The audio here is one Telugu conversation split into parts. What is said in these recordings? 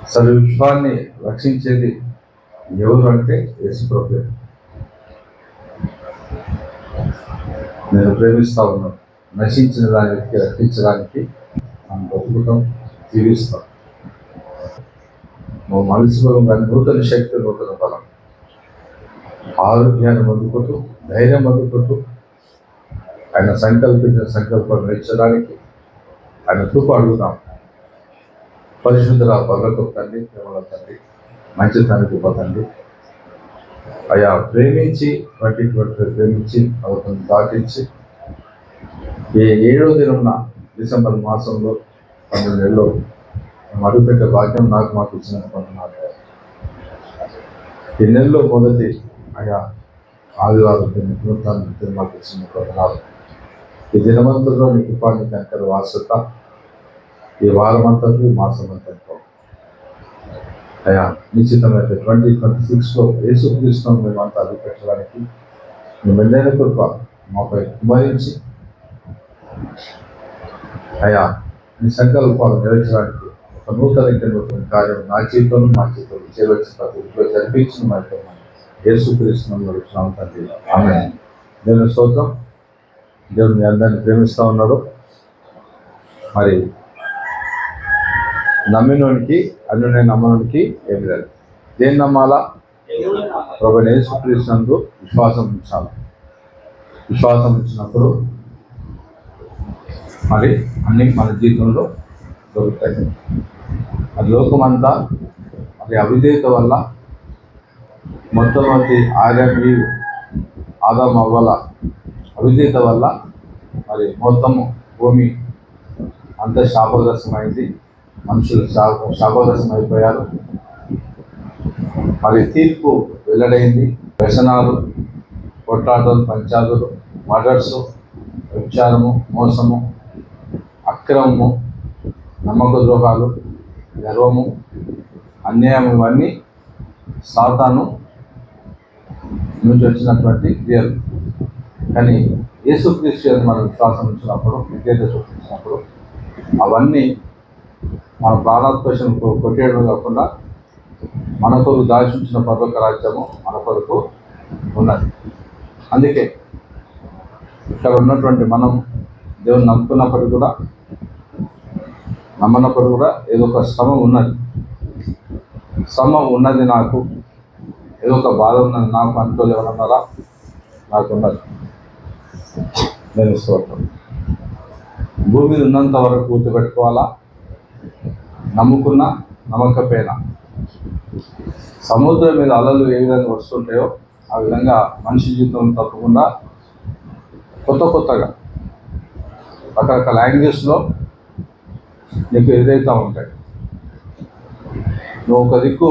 అసలు విశ్వాన్ని రక్షించేది ఎవరు అంటే యేసు ప్రభువే. నేను ప్రేమిస్తా ఉన్నాను, నశించిన దానికి రక్షించడానికి మనం బతుకుతాం, జీవిస్తాం. నువ్వు మలిసిపోవడం కానీ నూతన శక్తి, నూతన బలం, ఆరోగ్యాన్ని పొందుకుంటూ, ధైర్యం పొందుకుంటూ, ఆయన సంకల్పించిన సంకల్పం నెరవేర్చడానికి ఆయన కృప అడుగుతాం. పరిశుద్ధుల పగలకు తండ్రి, ప్రేమల తండ్రి, మంచితనానికి తండ్రి, అయా ప్రేమించి 2020 ప్రేమించి అవతను దాటించి 7వ దినమున డిసెంబర్ మాసంలో 12 నెలలో అడుగుపెట్టే భాగ్యం మాకు ఇచ్చినట్టుకుంటున్నారు. ఈ నెలలో మొదటి అయా ఆదివారం మాకు ఇచ్చినట్టుకుంటున్నారు. ఈ దినమంతలో నీ కృపాన్ని కంకర వాసత ఈ వారమంతా మాసం అంతా అయా నిశ్చితమైతే 2026లో యేసుక్రీస్తును మేమంతా అడుగుపెట్టడానికి మీ మెండైన కృప మాపై కుమరించి అయా మీ సంకల్పాలు నెరవేర్చడానికి ఒక నూతన కార్యం నా జీవితంలో మా జీవితంలో చేయవలసిన జరిపించిన మా యొక్క యేసుక్రీస్తును నడుచున్నాం తండ్రి. ఆమేన్. దేవుని స్తోత్రం. దేవుడు మీ అందరినీ ప్రేమిస్తూ ఉన్నాడు. మరి నమ్మినోనికి అన్యుని నమ్మనోనికి ఏమి లేదు. దేన్ని నమ్మాలా? ప్రభువైన యేసుక్రీస్తునందు విశ్వాసం ఉంచాలి. విశ్వాసం ఉంచినప్పుడు మరి అన్ని మన జీవితంలో దొరుకుతాయి. అది లోకమంతా మరి అవిధేయత వల్ల మొట్టమొదటి ఆదాము అవ్వల అవిధేయత వల్ల మరి మొత్తము భూమి అంత శాపగ్రస్తమైంది. మనుషులు శాపగ్రస్తం అయిపోయారు. మరి తీర్పు వెల్లడైంది. వ్యసనాలు, కొట్లాటలు, పంచాదులు, మర్డర్స్, వ్యభిచారము, మోసము, అక్రమము, నమ్మక ద్రోహాలు, గర్వము, అన్యాయం, ఇవన్నీ సాతాను నుంచి వచ్చినటువంటి క్రియలు. కానీ యేసుక్రీస్తు మనం విశ్వాసం ఉంచినప్పుడు, విధేయత చూపించినప్పుడు అవన్నీ మన ప్రాణాత్మశం కొట్టేయడం కాకుండా మన కొరకు దాచించిన పర్వక రాజ్యము మన కొరకు ఉన్నది. అందుకే ఇక్కడ ఉన్నటువంటి మనం దేవుని నమ్ముకున్నప్పటికీ కూడా, నమ్మనప్పుడు కూడా ఏదో ఒక శ్రమ ఉన్నది. శ్రమ ఉన్నది నాకు, ఏదో ఒక బాధ ఉన్నది నాకు అంటూ ఎవరన్నారా? నాకున్నది. నేను స్తోత్రం. భూమి మీద ఉన్నంత వరకు గుర్తుపెట్టుకోవాలా. నమ్ముకున్న నమ్మకపోయినా సముద్రం మీద అలలు ఏ విధంగా వస్తుంటాయో ఆ విధంగా మనిషి జీవితం తప్పకుండా కొత్తగా రకరకాల లాంగ్వేజ్లో నీకు ఎదురవుతూ ఉంటాయి. నువ్వు ఒక దిక్కు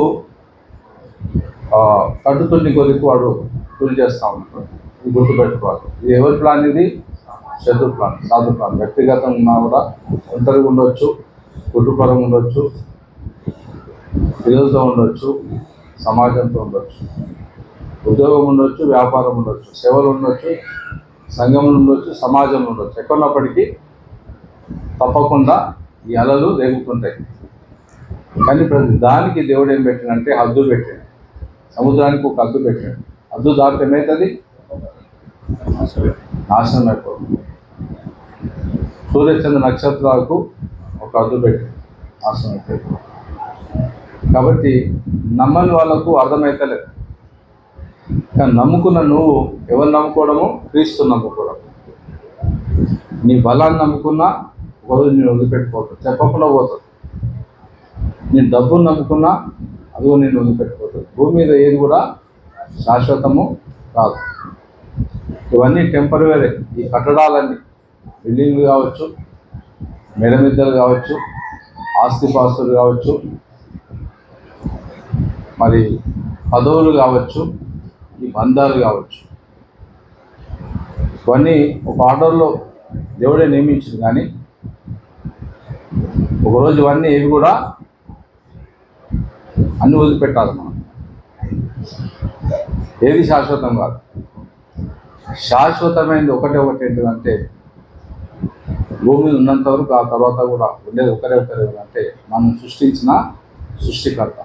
తట్టుతుండి ఇంకో దిక్కు వాడు కూలి చేస్తూ ఉంటాడు. ఇది గుర్తుపెట్టుకోవాలి. ఇది ఎవరి ప్లాన్? ఇది శత్రు ప్లాన్, సాధు ప్లాన్. వ్యక్తిగతంగా ఉన్నా కూడా ఒంటరిగా ఉండొచ్చు, కుటుంబపరంగా ఉండొచ్చు, పిల్లలతో ఉండొచ్చు, సమాజంతో ఉండొచ్చు, ఉద్యోగం ఉండొచ్చు, వ్యాపారం ఉండొచ్చు, సేవలు ఉండొచ్చు, సంఘంలో ఉండొచ్చు, సమాజంలో ఉండొచ్చు. ఎక్కడున్నప్పటికీ తప్పకుండా ఈ అలలు రేగుతుంటాయి. కానీ ప్రతి దానికి దేవుడు ఏం పెట్టాడంటే హద్దు పెట్టాడు. సముద్రానికి ఒక హద్దు పెట్టాడు. హద్దు దాటి ఏమవుతుంది? నాశనం అయిపోతుంది. సూర్యచంద్ర నక్షత్రాలకు ఒక హద్దు పెట్టాడు, నాశనం అయిపోతుంది. కాబట్టి నమ్మని వాళ్ళకు అర్థమవుతలేదు. కానీ నమ్ముకున్న నువ్వు ఎవరు నమ్ముకోవడము? క్రీస్తు నమ్ముకోవడం. నీ బలాన్ని నమ్ముకున్నా ఒకరోజు నేను వదిలిపెట్టుకోవద్దు, చెప్పకుండా పోతుంది. నీ డబ్బును నమ్ముకున్నా అదిగో నేను వదిలిపెట్టుకోవద్దు. భూమి మీద ఏది కూడా శాశ్వతము కాదు. ఇవన్నీ టెంపరవరీ. ఈ కట్టడాలన్నీ బిల్డింగ్లు కావచ్చు, మెడమిద్దలు కావచ్చు, ఆస్తిపాస్తులు కావచ్చు, మరి పదవులు కావచ్చు, ఈ బంధాలు కావచ్చు, ఇవన్నీ ఒక ఆర్డర్లో దేవుడే నియమించింది. కానీ ఒకరోజు ఇవన్నీ ఏవి కూడా అన్ని వదిలిపెట్టాలి మనం. ఏది శాశ్వతం కాదు. శాశ్వతమైనది ఒకటే ఏంటిదంటే భూమి ఉన్నంత వరకు, ఆ తర్వాత కూడా ఉండేది ఒకరే అంటే మనం సృష్టించిన సృష్టికర్త.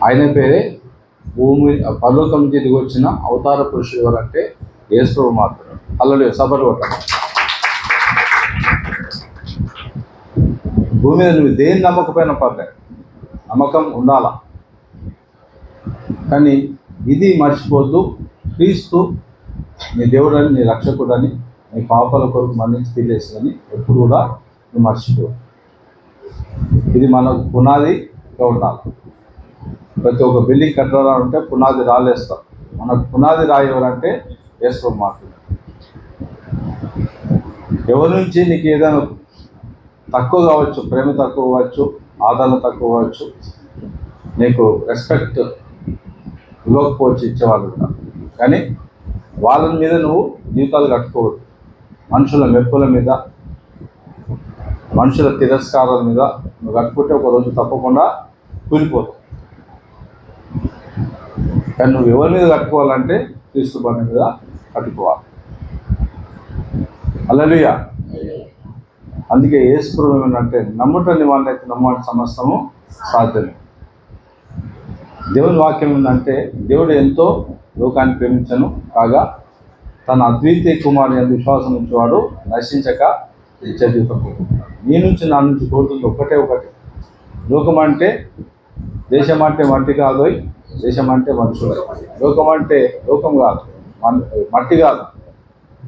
ఆయన పేరే భూమి పరలోకం నుంచి దిగి వచ్చిన అవతార పురుషుడు ఎవరంటే యేసు ప్రభువు మాత్రమే. హల్లెలూయా, సభలు కొట్టాలి. భూమి మీద నువ్వు దేని నమ్మకపోయినా పర్లేదు, నమ్మకం ఉండాలా. కానీ ఇది మర్చిపోద్దు, క్రీస్తు నీ దేవుడని, నీ రక్షకుడని, నీ పాపాల కొరకు మరణించి తీసేస్తుందని ఎప్పుడు కూడా నువ్వు మర్చిపోవు. ఇది మనకు పునాదిగా ఉండాలి. ప్రతి ఒక్క బిల్డింగ్ కట్టాలంటే పునాది రాలేస్తాం. మనకు పునాది రాయవరంటే యేసు ప్రభువు మాత్రమే. ఎవరి నుంచి నీకు ఏదైనా తక్కువ కావచ్చు, ప్రేమ తక్కువ కావచ్చు, ఆదరణ తక్కువ కావచ్చు, నీకు రెస్పెక్ట్ ఇవ్వకపోవచ్చు, ఇచ్చేవాళ్ళు ఉంటారు. కానీ వాళ్ళ మీద నువ్వు జీవితాలు కట్టుకోవద్దు. మనుషుల మెప్పుల మీద, మనుషుల తిరస్కారాల మీద నువ్వు కట్టుకుంటే ఒకరోజు తప్పకుండా కూలిపోతావు. కానీ నువ్వు ఎవరి మీద కట్టుకోవాలంటే క్రీస్తు బండి మీద కట్టుకోవాలి. హల్లెలూయా. అందుకే యేసు ప్రభువు ఏమంటే నమ్ముటని వాళ్ళైతే నమ్మని సమస్తము సాధ్యమే. దేవుని వాక్యం ఏంటంటే దేవుడు ఎంతో లోకాన్ని ప్రేమించను కాగా తన అద్వితీయ కుమారుని యందు విశ్వాసం ఉంచేవాడు నశించక నిత్య జీవితం పొందుతాడు. నీ నుంచి నా నుంచి కోరుతుంది ఒకటే ఒకటి. లోకం అంటే దేశం అంటే మట్టి కాదు, దేశం అంటే మనుషులు. లోకం అంటే లోకం కాదు, మట్టి కాదు,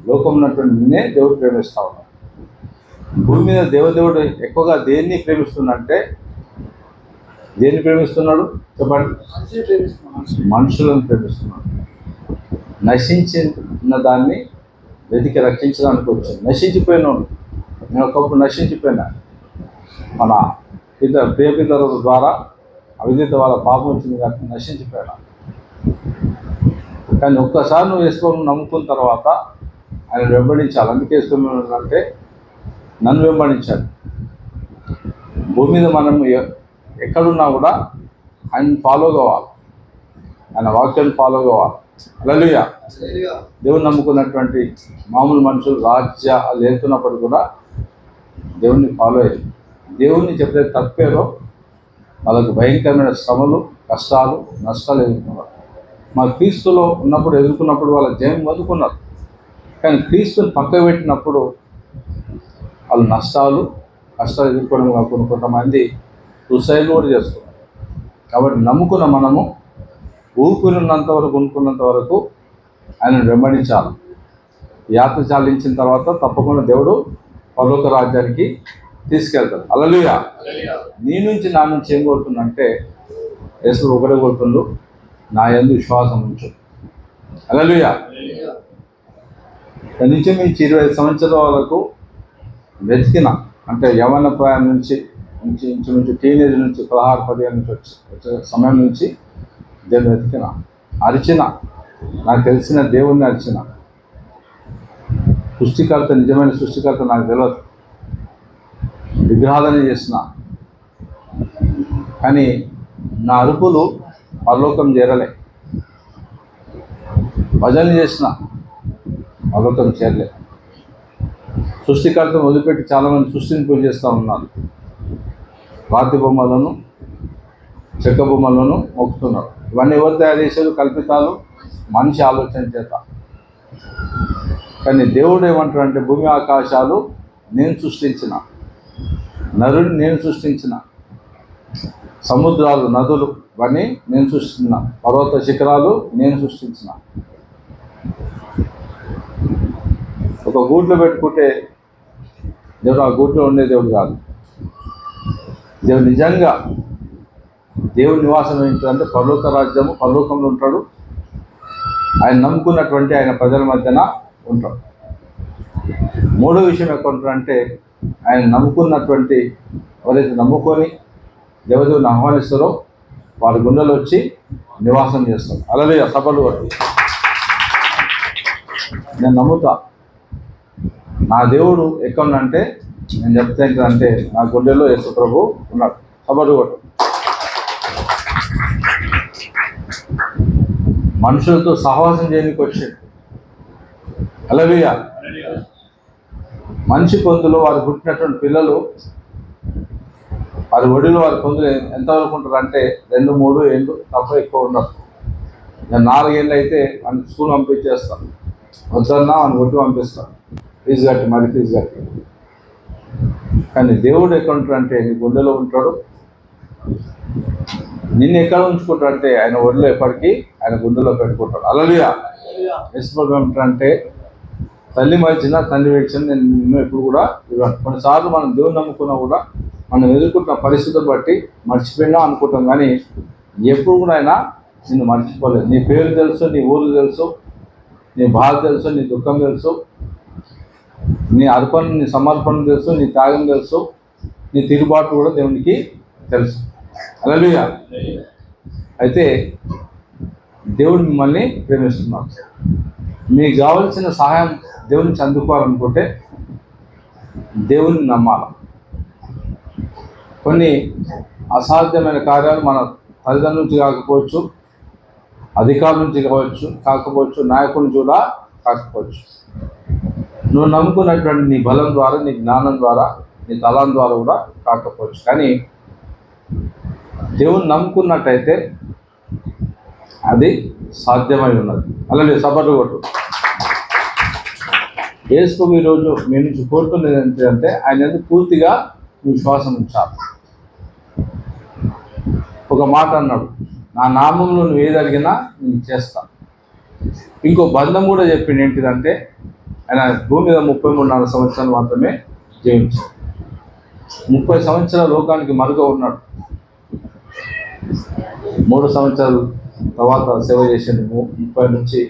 లోకం ఉన్నటువంటి నిన్నే దేవుడు ప్రేమిస్తూ ఉన్నాడు. భూమి మీద దేవుడు ఎక్కువగా దేన్ని ప్రేమిస్తుందంటే, దేన్ని ప్రేమిస్తున్నాడు చెప్పండి? మనుషులను ప్రేమిస్తున్నాడు. నశించిన దాన్ని వెతికి రక్షించడానికి వచ్చింది. నశించిపోయినాడు. నేను ఒకప్పుడు నశించిపోయినా, మన ప్రియపితరుల ద్వారా అవిధేయత వాళ్ళ పాపం వచ్చింది కాబట్టి నశించిపోయినా. కానీ ఒక్కసారి నువ్వు యేసుని నమ్ముకున్న తర్వాత ఆయన వెంబడించాలి. అందుకే అంటే నన్ను వెంబడించాడు. భూమి మీద మనం ఎక్కడున్నా కూడా ఆయన ఫాలో కావాలి, ఆయన వాక్యాన్ని ఫాలో కావాలి. హల్లెలూయా. దేవుని నమ్ముకున్నటువంటి మామూలు మనుషులు రాజ్యాలు వెళ్తున్నప్పుడు కూడా దేవుణ్ణి ఫాలో అయ్యారు. దేవుణ్ణి చెప్తే తప్పేరో వాళ్ళకు భయంకరమైన శ్రమలు, కష్టాలు, నష్టాలు ఎదుర్కొన్నారు. మా క్రీస్తులో ఉన్నప్పుడు ఎదుర్కొన్నప్పుడు వాళ్ళ జయం పొందుకున్నారు. కానీ క్రీస్తుని పక్కకు పెట్టినప్పుడు వాళ్ళు కష్టాలు ఎదుర్కోవడం కాకుండా కొంతమంది సూసైడ్ కూడా చేస్తున్నారు. కాబట్టి నమ్ముకున్న మనము ఊపిరినంత వరకు, కొనుక్కున్నంత వరకు ఆయనను వెంబడించాలి. యాత్ర చాలించిన తర్వాత తప్పకుండా దేవుడు పరలోక రాజ్యానికి తీసుకెళ్తాడు. హల్లెలూయా. నీ నుంచి నా నుంచి ఏం కోరుతుందంటే యేసు ఒకటే కోరుతుండు, నా యందు విశ్వాసం ఉంచు. హల్లెలూయా. ఇంచుమించు 25 సంవత్సరాల వరకు వెతికిన, అంటే యవ్వన ప్రాయం నుంచి ఇంచుమించు టీనేజ్ నుంచి 16-17 నుంచి వచ్చే సమయం నుంచి దేవుని వెతికిన, అరిచిన, నాకు తెలిసిన దేవుణ్ణి అరిచిన. సృష్టికర్త, నిజమైన సృష్టికర్త నాకు తెలియదు, విగ్రహాలను చేసిన. కానీ నా అరుపులు పరలోకం చేరలే. భజనలు చేసిన, పరలోకం చేరలే. సృష్టికర్తను వదిలిపెట్టి చాలామంది సృష్టిని పూజ చేస్తూ ఉన్నారు. రాతి బొమ్మలను, చెక్క బొమ్మలను మొక్కుతున్నారు. ఇవన్నీ ఎవరు తయారు చేసేది? కల్పితాలు, మనిషి ఆలోచన చేత. కానీ దేవుడు ఏమంటాడంటే భూమి ఆకాశాలు నేను సృష్టించిన, నరుని నేను సృష్టించిన, సముద్రాలు, నదులు ఇవన్నీ నేను సృష్టించిన, పర్వత శిఖరాలు నేను సృష్టించిన. ఒక గూట్లో పెట్టుకుంటే దేవుడు ఆ గూట్లో ఉండే దేవుడు కాదు. దేవుడు నిజంగా దేవుడి నివాసం ఏంటంటే పరలోక రాజ్యము, పరలోకంలో ఉంటాడు. ఆయన నమ్ముకున్నటువంటి ఆయన ప్రజల మధ్యన ఉంటాడు. మూడో విషయం ఎక్కడ ఉంటాడంటే ఆయన నమ్ముకున్నటువంటి, ఎవరైతే నమ్ముకొని దేవదేవుని ఆహ్వానిస్తారో వారి గుండెలు వచ్చి నివాసం చేస్తారు. అలాగే సభలు కొట్టి నేను నమ్ముతా, నా దేవుడు ఎక్కడంటే నేను చెప్తే అంటే నా గుండెలో యేసు ప్రభు ఉన్నాడు. సభలు కొట్టు. మనుషులతో సహవాసం చేయడానికి వచ్చాడు. హల్లెలూయా. మనిషి పొందులో వారు పుట్టినటువంటి పిల్లలు వారి ఒడిలో వారి పొందులు ఎంతవరకు ఉంటారు అంటే 2-3 ఏళ్ళు తప్ప ఎక్కువ ఉండరు. నేను 4 ఏళ్ళు అయితే వాడిని స్కూల్ పంపించేస్తాను, వద్దన్నా వాడిని ఒడ్డు పంపిస్తాను, ఫీజు కట్టి మరి ఫీజు కట్టి. కానీ దేవుడు ఎక్కడ ఉంటాడంటే నీ గుండెలో ఉంటాడు. నిన్ను ఎక్కడ ఉంచుకుంటాడంటే ఆయన ఒడిలో ఎప్పటికీ ఆయన గుండెలో పెట్టుకుంటాడు. హల్లెలూయా. యేసుప్రభు ఏమంటాడంటే తల్లి మరిచిన తండ్రి విడిచిన నేను నిన్ను ఎప్పుడు కూడా ఇవ్వను. కొన్నిసార్లు మనం దేవుని నమ్ముకున్నా కూడా మనం ఎదుర్కొంటున్న పరిస్థితులు బట్టి మర్చిపోయినా అనుకుంటాం, కానీ ఎప్పుడు కూడా ఆయన నిన్ను మర్చిపోలేదు. నీ పేరు తెలుసు, నీ ఊరు తెలుసు, నీ బాధ తెలుసు, నీ దుఃఖం తెలుసు, నీ అర్పణ, నీ సమర్పణ తెలుసు, నీ త్యాగం తెలుసు, నీ తిరుగుబాటు కూడా దేవునికి తెలుసు. హల్లెలూయా. అయితే దేవుడు మిమ్మల్ని ప్రేమిస్తున్నాడు. మీకు కావలసిన సహాయం దేవుని నుంచి అందుకోవాలనుకుంటే దేవుని నమ్మాలి. కొన్ని అసాధ్యమైన కార్యాలు మన తల్లిదండ్రుల నుంచి కాకపోవచ్చు, అధికారుల నుంచి కాకపోవచ్చు, నాయకుల నుంచి కూడా కాకపోవచ్చు. నువ్వు నమ్ముకున్నటువంటి నీ బలం ద్వారా, నీ జ్ఞానం ద్వారా, నీ తలం ద్వారా కూడా కాకపోవచ్చు. కానీ దేవుని నమ్ముకున్నట్టయితే అది సాధ్యమై ఉన్నది. అలాగే సపర్లు కొట్టు. యేసు ఈరోజు మీ నుంచి కోరుకునేది ఏంటంటే ఆయన ఎందుకు పూర్తిగా విశ్వాసం ఉంచాలి. ఒక మాట అన్నాడు, నా నామంలో నువ్వు ఏది అడిగినా నేను చేస్తాను. ఇంకో బంధం కూడా చెప్పింది ఏంటిదంటే ఆయన భూమి మీద 33 సంవత్సరాలు మాత్రమే జీవించాడు. 30 సంవత్సరాల లోకానికి మరుగా ఉన్నాడు. 3 సంవత్సరాలు తర్వాత సేవ చేసిండు. 30 నుంచి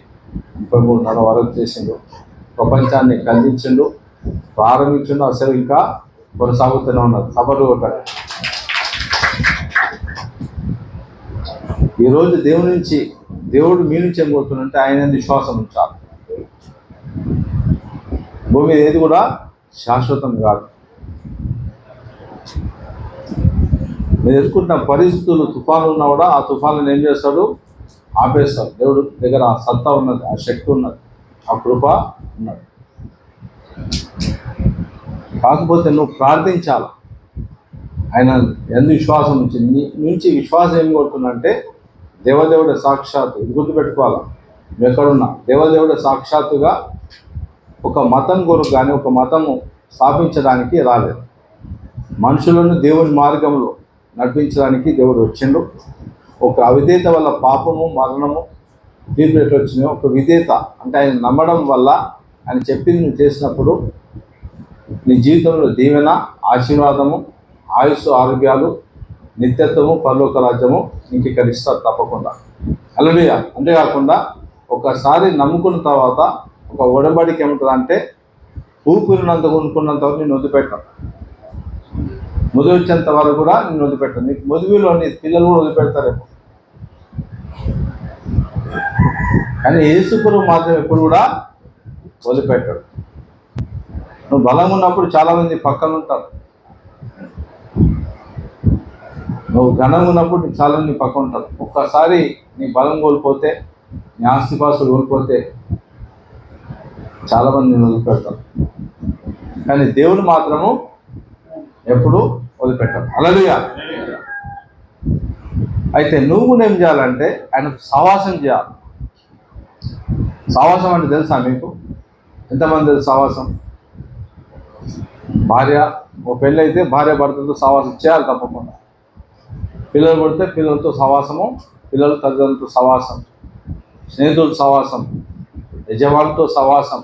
33 వరకు చేసిండు. ప్రపంచాన్ని కల్పించిండు, ప్రారంభించిండు. ఆ సేవ ఇంకా కొనసాగుతూనే ఉన్నది. సభలు ఒకటి. ఈరోజు దేవుడు మీ నుంచి ఏం కోరుతుందంటే ఆయన విశ్వాసం ఉంచాలి. భూమి ఏది కూడా శాశ్వతం కాదు. మీరు ఎదుర్కొంటున్న పరిస్థితులు, తుఫాను ఉన్నా కూడా ఆ తుఫాను ఏం చేస్తాడు? ఆపేస్తాడు. దేవుడు దగ్గర ఆ సత్తా ఉన్నది, ఆ శక్తి ఉన్నది, ఆ కృప ఉన్నది. కాకపోతే నువ్వు ప్రార్థించాలి. ఆయన ఎందుకు విశ్వాసం నుంచి విశ్వాసం ఏం కోరుతుందంటే దేవదేవుడు సాక్షాత్తు, ఇది గుర్తుపెట్టుకోవాలి. నువ్వు ఎక్కడున్నా దేవదేవుడు సాక్షాత్తుగా ఒక మతం కొరకు కానీ ఒక మతము స్థాపించడానికి రాలేదు. మనుషులను దేవుని మార్గంలో నడిపించడానికి దేవుడు వచ్చిండు. ఒక అవిధేయత వల్ల పాపము, మరణము, తీర్పు ఎట్లా వచ్చినాయో ఒక విధేయత అంటే ఆయన నమ్మడం వల్ల ఆయన చెప్పింది నువ్వు చేసినప్పుడు నీ జీవితంలో దీవెన, ఆశీర్వాదము, ఆయుస్సు, ఆరోగ్యాలు, నిత్యత్వము, పరలోక రాజ్యము ఇంక ఇక్కడ ఇస్తారు తప్పకుండా. హల్లెలూయా. అంతేకాకుండా ఒకసారి నమ్ముకున్న తర్వాత ఒక ఒడబడికి ఏముంటుందంటే ఊపిరినంత కొనుక్కున్నంత వరకు నేను వదిలిపెట్టాను. ముదివి వచ్చేంత వరకు కూడా నేను వదిలిపెట్టాను. నీకు ముదివిలో నీ పిల్లలు కూడా వదిలిపెడతారేమో, కానీ యేసుప్రభువు మాత్రం ఎప్పుడు కూడా వదిలిపెట్టాడు. నువ్వు బలంగా ఉన్నప్పుడు చాలామంది పక్కన ఉంటారు. నువ్వు ఘనంగా ఉన్నప్పుడు చాలామంది పక్కన ఉంటారు. ఒక్కసారి నీ బలం కోల్పోతే, నీ ఆస్తిపాస్తులు కోల్పోతే చాలామంది నేను వదిలిపెడతారు. కానీ దేవుడు మాత్రము ఎప్పుడు వదిలిపెట్టాడు. హల్లెలూయా. అయితే నువ్వు ఏం చేయాలంటే ఆయనకు సహవాసం చేయాలి. సహవాసం అంటే తెలుసా మీకు? ఎంతమంది తెలుసు సహవాసం? ఒక పెళ్ళి అయితే భార్య భర్తలతో సహవాసం చేయాలి తప్పకుండా. పిల్లలు కొడితే పిల్లలతో సహవాసము, పిల్లలు తల్లిదండ్రులతో సహవాసం, స్నేహితులతో సహవాసం, యజమానులతో సహవాసం,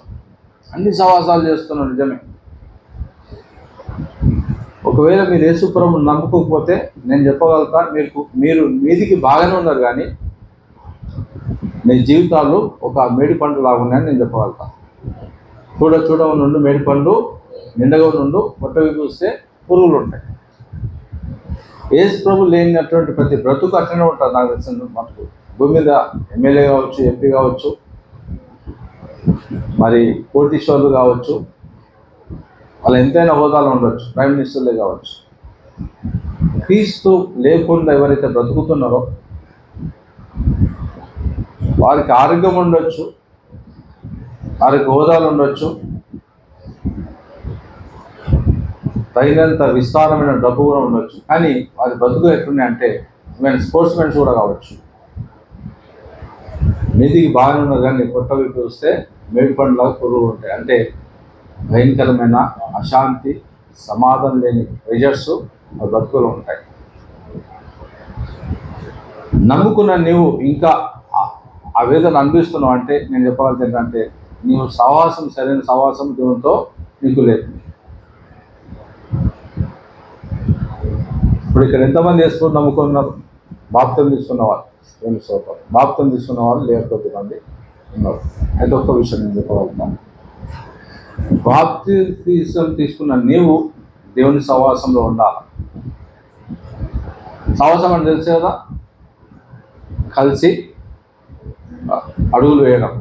అన్ని సహవాసాలు చేస్తున్నాం. నిజమే. ఒకవేళ మీరు యేసుప్రభువుని నమ్ముకోకపోతే నేను చెప్పగలుగుతా, మీరు మీదికి బాగానే ఉన్నారు, కానీ మీ జీవితాలు ఒక మేడి పండు లాగా ఉన్నాయని నేను చెప్పగలుగుతా. చూడ నుండి మేడి పండు నిండగా నుండి పొట్టవి చూస్తే పురుగులు ఉంటాయి. యేసుప్రభు లేనటువంటి ప్రతి బ్రతుకు అట్లనే ఉంటుంది. నాకు తెలిసిన మనకు భూమి మీద ఎమ్మెల్యే కావచ్చు, ఎంపీ కావచ్చు, మరి కోటీశ్వర్లు కావచ్చు, వాళ్ళు ఎంతైనా హోదాలో ఉండొచ్చు, ప్రైమ్ మినిస్టర్లే కావచ్చు. క్రీస్తు లేకుండా ఎవరైతే బ్రతుకుతున్నారో వారికి ఆరోగ్యం ఉండొచ్చు, వారికి హోదాలు ఉండొచ్చు, తగినంత విస్తారమైన డబ్బు కూడా ఉండొచ్చు, కానీ వారి బతుకులు ఎట్లున్నాయంటే ఈవెన్ స్పోర్ట్స్ మెన్స్ కూడా కావచ్చు. మీదికి బాగానే ఉన్నది కానీ కొట్టవి చూస్తే మేడిపండులాగా పురుగు ఉంటాయి. అంటే భయంకరమైన అశాంతి, సమాధానం లేని ప్రెజర్స్ ఆ బతుకులు ఉంటాయి. నమ్ముకున్న నీవు ఇంకా ఆ వేదన అనిపిస్తున్నావు అంటే నేను చెప్పగలిగింది ఏంటంటే నీవు సహవాసం, సరైన సహవాసం దేవునితో నీకు లేదు. ఇప్పుడు ఇక్కడ ఎంతమంది వేసుకుని నమ్ముకున్నారు? బాప్తం తీసుకున్నవారు, దేవుని స్తోత్రం. బాప్తం తీసుకున్న వాళ్ళు లేరు, కొద్దిమంది ఉన్నారు. అయితే ఒక్క విషయం నేను చెప్పగలుగుతాను. బాప్తిసం తీసుకున్న నీవు దేవుని సహవాసంలో ఉండాలి. సహవాసం అని తెలుసు కదా, కలిసి అడుగులు వేయడం.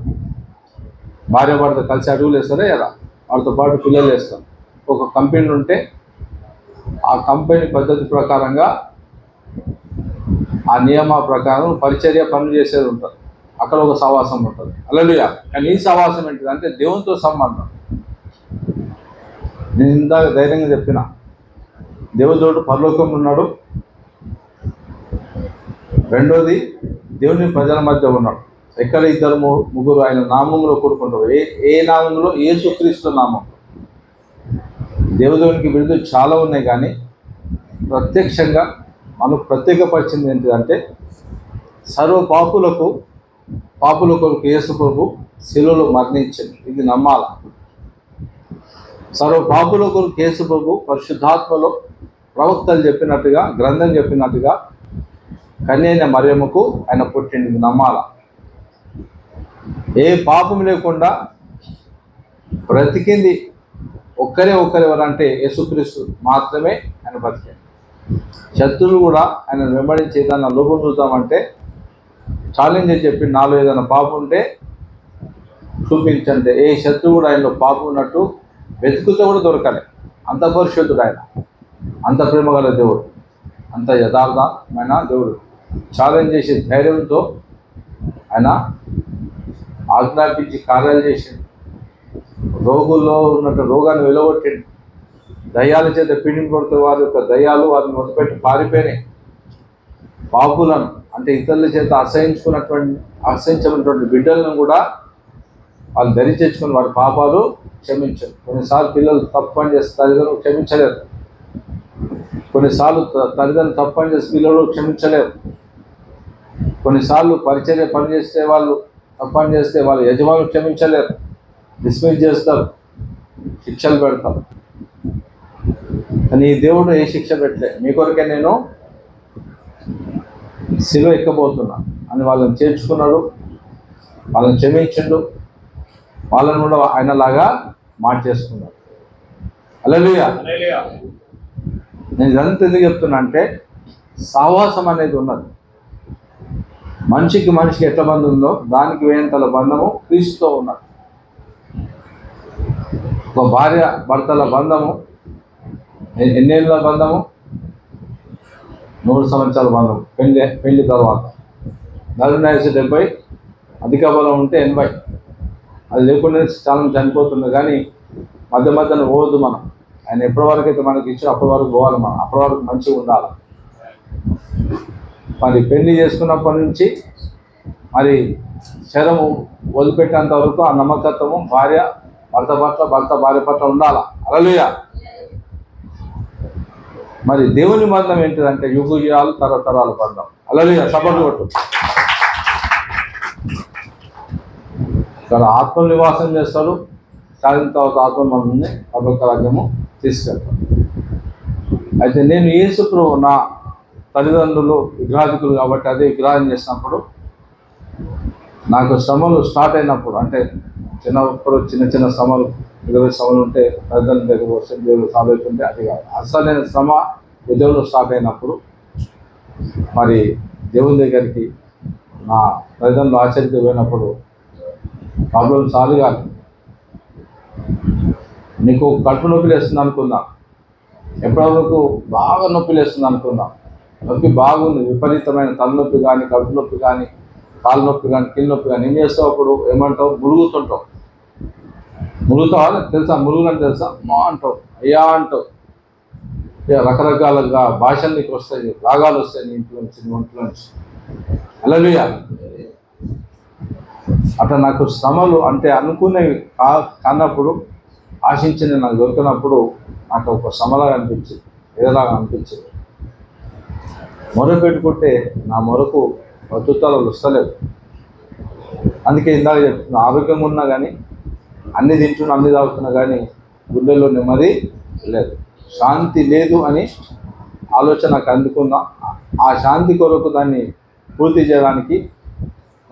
భార్య భర్త కలిసి అడుగులు వేస్తారా కదా, వాళ్ళతో పాటు పిల్లలు వేస్తారు. ఒక కంపెనీ ఉంటే ఆ కంపెనీ పద్ధతి ప్రకారంగా, ఆ నియమ ప్రకారం పరిచర్య పనులు చేసేది ఉంటుంది. అక్కడ ఒక సహవాసం ఉంటుంది. హల్లెలూయా. కానీ ఈ సహవాసం ఏంటిదంటే దేవునితో సంబంధం. నేను ఇందాక ధైర్యంగా చెప్పిన, దేవుడు పరలోకంలో ఉన్నాడు. రెండోది, దేవుని ప్రజల మధ్య ఉన్నాడు. ఎక్కడ ఇద్దరు ముగ్గురు ఆయన నామంలో కూడుకుంటారు. ఏ నామంలో? యేసుక్రీస్తు నామం. దేవునికి విడుదల చాలా ఉన్నాయి, కానీ ప్రత్యక్షంగా మనకు ప్రత్యేకపరిచింది ఏంటిదంటే సర్వ పాపుల కొరకు యేసు ప్రభు శిలువలో మరణించింది. ఇది నమ్మాల. సర్వ పాపుల కొరకు యేసు ప్రభు పరిశుద్ధాత్మలో ప్రవక్తలు చెప్పినట్టుగా, గ్రంథం చెప్పినట్టుగా కన్యైన మరియమ్మకు ఆయన పుట్టింది. ఇది నమ్మాల. ఏ పాపం లేకుండా బ్రతికింది ఒక్కరెవరంటే యేసుక్రీస్తు మాత్రమే ఆయన బతికింది. శత్రువులు కూడా ఆయన వెంబడించి ఏదైనా లోపం చూద్దామంటే ఛాలెంజ్ చేసి చెప్పి, నాలో ఏదైనా పాపం ఉంటే చూపించంటే ఏ శత్రువు కూడా ఆయనలో పాపం ఉన్నట్టు వెతుకుతో కూడా దొరకలే. అంత పరిశుద్ధుడు ఆయన, అంత ప్రేమగల దేవుడు, అంత యథార్థమైన దేవుడు. ఛాలెంజ్ చేసే ధైర్యంతో ఆయన ఆజ్ఞాపించి కార్యాలు చేసిండు. రోగుల్లో ఉన్నట్టు రోగాన్ని వెలగొట్టిండు. దయ్యాల చేత పీడింపడుతున్న వారి యొక్క దయ్యాలు వారిని వదిలిపెట్టి పారిపోయినాయి. పాపులను అంటే ఇతరుల చేత అసహించినటువంటి బిడ్డలను కూడా వాళ్ళు ధరించుకుని వారి పాపాలు క్షమించారు. కొన్నిసార్లు పిల్లలు తప్పు పని చేస్తే తల్లిదండ్రులు క్షమించలేరు. కొన్నిసార్లు తల్లిదండ్రులు తప్పు పని చేస్తే పిల్లలు క్షమించలేరు. కొన్నిసార్లు పరిచర్య పని చేస్తే వాళ్ళు తప్పు పని చేస్తే వాళ్ళ యజమానులు క్షమించలేరు, డిస్మిస్ చేస్తారు, శిక్షలు పెడతారు. కానీ దేవుడు ఏ శిక్ష పెట్టలే. మీ కొరకే నేను శిలువ ఎక్కబోతున్నా అని వాళ్ళని చేర్చుకున్నాడు, వాళ్ళని క్షమించిండు, వాళ్ళని కూడా ఆయనలాగా మార్చేసుకున్నాడు. హల్లెలూయా. నేను ఇదంతా ఎందుకు చెప్తున్నా అంటే సహవాసం అనేది ఉన్నది. మనిషికి ఎట్ల బంధం ఉందో దానికి వేయంతల బంధము క్రీస్తుతో ఉన్నది. ఒక భార్య భర్తల బంధము ఎన్నేళ్ళ బంధము? 100 సంవత్సరాల బంధం. పెళ్లి తర్వాత 40-70, అధిక బలం ఉంటే 80. అది లేకుండా చాలా చనిపోతుంది. కానీ మధ్యన పోవద్దు మనం. ఆయన ఎప్పటి వరకు అయితే మనకి ఇచ్చి అప్పటి వరకు పోవాలి మనం. అప్పటి వరకు మంచిగా ఉండాలి. మరి పెళ్లి చేసుకున్నప్పటి నుంచి మరి శరము వదిలిపెట్టేంత వరకు ఆ నమ్మకత్వము భార్య భర్త పట్ల, భర్త భార్య పట్ల ఉండాలి. హల్లెలూయా. మరి దేవుని బంధం ఏంటిదంటే యుగాలు తరతరాల బంధం. హల్లెలూయా. సపోర్ట్ కొట్టు. ఇక్కడ ఆత్మ నివాసం చేస్తాడు. సాగిన తర్వాత ఆత్మ మనల్ని పరలోక రాజ్యము తీసుకెళ్తాడు. అయితే నేను యేసు ప్రభు, నా తల్లిదండ్రులు విగ్రహాధికులు కాబట్టి అదే విగ్రహం చేసినప్పుడు నాకు శ్రమలు స్టార్ట్ అయినప్పుడు, అంటే చిన్న శ్రమలు, 20 శ్రమలు ఉంటే తల్లిదండ్రుల దగ్గర వస్తే దేవుడు సాల్వ్ అవుతుంటే అది కాదు. అసలైన శ్రమ ఉద్యోగంలో స్టార్ట్ అయినప్పుడు మరి దేవుని దగ్గరికి నా తల్లిదండ్రులు ఆచరికి పోయినప్పుడు ప్రాబ్లం సాల్వ్ కాదు. నీకు కడుపు నొప్పి లేస్తుంది అనుకుందాం, ఎప్పటివరకు బాగా నొప్పి లేస్తుంది అనుకుందాం. నొప్పి బాగుంది, విపరీతమైన తలనొప్పి కానీ, కడుపు నొప్పి కానీ, కాలు నొప్పి కానీ, కీళ్ళ నొప్పి కానీ. ఏం చేస్తావు అప్పుడు? ఏమంటావు? మురుగుతుంటావు. మురుగుతావా? తెలుసా? మురుగులని తెలుసా? మా అంటావు, అయ్యా అంటావు. రకరకాలుగా భాషలు నీకు వస్తాయి, రాగాలు వస్తాయి నీ ఇంట్లోంచి, నీ ఒంట్లోంచి. హల్లెలూయా. అట్లా నాకు శ్రమలు అంటే అనుకునేవి కానప్పుడు, ఆశించింది నాకు దొరికినప్పుడు నాకు ఒక శ్రమలాగా అనిపించింది, ఏదోలాగా అనిపించింది. మొరపెట్టుకుంటే నా మొరకు ప్రత్యుత్తరాలు వస్తలేదు. అందుకే ఇందాక చెప్తున్నా, ఆరోగ్యంగా ఉన్నా కానీ, అన్ని తింటున్నా, అన్ని తాగుతున్నా కానీ గుండెల్లో నెమ్మది లేదు, శాంతి లేదు అని ఆలోచన నాకు అందుకున్నా. ఆ శాంతి కొరకు దాన్ని పూర్తి చేయడానికి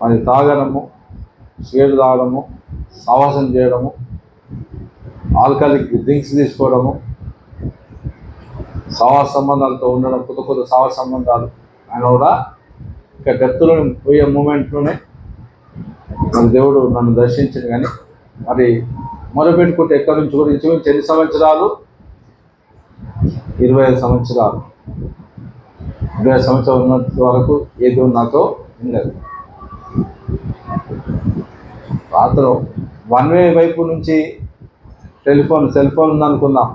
మరి తాగడము, సిగరెట్ తాగడము, సావాసం చేయడము, ఆల్కహాలిక్ డ్రింక్స్ తీసుకోవడము, సహవాస సంబంధాలతో ఉండడం, కొత్త సహవాస సంబంధాలు ఆయన కూడా ఇక డెప్త్లో పోయే మూమెంట్లోనే మన దేవుడు నన్ను దర్శించింది. కానీ మరి మొదలుపెట్టుకుంటే ఎక్కడి నుంచి కూడా ఇంచుమించు ఎన్ని సంవత్సరాలు, 25 సంవత్సరాలు, 25 సంవత్సరాలు ఉన్నంత వరకు ఏదో నాతో ఉండదు. రాత్రి వన్ వే వైపు నుంచి సెల్ ఫోన్ ఉందనుకుందాం,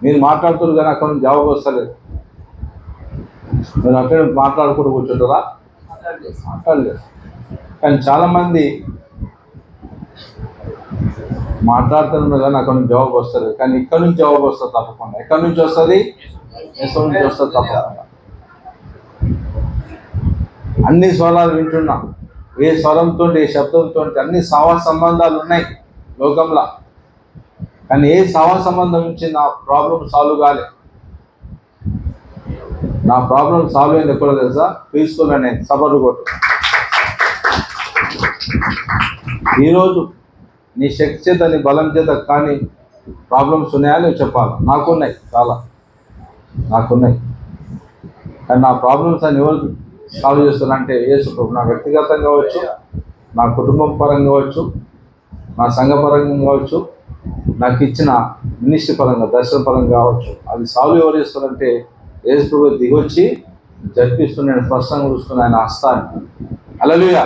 మీరు మాట్లాడుతున్నారు కానీ అక్కడ నుంచి జవాబు వస్తలేదు. మీరు అక్కడ మాట్లాడుకుంటూ కూర్చుంటారా? మాట్లాడలేదు. కానీ చాలామంది మాట్లాడుతున్నారు కానీ అక్కడ నుంచి జవాబు వస్తుంది, కానీ ఇక్కడ నుంచి జవాబు వస్తుంది తప్పకుండా. ఎక్కడి నుంచి వస్తుంది? ఎక్కడి నుంచి వస్తుంది తప్పకుండా. అన్ని స్వరాలు వింటున్నా, ఏ స్వరంతో, ఏ శబ్దంతో, అన్ని సహవాస సంబంధాలు ఉన్నాయి లోకంలో. కానీ ఏ సహవాస సంబంధం నుంచి నా ప్రాబ్లం సాల్వ్ కాలే. నా ప్రాబ్లం సాల్వ్ అయింది ఎక్కడో తెలుసా? పీస్ఫుల్గానే సబర్లు కొట్టు. ఈరోజు నీ శక్తి చేత, నీ బలం చేత కానీ ప్రాబ్లమ్స్ ఉన్నాయా నేను చెప్పాలి. నాకున్నాయి, చాలా నాకున్నాయి. కానీ నా ప్రాబ్లమ్స్ అని ఎవరు సాల్వ్ చేస్తున్నారంటే యేసు ప్రభు. నా వ్యక్తిగతంగా కావచ్చు, నా కుటుంబం పరంగా కావచ్చు, నా సంఘ పరంగా కావచ్చు, నాకు ఇచ్చిన మినిస్ట్రీ పరంగా, దర్శన పరంగా కావచ్చు, అది సాల్వ్ ఎవరు చేస్తారంటే యేసు ప్రభు దిగొచ్చి జరిపిస్తున్నాడు. స్పష్టంగా చూస్తున్నా ఆయన హస్తాన్ని. హల్లెలూయా.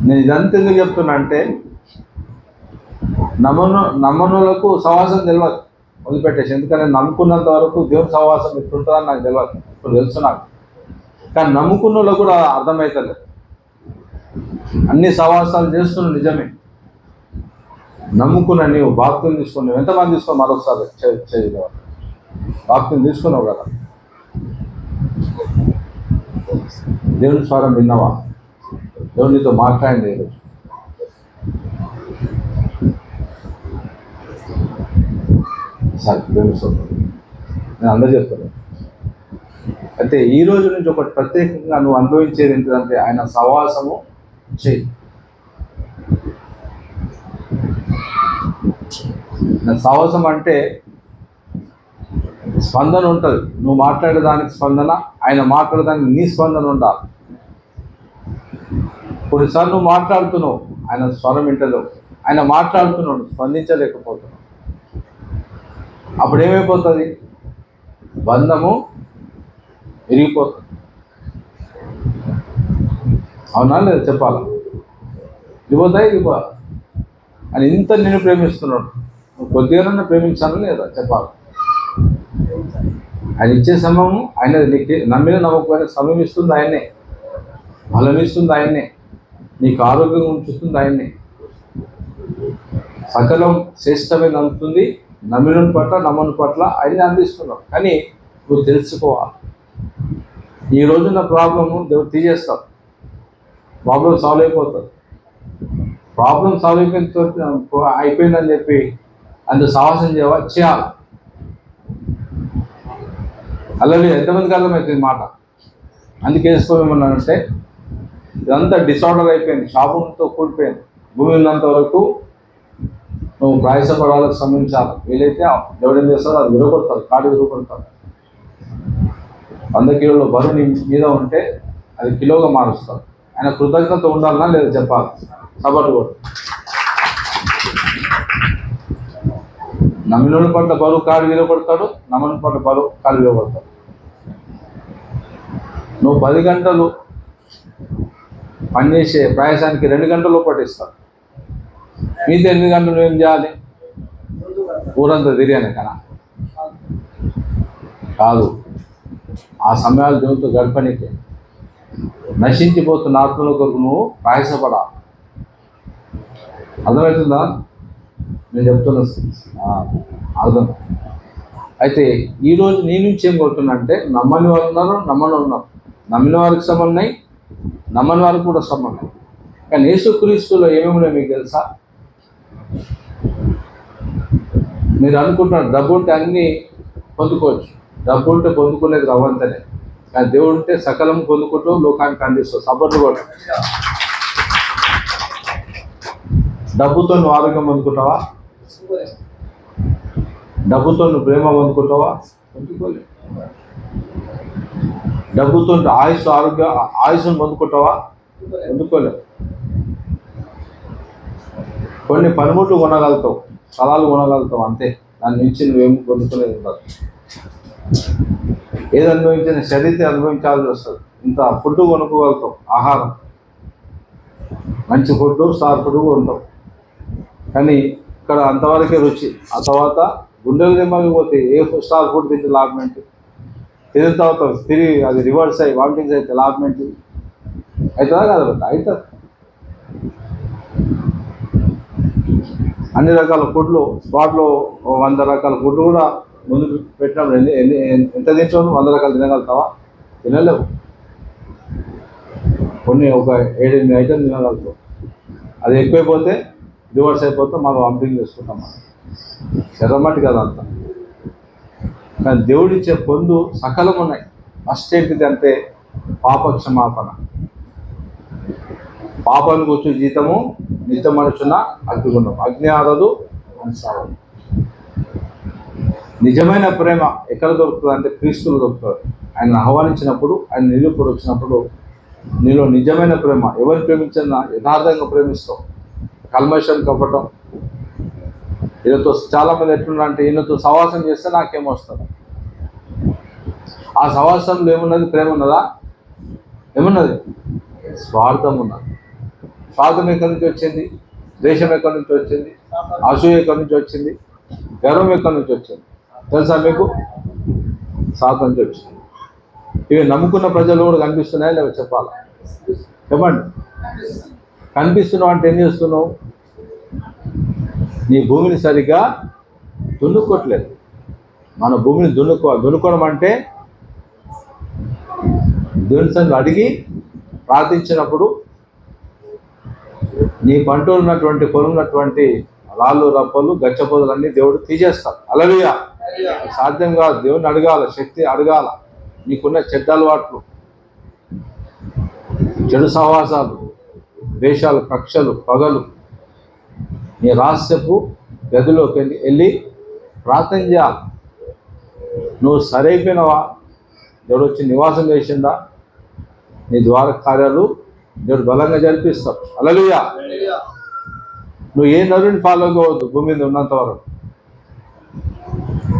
నేను ఇదంతా ఎందుకు చెప్తున్నా అంటే, నమ్మనులకు సహవాసం తెలియదు, వదిలిపెట్టేసి. ఎందుకంటే నమ్ముకున్నంత వరకు దేవుని సహవాసం ఎట్లుంటుందని నాకు తెలియదు, ఇప్పుడు తెలుసు నాకు. కానీ నమ్ముకున్న వాళ్ళకు కూడా అర్థమవుతలేదు. అన్ని సహవాసాలు చేస్తున్నావు నిజమే, నమ్ముకున్నా. నీవు బాప్తిని తీసుకున్నావు, ఎంతమంది తీసుకున్నావు? మరొకసారి చేయగలవు. బాప్తిని తీసుకున్నావు కదా, దేవుని స్వరం విన్నావా? దేవుడు నీతో మాట్లాడింది ఈరోజు. సరే, దేవుని స్వరం నేను అందరూ చెప్తాను. అయితే ఈ రోజు నుంచి ఒకటి ప్రత్యేకంగా నువ్వు అనుభవించేది ఏంటంటే ఆయన సహవాసము చేయి. సహవాసం అంటే స్పందన ఉంటుంది. నువ్వు మాట్లాడేదానికి స్పందన, ఆయన మాట్లాడేదానికి నీ స్పందన ఉండాలి. కొన్నిసార్లు నువ్వు మాట్లాడుతున్నావు, ఆయన స్వరం వింటలేవు. ఆయన మాట్లాడుతున్నాడు, స్పందించలేకపోతున్నావు. అప్పుడు ఏమైపోతుంది? బంధము విరిగిపోతుంది. అవునా లేదా చెప్పాలా? ఇవ్వదాయి ఇవ్వ అని ఇంత నేను ప్రేమిస్తున్నాడు, నువ్వు కొద్దిగా ప్రేమించాను లేదా చెప్పాలి. ఆయన ఇచ్చే సమయము ఆయన, నీకు నమ్మిన నమ్మకమైన సమయం ఇస్తుంది ఆయన్నే, బలం ఇస్తుంది ఆయన్నే, నీకు ఆరోగ్యంగా ఉంచుతుంది ఆయన్నే, సకలం శ్రేష్టమైన అందుతుంది. నమ్మిన పట్ల, నమ్మని పట్ల ఆయన్ని అందిస్తున్నావు. కానీ నువ్వు తెలుసుకోవాలి, ఈ రోజున్న ప్రాబ్లము దేవుడు తీసేస్తావు, ప్రాబ్లం సాల్వ్ అయిపోతుంది. ప్రాబ్లం సాల్వ్ అయిపోయిందని చెప్పి అందుకు సాహసం చేయాలి. అలాగే ఎంతమందికి అర్థమవుతుంది మాట? అందుకే వేసుకోమేమన్నానంటే, ఇదంతా డిసార్డర్ అయిపోయింది, శాపంతో కూడిపోయింది. భూమి ఉన్నంత వరకు నువ్వు ప్రయాసపడాలకు శ్రమించాలి. వీలైతే దేవుడు ఏం చేస్తాడు? అది విరగొడతాడు, కాడు విరగొడతాడు. 100 కిలోల బరువు నీ మీద ఉంటే అది కిలోగా మారుస్తాడు. ఆయన కృతజ్ఞత ఉండాలన్నా లేదా చెప్పాలి. సబర్లు కూడా నమ్మిన పట్ల బరువు కాడు విరగొడతాడు, నమ్మని పట్ల బరువు కాడు విరగొడతాడు. నువ్వు 10 గంటలు పనిచేసే ప్రయాసానికి 2 గంటలు పట్టిస్తాడు. మిగతా 8 గంటలు ఏం చేయాలి? ఊరంతా తిరిగాను కదా కాదు. ఆ సమయాలు దేవునితో గడపనికే. నశించిపోతున్న ఆత్మల కొరకు నువ్వు ప్రయాసపడాలి. అర్థమవుతుందా నేను చెప్తున్నా? అర్థం. అయితే ఈరోజు నీ నుంచి ఏం కొడుతున్నా అంటే, నమ్మని వాళ్ళు ఉన్నారు, నమ్మని ఉన్నారు. నమ్మిన వారికి సంబంధం, నమ్మని వారికి కూడా సంబంధం. కానీ యేసుక్రీస్తులో ఏమేమి మీకు తెలుసా? మీరు అనుకుంటున్నారు డబ్బు ఉంటే అన్నీ పొందుకోవచ్చు. డబ్బు ఉంటే పొందుకునేది రవ్వంతనే. కానీ దేవుడు ఉంటే సకలం పొందుకుంటూ లోకానికి అందిస్తావు. సపోర్ట్ కూడా. డబ్బుతో నువ్వు ఆరోగ్యం పొందుకుంటావా? డబ్బుతో నువ్వు ప్రేమ పొందుకుంటావా? పొందుకోలేదు. డబ్బుతో ఆయుష్ను పొందుకుంటావా? పొందుకోలేదు. కొన్ని పనిముట్లు కొనగలుగుతావు, స్థలాలు కొనగలుగుతావు, అంతే. దాని నుంచి నువ్వేం పొందుకునేది ఉండదు. ఏది అనుభవించిన శరీరం అనుభవించాల్సి వస్తుంది. ఇంత ఫుడ్ కొనుక్కోగలుగుతావు, ఆహారం, మంచి ఫుడ్, స్టార్ ఫుడ్ ఉంటావు. కానీ ఇక్కడ అంతవరకే రుచి. ఆ తర్వాత గుండెలు దిమ్మకపోతే ఏ స్టార్ ఫుడ్ తింటే లాభం ఏంటి? తిరిగిన తర్వాత తిరిగి అది రివర్స్ అయ్యి వామిటింగ్స్ అయితే లాభం ఏంటి? అవుతుందా కదా? అవుతుంది. అన్ని రకాల ఫుడ్లు స్పాట్లో 100 రకాల ఫుడ్ కూడా ముందు పెట్టినప్పుడు ఎంత తింటావు? 100 రకాలు తినగలుగుతావా? తినలేవు. కొన్ని ఒక 7-8 ఐటమ్ తినగలుగుతావు. అది ఎక్కువైపోతే రివర్స్ అయిపోతే మనం వామిటింగ్ చేసుకుంటాం. మనం శరమట్టి కదా అంతా. కానీ దేవుడిచ్చే పొందు సకలం ఉన్నాయి. ఫస్ట్ ఏంటిది అంటే పాప క్షమాపణ. పాపానికి వచ్చే జీతము నిత్య మనుషున అగ్నిగుండం. అగ్ని ఆరదు, మనసారదు. నిజమైన ప్రేమ ఎక్కడ దొరుకుతుంది అంటే క్రీస్తులు దొరుకుతుంది. ఆయన ఆహ్వానించినప్పుడు, ఆయన నిలుపుడు వచ్చినప్పుడు నీలో నిజమైన ప్రేమ. ఎవరిని ప్రేమించినా యథార్థంగా ప్రేమిస్తావు. కల్మషం కప్పటం. ఈయనతో చాలామంది ఎట్లున్నారంటే, ఈయనతో సహవాసం చేస్తే నాకేమొస్తుంది? ఆ సహవాసంలో ఏమున్నది? ప్రేమ ఉన్నదా? ఏమున్నది? స్వార్థం ఉన్నది. స్వార్థం ఎక్కడి నుంచి వచ్చింది? ద్వేషం ఎక్కడి నుంచి వచ్చింది? అసూయ ఎక్కడి నుంచి వచ్చింది? గర్వం ఎక్కడి నుంచి వచ్చింది? తెలుసా మీకు? స్వార్థం నుంచి వచ్చింది. ఇవి నమ్ముకున్న ప్రజలు కూడా కనిపిస్తున్నాయా లేవో చెప్పాలా? చెప్పండి. కనిపిస్తున్నావు అంటే ఏం చేస్తున్నావు? నీ భూమిని సరిగ్గా దున్నుకోవట్లేదు. మన భూమిని దున్నుకోవాలి. దున్నుకోవడం అంటే దేవుని సన్నిధిలో అడిగి ప్రార్థించినప్పుడు నీ పంట ఉన్నటువంటి పొలం ఉన్నటువంటి రాళ్ళు, రప్పలు, గచ్చపొదలన్నీ దేవుడు తీసేస్తాడు. హల్లెలూయా. సాధ్యం కాదు. దేవుని అడగాల, శక్తి అడగాల. నీకున్న చెడ్డ అలవాట్లు, చెడు సహవాసాలు, ద్వేషాలు, కక్షలు, పగలు, నీ రహస్యపు గదిలోకి వెళ్ళి ప్రార్థన చేయాలి. నువ్వు సరైపోయినవా? దేవుడు వచ్చి నివాసం చేసిందా? నీ ద్వార కార్యాలు దేవుడు బలంగా జరిపిస్తావు. హల్లెలూయా. నువ్వు ఏ నరుని ఫాలో కావద్దు భూమి మీద ఉన్నంత వరకు.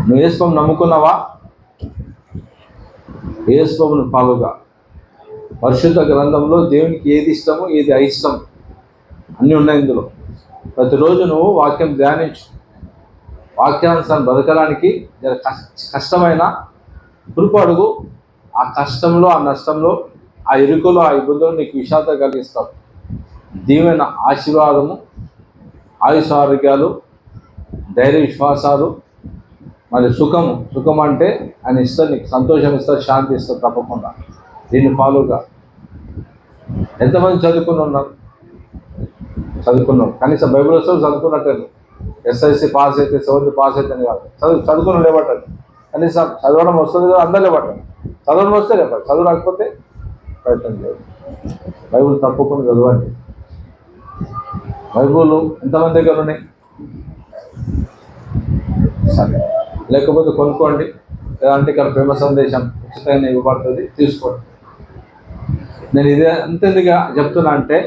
నువ్వు యేసుప్రభుని నమ్ముకున్నావా? యేసుప్రభుని ఫాలోగా. పరిశుద్ధ గ్రంథంలో దేవునికి ఏది ఇష్టమో ఏది అయిష్టం అన్నీ ఉన్నాయి ఇందులో. ప్రతిరోజు నువ్వు వాక్యం ధ్యానించు. వాక్యానుసారం బతకడానికి కష్టమైన కురుపు అడుగు. ఆ కష్టంలో, ఆ నష్టంలో, ఆ ఇరుకులో, ఆ ఇబ్బందులు నీకు విషాదం కలిగిస్తావు. దీవెన, ఆశీర్వాదము, ఆయుష్ ఆరోగ్యాలు, ధైర్య విశ్వాసాలు, మరి సుఖము. సుఖం అంటే ఆయన ఇస్తారు, నీకు సంతోషం ఇస్తారు, శాంతి ఇస్తారు తప్పకుండా. దీన్ని ఫాలోగా. ఎంతమంది చదువుకుని ఉన్నారు? చదువుకున్నాం. కనీసం బైబిల్ వస్తే చదువుకున్నట్టు. ఎస్ఐసి పాస్ అయితే, 7th పాస్ అయితే అని కాదు. చదువుకుని లేబట్టారు. కనీసం చదవడం వస్తుంది కదా, అందరూ లేబట్టారు. చదవడం వస్తే లేపారు, చదువు రాకపోతే ప్రయత్నం లేదు. బైబిల్ తప్పకుండా చదవండి. బైబిల్ ఎంతమంది దగ్గర ఉన్నాయి? సరే, లేకపోతే కొనుక్కోండి. లేదంటే ఇక్కడ ప్రేమ సందేశం ఉచితంగా ఇవ్వబడుతుంది, తీసుకోండి. నేను ఇదే అంతేందుగా చెప్తున్నా అంటే,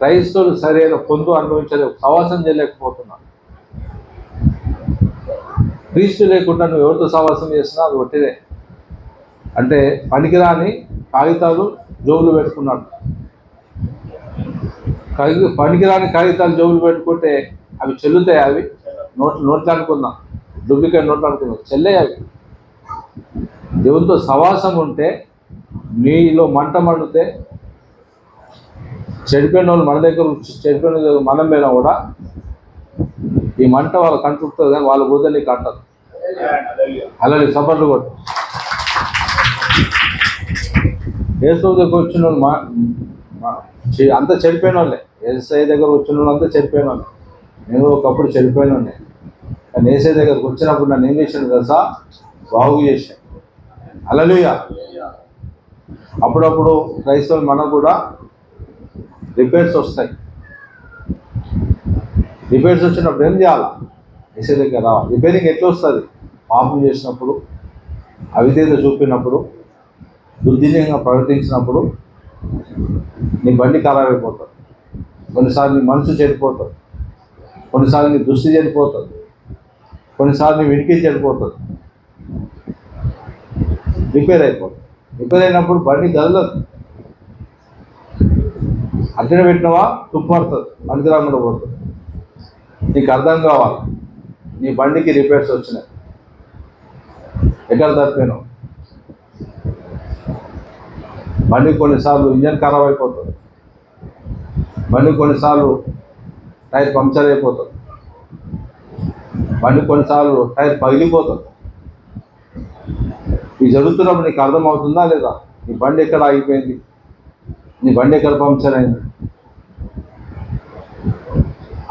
క్రైస్తవులు సరైన పొందు అనుభవించలేవు, సహవాసం చేయలేకపోతున్నాను. క్రీస్తు లేకుండా నువ్వు ఎవరితో సహవాసం చేసినా అది ఒట్టిదే. అంటే పనికిరాని కాగితాలు జోబులు పెట్టుకున్నాడు. పనికిరాని కాగితాలు జోబులు పెట్టుకుంటే అవి చెల్లుతాయి? అవి నోట్లు అనుకుందాం, డూప్లికేట్ నోట్లు అనుకుందాం, చెల్లే అవి. దేవునితో సవాసం ఉంటే నీలో మంట మండితే చెడిపోయిన వాళ్ళు మన దగ్గర చెడిపోయిన మనం పోయినా కూడా ఈ మంట వాళ్ళ కంటుతుంది, కానీ వాళ్ళ బుద్ధ నీకు అంటదు. అలాగే సపర్లు కొట్టు. యేసు దగ్గర వచ్చిన వాళ్ళు అంతా చెడిపోయిన వాళ్ళే. ఏసఐ దగ్గర వచ్చిన వాళ్ళు అంతా చెడిపోయిన వాళ్ళే. నేను ఒకప్పుడు చెడిపోయిన వాళ్ళే, కానీ ఏసఐ దగ్గరకు వచ్చినప్పుడు నన్ను ఏం చేశాను తెలుసా? బాగు చేశాను. హల్లెలూయా. అప్పుడప్పుడు క్రైస్తవులు మనకు కూడా రిపేర్స్ వస్తాయి. రిపేర్స్ వచ్చినప్పుడు ఏం చేయాలా? ఏసఐ దగ్గర రావాలి. రిపేరింగ్ ఎట్లా వస్తుంది? పాపం చేసినప్పుడు, అవిధేయత చూపినప్పుడు, బుద్ధిహీనంగా ప్రవర్తించినప్పుడు నీ బండి ఖరాబ్ అయిపోతుంది. కొన్నిసార్లు నీ మనసు చెడిపోతుంది, కొన్నిసార్లు నీ దృష్టి చెడిపోతుంది, కొన్నిసార్లు నీ వినికి చెడిపోతుంది, రిపేర్ అయిపోతుంది. రిపేర్ అయినప్పుడు బండి కదలదు. అట్టనే పెట్టినవా తుప్పడుతుంది, పనికిరాకుండా పోతుంది. నీకు అర్థం కావాలి, నీ బండికి రిపేర్స్ వచ్చినాయి, ఎక్కడ తప్పినావు. బండి కొన్నిసార్లు ఇంజన్ ఖరాబ్ అయిపోతుంది, బండి కొన్నిసార్లు టైర్ పంక్చర్ అయిపోతుంది, బండి కొన్నిసార్లు టైర్ పగిలిపోతుంది. ఇవి జరుగుతున్నప్పుడు నీకు అర్థమవుతుందా లేదా? నీ బండి ఎక్కడ ఆగిపోయింది, నీ బండి ఎక్కడ పంక్చర్ అయింది?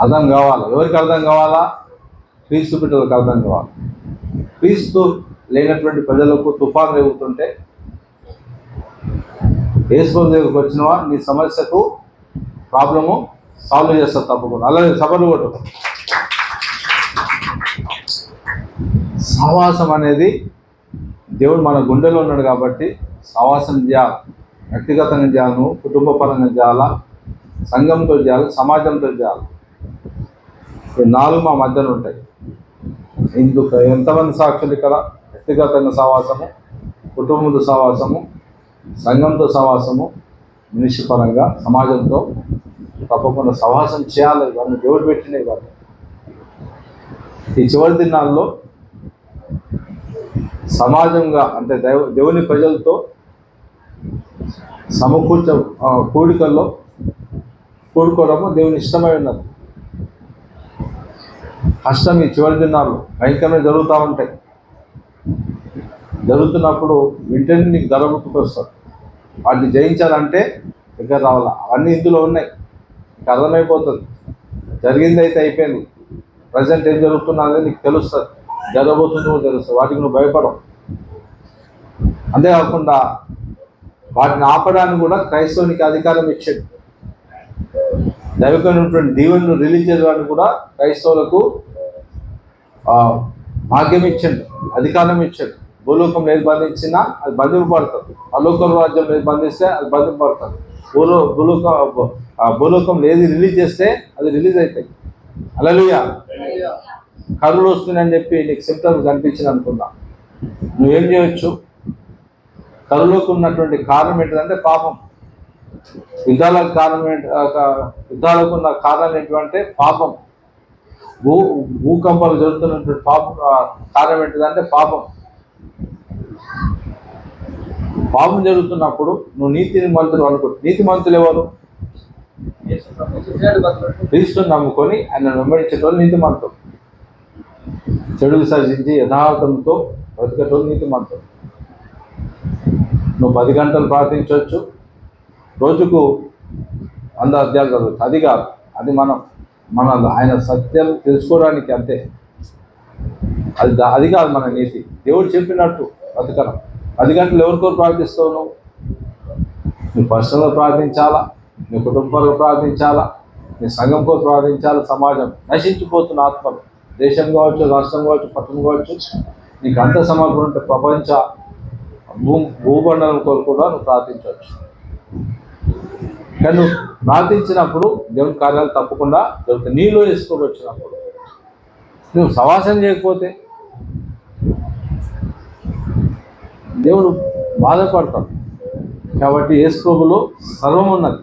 అర్థం కావాలా? ఎవరికి అర్థం కావాలా? క్రీస్తు బిడ్డలకు అర్థం కావాలి. క్రీస్తు లేనటువంటి ప్రజలకు తుఫాను రేగుతుంటే యేసు దగ్గరకు వచ్చినవా నీ సమస్యకు ప్రాబ్లము సాల్వ్ చేస్తారు తప్పకుండా. అలాగే సభలు కొట్టు. సహవాసం అనేది దేవుడు మన గుండెలో ఉన్నాడు కాబట్టి సహవాసం చేయాలి. వ్యక్తిగతంగా చేయాలను, కుటుంబ పరంగా చేయాలా, సంఘంతో చేయాలి, సమాజంతో చేయాలి. ఈ 4 మా మధ్యన ఉంటాయి. ఇందుకు ఎంతమంది సాక్షులు ఇక్కడ? వ్యక్తిగతంగా సహవాసము, కుటుంబంతో సహవాసము, సంఘంతో సహవాసము, మనిషి పరంగా సమాజంతో తప్పకుండా సహవాసం చేయాలి. ఇవన్నీ దేవుడు పెట్టినవి. ఇవన్నీ ఈ చివరి దినాల్లో సమాజంగా అంటే దేవుని ప్రజలతో కూడికల్లో కూడుకోవడము దేవుని ఇష్టమై ఉన్నది. కష్టం ఈ చివరి దినాల్లో భయంకరంగా జరుగుతూ ఉంటాయి. జరుగుతున్నప్పుడు వెంటనే నీకు ధరముకు వస్తుంది. వాటిని జయించాలంటే దగ్గర రావాలా. అవన్నీ ఇందులో ఉన్నాయి, నీకు అర్థమైపోతుంది. జరిగింది అయితే అయిపోయింది. ప్రజెంట్ ఏం జరుగుతున్నది నీకు తెలుస్తుంది, జరగబోతుంది కూడా తెలుస్తుంది. వాటికి నువ్వు భయపడవు. అంతేకాకుండా వాటిని ఆపడానికి కూడా క్రైస్తవునికి అధికారం ఇచ్చాడు. దైవికమైనటువంటి దీవెనను రిలీజ్ చేయడానికి కూడా క్రైస్తవులకు భాగ్యం ఇచ్చాడు, అధికారం ఇచ్చాడు. భూలోకంలో ఏది బంధించినా అది బంధింపబడుతుంది, పరలోకం రాజ్యంలో ఏది బంధిస్తే అది బంధింపబడుతుంది. భూలోకంలో ఏది రిలీజ్ చేస్తే అది రిలీజ్ అవుతాయి. హల్లెలూయా. కరువులు వస్తున్నాయని చెప్పి నీకు సిమ్టమ్స్ కనిపించింది అనుకున్నా, నువ్వేం చేయొచ్చు? కరువులోకి ఉన్నటువంటి కారణం ఏంటంటే పాపం. యుద్ధాలకు యుద్ధాలకు ఉన్న కారణం ఏంటంటే పాపం. భూకంపాలు జరుగుతున్నటువంటి కారణం ఏంటిదంటే పాపం. పాపం జరుగుతున్నప్పుడు నువ్వు నీతిని మంతులు అనుకో. నీతి మంతులు ఎవరు? క్రీస్తుని నమ్ముకొని ఆయన వెంబడించేటోళ్ళు నీతి మంతులు. చెడు విసర్జించి యథార్థంతో బ్రతికేటోళ్ళు నీతి మంతులు. నువ్వు 10 గంటలు ప్రార్థించవచ్చు, రోజుకు 100 అధ్యాయాలు చదవచ్చు. అది కాదు, అది మన ఆయన సత్యాలు తెలుసుకోవడానికి అంతే. అది కాదు మన నీతి. దేవుడు చెప్పినట్టు బ్రతకడం. 10 గంటలు ఎవరికో ప్రార్థిస్తావు? నువ్వు పర్సనల్గా ప్రార్థించాలా, నీ కుటుంబంలో ప్రార్థించాలా, నీ సంఘం కోసం ప్రార్థించాలా. సమాజం నశించిపోతున్న ఆత్మలు, దేశం కావచ్చు, రాష్ట్రం కావచ్చు, పట్టణం కావచ్చు, నీకు అంత సమర్పణ ఉంటే ప్రపంచ భూమండలం కొరకు కూడా నువ్వు ప్రార్థించవచ్చు. కానీ నువ్వు ప్రార్థించినప్పుడు దేవుని కార్యాలు తప్పకుండా జరుగుతాయి. నీలో వేసుకోవచ్చినప్పుడు నువ్వు సవాసం చేయకపోతే దేవుడు బాధపడతాడు. కాబట్టి యేసు ప్రభువులో సర్వం ఉన్నది.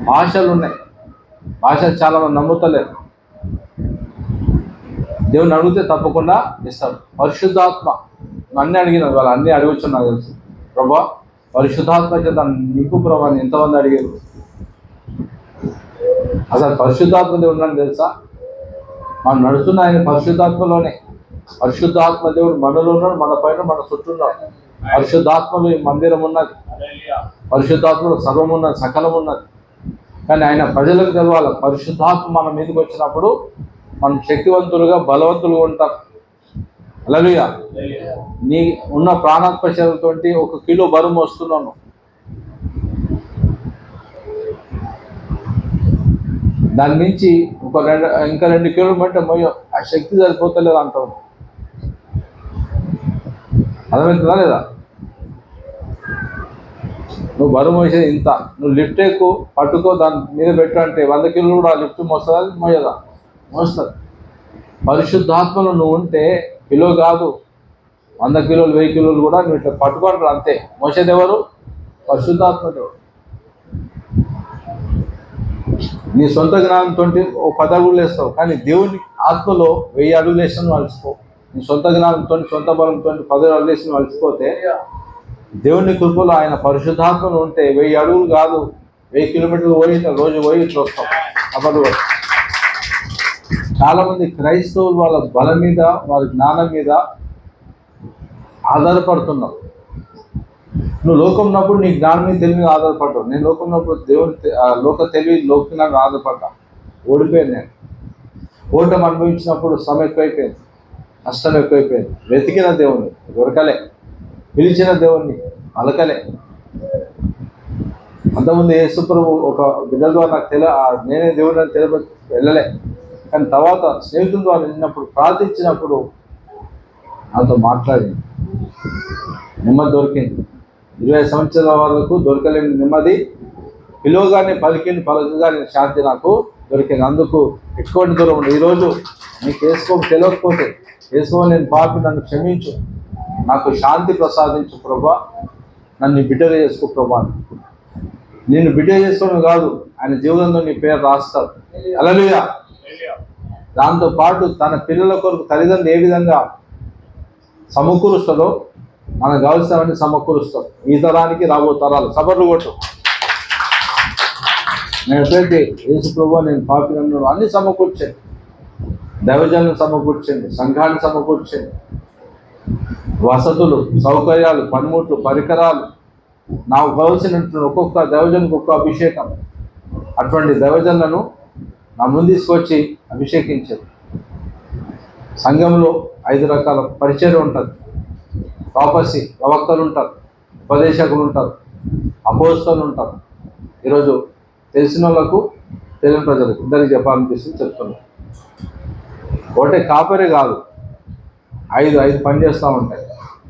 భాషలు ఉన్నాయి, భాష చాలామంది నమ్ముతలేరు. దేవుని అడిగితే తప్పకుండా ఇస్తాడు. పరిశుద్ధాత్మ అన్నీ అడిగిన వాళ్ళు అన్నీ అడగచ్చు నాకు తెలుసు. ప్రభా పరిశుద్ధాత్మ చేత నింపు ప్రభా అని ఎంతమంది అడిగారు. అసలు పరిశుద్ధాత్మ దేవుడు ఉన్నాను తెలుసా? మనం నడుస్తున్న ఆయన పరిశుద్ధాత్మలోనే. పరిశుద్ధాత్మ దేవుడు మనలో ఉన్నాడు, మన పైన మన చుట్టూ ఉన్నాడు. పరిశుద్ధాత్మలో ఈ మందిరం ఉన్నది, పరిశుద్ధాత్మలో సర్వం ఉన్నది, సకలం ఉన్నది. కానీ ఆయన ప్రజలకు తెలవాలి, పరిశుద్ధాత్మ మన మీదకి వచ్చినప్పుడు మనం శక్తివంతులుగా బలవంతులుగా ఉంటాం. హల్లెలూయా. నీ ఉన్న ప్రాణాత్మ శరీరంతో 1 కిలో బరువు వస్తున్నాను. దాని నుంచి ఇంకా 2 కిలోమీటర్ మొయ్య ఆ శక్తి సరిపోతలేదు అంటావు. అర్థమవుతుందా లేదా? నువ్వు బరువు మోసేది ఇంత, నువ్వు లిఫ్ట్ ఎక్కువ పట్టుకో దాని మీద పెట్టు అంటే 100 కిలోలు కూడా లిఫ్ట్ మోస్తుందా? మోయదా? మోస్తుంది. పరిశుద్ధాత్మలో నువ్వు ఉంటే కిలో కాదు 100 కిలోలు 1000 కిలోలు కూడా నువ్వు ఇట్లా పట్టుకుంటారు అంతే. మోసేది ఎవరు? పరిశుద్ధాత్మ దేవుడు. నీ సొంత జ్ఞానంతో 10 అడుగులు వేస్తావు, కానీ దేవుని ఆత్మలో 1000 అడుగులు వేసిన అలసిపో. నీ సొంత జ్ఞానంతో సొంత బలంతో 10 అడుగులు వేసిన అలసిపోతే దేవుని కృపలో ఆయన పరిశుద్ధాత్మలు ఉంటే 1000 అడుగులు కాదు 1000 కిలోమీటర్లు పోయి రోజు పోయి ఇట్లా వస్తాం. అప్పుడు చాలామంది క్రైస్తవులు వాళ్ళ బలం మీద వాళ్ళ జ్ఞానం మీద ఆధారపడుతున్నావు. నువ్వు లోకం ఉన్నప్పుడు నీ జ్ఞానం తెలివి మీద ఆధారపడ్డావు. నేను లోకం ఉన్నప్పుడు దేవుని లోక తెలివి లోకజ్ఞానం ఆధారపడ్డా. ఓడిపోయాను నేను. ఓటమి అనుభవించినప్పుడు శ్రమ ఎక్కువైపోయింది, నష్టం ఎక్కువైపోయింది. వెతికిన దేవుణ్ణి దొరకలే, పిలిచిన దేవుణ్ణి అలకలే. అంతకుముందు యేసుప్రభు ఒక బిడ్డ ద్వారా నాకు నేనే దేవుడిని అని వెళ్ళలే. కానీ తర్వాత స్నేహితుల ద్వారా వెళ్ళినప్పుడు ప్రార్థించినప్పుడు నాతో మాట్లాడింది, నెమ్మది దొరికింది. 20 సంవత్సరాల వరకు దొరకలేని నెమ్మది పిలువగానే పలకగానే శాంతి నాకు దొరికింది. అందుకు ఎక్కువ దూరం ఉంది. ఈరోజు నీకు తెలియకపోతే నేను పాపి, నన్ను క్షమించు, నాకు శాంతి ప్రసాదించు ప్రభా, నన్ను బిడ్డగా చేసుకో ప్రభా. నిన్ను బిడ్డ చేసుకోవడం కాదు, ఆయన జీవితంలో నీ పేరు రాస్తాడు. హల్లెలూయా. దాంతోపాటు తన పిల్లల కొరకు తల్లిదండ్రులు ఏ విధంగా సమకూరుస్తాడో మనకు కావాల్సినవన్నీ సమకూరుస్తాడు. ఈ తరానికి రాబో తరాలు సబర్లు కొట్టు. నేను ఎప్పుడైతే యేసు ప్రభువా నేను పాపినన్ను అన్ని సమకూర్చండి, దైవజనులను సమకూర్చండి, సంఘాన్ని సమకూర్చండి, వసతులు, సౌకర్యాలు, పనిముట్లు, పరికరాలు, నాకు కావాల్సినట్టు ఒక్కొక్క దైవజనుకు ఒక్కొక్క అభిషేకం. అటువంటి దైవజనులను నా ముందు తీసుకొచ్చి అభిషేకించారు. సంఘంలో 5 రకాల పరిచయం ఉంటుంది. ప్రాపసీ, ప్రవక్తలు ఉంటారు, ఉపదేశకులు ఉంటారు, అపోస్తలు ఉంటారు. ఈరోజు తెలిసిన వాళ్ళకు తెలియని ప్రజలకు ఇద్దరికి చెప్పాలనిపిస్తుంది చెప్తున్నాను. ఒకటే కాపరే కాదు, 5 పని చేస్తూ ఉంటాయి.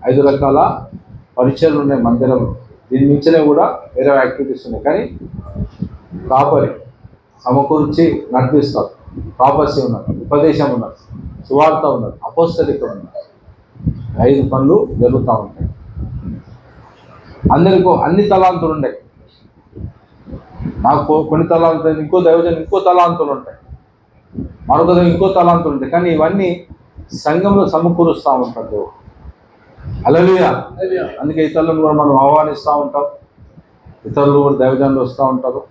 5 రకాల పరిచయాలు ఉన్నాయి మందిరంలో. దీని మించనే కూడా వేరే యాక్టివిటీస్ ఉన్నాయి. కానీ కాపరి సమకూర్చి నడిపిస్తారు. ప్రాపసీ ఉన్నారు, ఉపదేశం ఉన్నారు, సువార్త ఉన్నారు, అపోస్తలికం ఉన్నారు. 5 పనులు జరుగుతూ ఉంటాయి. అందరికీ అన్ని తలాంతులు ఉన్నాయి. నాకు కొన్ని తలాంతులు, ఇంకో దైవజనం ఇంకో తలాంతులు ఉంటాయి, మరొక ఇంకో తలాంతులు ఉంటాయి. కానీ ఇవన్నీ సంఘంలో సమకూరుస్తూ ఉంటారు దేవుడు. హల్లెలూయా. అందుకే ఇతరులను కూడా మనం ఆహ్వానిస్తూ ఉంటాం. ఇతరులు కూడా దైవజనులు వస్తూ ఉంటారు.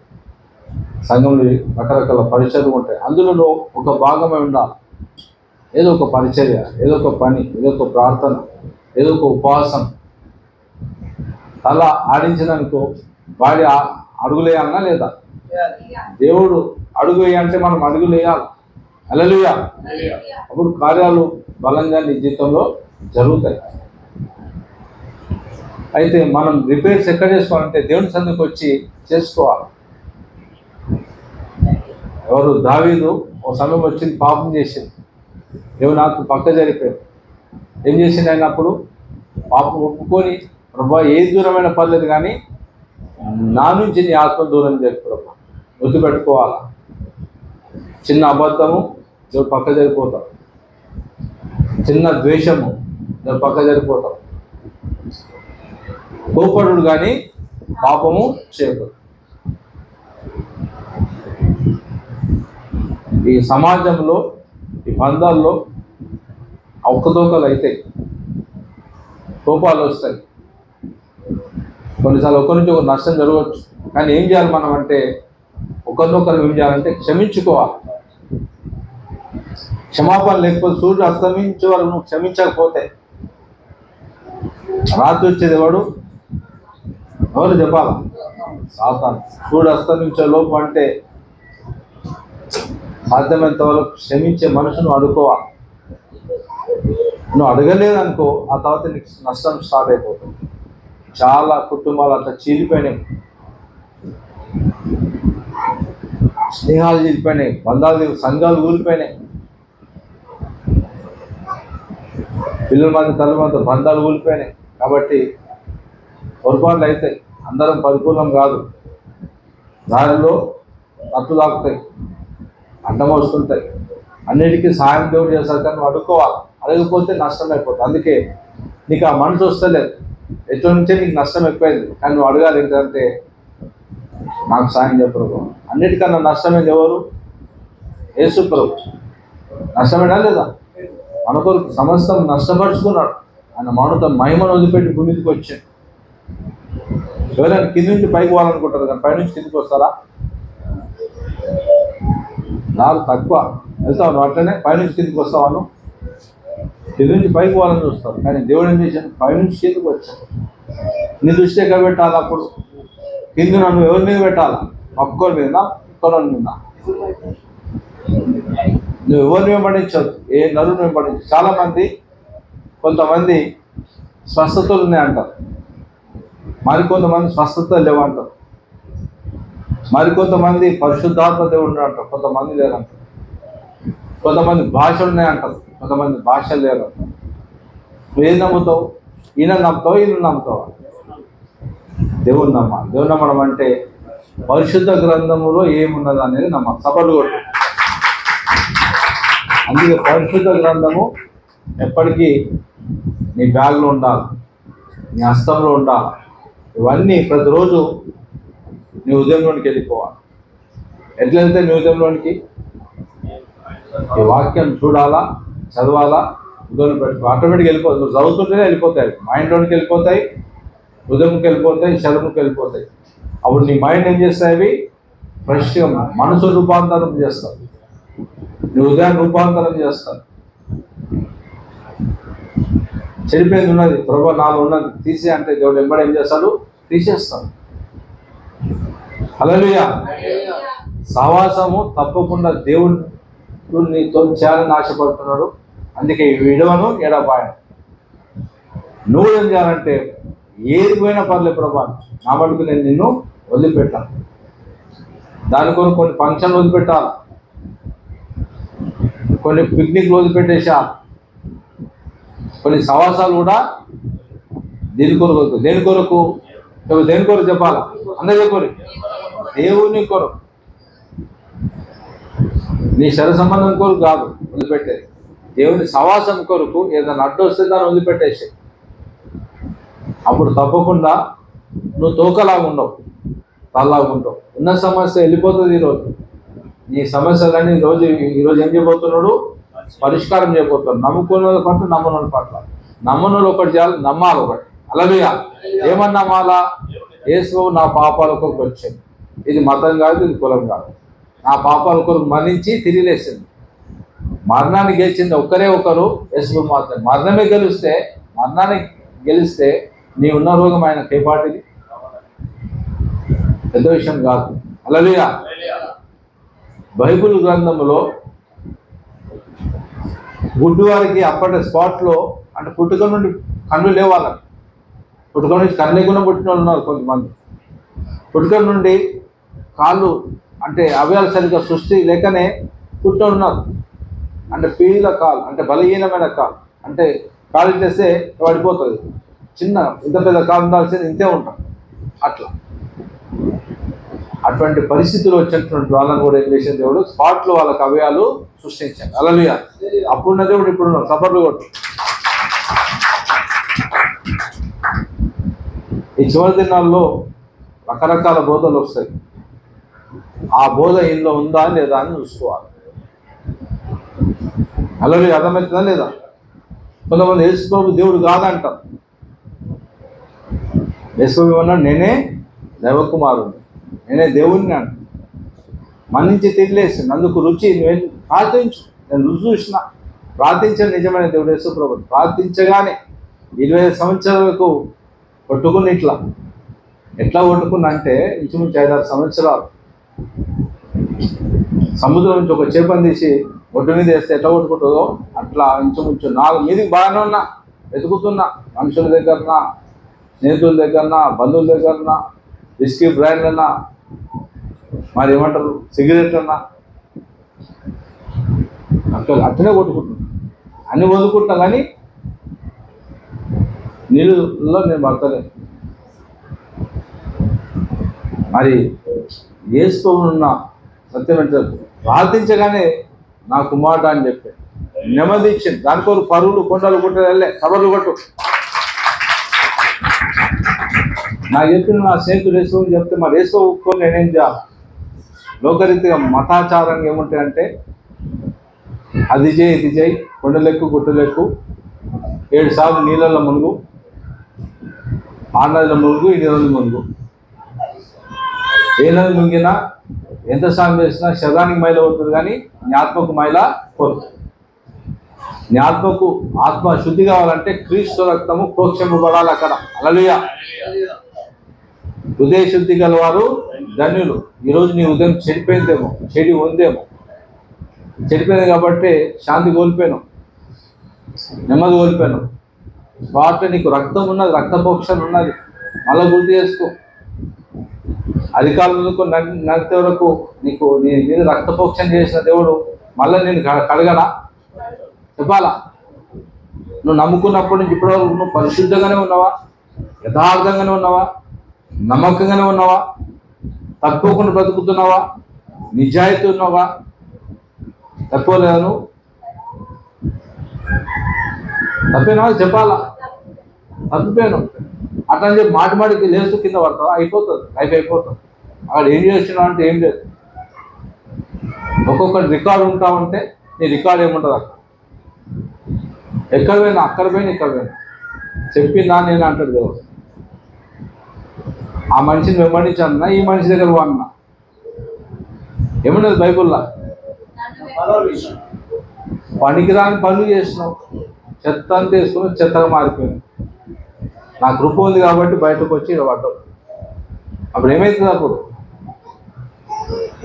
సంఘంలో రకరకాల పరిచర్యలు ఉంటాయి. అందులో ఒక భాగమై ఉండాలి. ఏదో ఒక పరిచర్య, ఏదో ఒక పని, ఏదో ఒక ప్రార్థన, ఏదో ఒక ఉపవాసం. తల ఆడించిననుకో వాడి అడుగులేయాలన్నా లేదా? దేవుడు అడుగు వేయంటే మనం అడుగులు వేయాలి. హల్లెలూయా. అప్పుడు కార్యాలు బలంగా నీ జీవితంలో జరుగుతాయి. అయితే మనం రిపేర్స్ ఎక్కడ చేసుకోవాలంటే దేవుని సన్నిధికి వచ్చి చేసుకోవాలి. ఎవరు? దావీదు ఒక సమయం వచ్చింది, పాపం చేసింది. దేవుని ఆత్మ పక్క జరిపాడు. ఏం చేసింది ఆయన? అప్పుడు పాపం ఒప్పుకొని, ప్రభా ఏది దూరమైన పర్లేదు కానీ నా నుంచి నీ ఆత్మ దూరం చేసి ప్రభా గుర్తుపెట్టుకోవాలా. చిన్న అబద్ధము దేవుడు పక్క జరిపోతాం, చిన్న ద్వేషము దేవుడు పక్క జరిపోతాం. కోపడు కానీ పాపము చేయకూడదు. ఈ సమాజంలో, ఈ బంధాల్లో అవకతవకలు అవుతాయి, కోపాలు వస్తాయి, కొన్నిసార్లు ఒకరి నుంచి ఒక నష్టం జరగవచ్చు. కానీ ఏం చేయాలి మనం అంటే, ఒకరినొకరు ఏం చేయాలంటే క్షమించుకోవాలి. క్షమాపణ లేకపోతే సూర్యుడు అస్తమించే వరకు నువ్వు క్షమించకపోతే రాత్రి వచ్చేది ఎవరు చెప్పాలా? సాతాను. సూర్యుడు అస్తమించే లోపు అంటే సాధ్యమైనంత వరకు క్షమించే మనసును అడుకోవాలి. నువ్వు అడగలేదనుకో, ఆ తర్వాత నీకు నష్టం స్టార్ట్ అయిపోతుంది. చాలా కుటుంబాలు అట్లా చీలిపోయినాయి, స్నేహాలు చీలిపోయినాయి, సంఘాలు ఊలిపోయినాయి, పిల్లల మధ్య తల్లి మధ్య బంధాలు ఊలిపోయినాయి. కాబట్టి పొరపాట్లు అవుతాయి, అందరం పరిపూర్ణం కాదు. దారిలో అట్టు తాకుతాయి, అడ్డం వస్తుంటాయి. అన్నిటికీ సాయం దేవుడు చేస్తారు, కానీ నువ్వు అడుక్కోవాలి. అడగకపోతే నష్టం అయిపోతుంది. అందుకే నీకు ఆ మనసు వస్తలేదు, ఎటు నుంచే నీకు నష్టం ఎక్కువైంది. కానీ నువ్వు అడగాలి ఏంటంటే, నాకు సాయం చెప్పరు. అన్నిటికన్నా నష్టమైంది ఎవరు? యేసు ప్రభు. నష్టమైనా లేదా? మన కొరకు సమస్తం నష్టపరుచుకున్నాడు. ఆయన మానవుతో మహిమను వదిలిపెట్టి భూమికి వచ్చాడు. ఎవరైనా కింది నుంచి పైకి పోవాలనుకుంటారు, కానీ పైనుంచి కిందికి వస్తారా? నాకు తక్కువ వెళ్తావు, నువ్వు అట్లనే పైనుంచి కిందికి వస్తావాను, కింది నుంచి పైకి పోవాలని చూస్తావు. కానీ దేవుడు ఏం చేశాడు? పైనుంచి కిందికి వచ్చాడు. నీ దృష్టి ఎక్కడ పెట్టాలి? అప్పుడు కింది నన్ను ఎవరి మీద పెట్టాలా? ఒక్కరి మీద, ఒక్కరి మీద. నువ్వు ఎవరిని వెంబడించదు, ఏ నరుని వెంబడించు. చాలామంది, కొంతమంది స్వస్థతలు ఉన్నాయంటారు, మరికొంతమంది స్వస్థత లేవంటారు, మరికొంతమంది పరిశుద్ధాత్మ దేవుడు అంటారు, కొంతమంది లేరంటారు, కొంతమంది భాషలు ఉన్నాయంటారు, కొంతమంది భాషలు లేరంటారు. నువ్వు ఏం నమ్ముతావు? ఈయన నమ్ముతావు, ఈయన నమ్ముతావా? దేవుని నమ్మాలి. దేవుని నమ్మడం అంటే పరిశుద్ధ గ్రంథములో ఏమున్నది అనేది నమ్మాలి. సపర్లు కొట్టు. అందుకే పరిశుద్ధ గ్రంథము ఎప్పటికీ నీ బ్యాగ్లో ఉండాలి, నీ హస్తంలో ఉండాలి. ఇవన్నీ ప్రతిరోజు నీ ఉదయంలోనికి వెళ్ళిపోవాలి. ఎట్లా వెళ్తే నీ ఉదయంలోనికి? ఈ వాక్యం చూడాలా, చదవాలా, ఉదయం పెట్టుకో. ఆటోమేటిక్గా వెళ్ళిపోతుంది. నువ్వు చదువుతుంటేనే వెళ్ళిపోతాయి, మైండ్లోనికి వెళ్ళిపోతాయి, ఉదయంకి వెళ్ళిపోతాయి, శరీరంకి వెళ్ళిపోతాయి. అప్పుడు నీ మైండ్ ఏం చేస్తాయి? అవి ఫ్రెష్గా మనసు రూపాంతరం చేస్తావు, నీ ఉదయాన్ని రూపాంతరం చేస్తావు. చెడిపోయింది ఉన్నది, ప్రభు నాలో ఉన్నది తీసే అంటే దేవుడు వెంబడి ఏం చేస్తాడు? తీసేస్తాడు. హల్లెలూయా. సహవాసము తప్పకుండా దేవుడు నీతో చేయాలని ఆశపడుతున్నాడు. అందుకే విడవను, ఎడబాయను. నువ్వు ఏం చేయాలంటే, ఏది పోయినా పర్లేదు ప్రభా, నా మటుకు నేను నిన్ను వదిలిపెట్టాను. దాని కొరకు కొన్ని ఫంక్షన్లు వదిలిపెట్టాలి, కొన్ని పిక్నిక్లు వదిలిపెట్టేసా, కొన్ని సవాసాలు కూడా దేని కొరకు? దేని కొరకు? దేని కొరకు చెప్పాలా? అందరి కొరకు, దేవుని కొరకు, నీ శరీర సంబంధం కొరకు కాదు వదిలిపెట్టేది, దేవుని సవాసం కొరకు. ఏదైనా అడ్డు వస్తే దాన్ని వదిలిపెట్టేసి, అప్పుడు తప్పకుండా నువ్వు తోకలాగా ఉండవు, తల్లాగా ఉండవు. ఉన్న సమస్య వెళ్ళిపోతుంది. ఈరోజు నీ సమస్యలన్నీ ఈరోజు ఏం చేయబోతున్నాడు? పరిష్కారం చేయబోతున్నాడు. నమ్ముకున్న వాళ్ళ పట్ల, నమ్మని వాళ్ళ పట్ల. నమ్మని వాళ్ళు ఒకటి చేయాలి, నమ్మాలి ఒకటి. హల్లెలూయా. ఏమన్నా నమ్మాలా? యేసు నా పాపాల కొరకు వచ్చింది. ఇది మతం కాదు, ఇది కులం కాదు. నా పాపాల కొరకు మరణించి తిరిగి లేచింది. మరణాన్ని గెలిచింది ఒక్కరే ఒకరు, యేసు మాత్రమే. మరణాన్ని గెలిస్తే నీ ఉన్న రోగం ఆయన కేపాటిది, పెద్ద విషయం కాదు. హల్లెలూయా. బైబిల్ గ్రంథంలో గుడ్డివారికి అప్పటి స్పాట్లో, అంటే పుట్టుక నుండి కళ్ళు లేవాలని, పుట్టుక నుంచి కళ్ళు లేకుండా పుట్టిన వాళ్ళు ఉన్నారు కొంతమంది. పుట్టుక నుండి కాళ్ళు అంటే అవయాలు సరిగ్గా సృష్టి లేకనే పుట్టిన ఉన్నారు. అంటే పీల కాలు, అంటే బలహీనమైన కాలు, అంటే కాలు చేస్తే పడిపోతుంది. చిన్న ఇంత పెద్ద కాలు ఉండాల్సింది ఇంతే ఉంటాం. అటువంటి పరిస్థితులు వచ్చినటువంటి వాళ్ళని కూడా ఏం చేసిన దేవుడు స్పాట్లో వాళ్ళకి అవయాలు సృష్టించాడు. హల్లెలూయా. అప్పుడున్న దేవుడు ఇప్పుడు సపర్లు కొట్టు. ఈ చివరి దినాల్లో రకరకాల బోధలు వస్తాయి. ఆ బోధ ఇంట్లో ఉందా లేదా అని చూసుకోవాలి. హల్లెలూయా. అర్థమవుతుందా లేదా? కొంతమంది యేసు ప్రభు దేవుడు కాదంటారు. యేసు ప్రభు ఏమన్నాడు, నేనే దైవకుమారుడు, నేనే దేవుడిని అంట. మన్నించి తిరిలేసి అందుకు రుచి నువ్వు ప్రార్థించు, నేను రుచి చూసిన. ప్రార్థించిన నిజమైన దేవుడు యేసు ప్రభు. ప్రార్థించగానే 25 సంవత్సరాలకు కొట్టుకుని ఎట్లా కొట్టుకున్నా అంటే ఇంచుమించు 5-6 సంవత్సరాలు సముద్రం నుంచి ఒక చేపను తీసి ఒడ్డు మీద వేస్తే ఎట్లా కొట్టుకుంటుందో అట్లా ఇంచుమించు 4 మీదకి బాగానే ఉన్నా, వెతుకుతున్నా. మనుషుల దగ్గరనా, స్నేహితుల దగ్గరనా, బంధువుల దగ్గరనా, విస్కీ బ్రాండ్లన్నా, మరి ఏమంటారు సిగరెట్లన్నా, అట్లనే కొట్టుకుంటున్నా. అన్ని వదులుకుంటున్నా కానీ నీళ్ళలో నేను పడతలేదు. మరి యేసున్న సత్యం అంటే ప్రార్థించగానే నా కుమారుడు అని చెప్పి నెమ్మది ఇచ్చింది. దానికోరు పరువులు కొండలు కొట్టే వెళ్ళే కబర్లు కొట్టు. నాకు చెప్పిన నా స్నేహితుడు వేసుకోని చెప్తే మరి వేసుకోకొని నేనేం చేయాలి? లోకరీతిగా మతాచారంగా ఏముంటాయంటే అది చేయి ఇది చేయి, కొండలెక్కు గుట్టలెక్కు, 7 సార్లు నీళ్ళల్లో మునుగు, 6 నదుల మునుగు, 7 నదులు మునుగు. ఏ నది మునిగినా ఎంత స్నానం చేసినా శరీరానికి మైల అవుతుంది కానీ నీ ఆత్మకు మైల పోతుంది. నీ ఆత్మ శుద్ధి కావాలంటే క్రీస్తు రక్తము ప్రోక్షింపబడాలి అక్కడ. హల్లెలూయా. హృదయ శుద్ధి గలవారు ధన్యులు. ఈరోజు నీ హృదయం చెడిపోయిందేమో, చెడి ఉందేమో. చెడిపోయింది కాబట్టి శాంతి కోల్పోయాను, నెమ్మది కోల్పోయాను. వాటి నీకు రక్తం ఉన్నది, రక్తపోక్షణ ఉన్నది. మళ్ళీ గుర్తు చేసుకో. అధికారులకు నడితే వరకు నీకు నీ మీద రక్తపోక్షణ చేసిన దేవుడు మళ్ళీ నేను కడగనా? చెప్పాలా? నువ్వు నమ్ముకున్నప్పటి నుంచి ఇప్పటివరకు నువ్వు పరిశుద్ధంగానే ఉన్నావా? యథార్థంగానే ఉన్నావా? నమ్మకంగానే ఉన్నావా? తక్కువకుండా బ్రతుకుతున్నావా? నిజాయితీ ఉన్నావా? తక్కువలేదు. తప్పేనా చెప్పాలా? తప్పిపోయాను అట్లా అని చెప్పి మాటికి లేస్తూ కింద పడతావా? అయిపోతుంది, లైఫ్ అయిపోతుంది. అక్కడ ఏం చేస్తున్నావు అంటే ఏం లేదు. ఒక్కొక్కటి రికార్డు ఉంటామంటే నీ రికార్డు ఏముంటుంది అక్కడ. ఎక్కడ పోయినా అక్కడ పోయినా ఇక్కడ పోయినా చెప్పిందా నేను అంటాడు దేవుడు. ఆ మనిషిని వెంబడించాలన్నా ఈ మనిషి దగ్గర అన్నా ఏముండదు బైబుల్లో. పనికిరాని పనులు చేసినావు, చెత్త అంతా వేసుకుని చెత్తగా మారిపోయింది. నా కృప ఉంది కాబట్టి బయటకు వచ్చి ఇలా పడ్డావు. అప్పుడు ఏమవుతుంది? అప్పుడు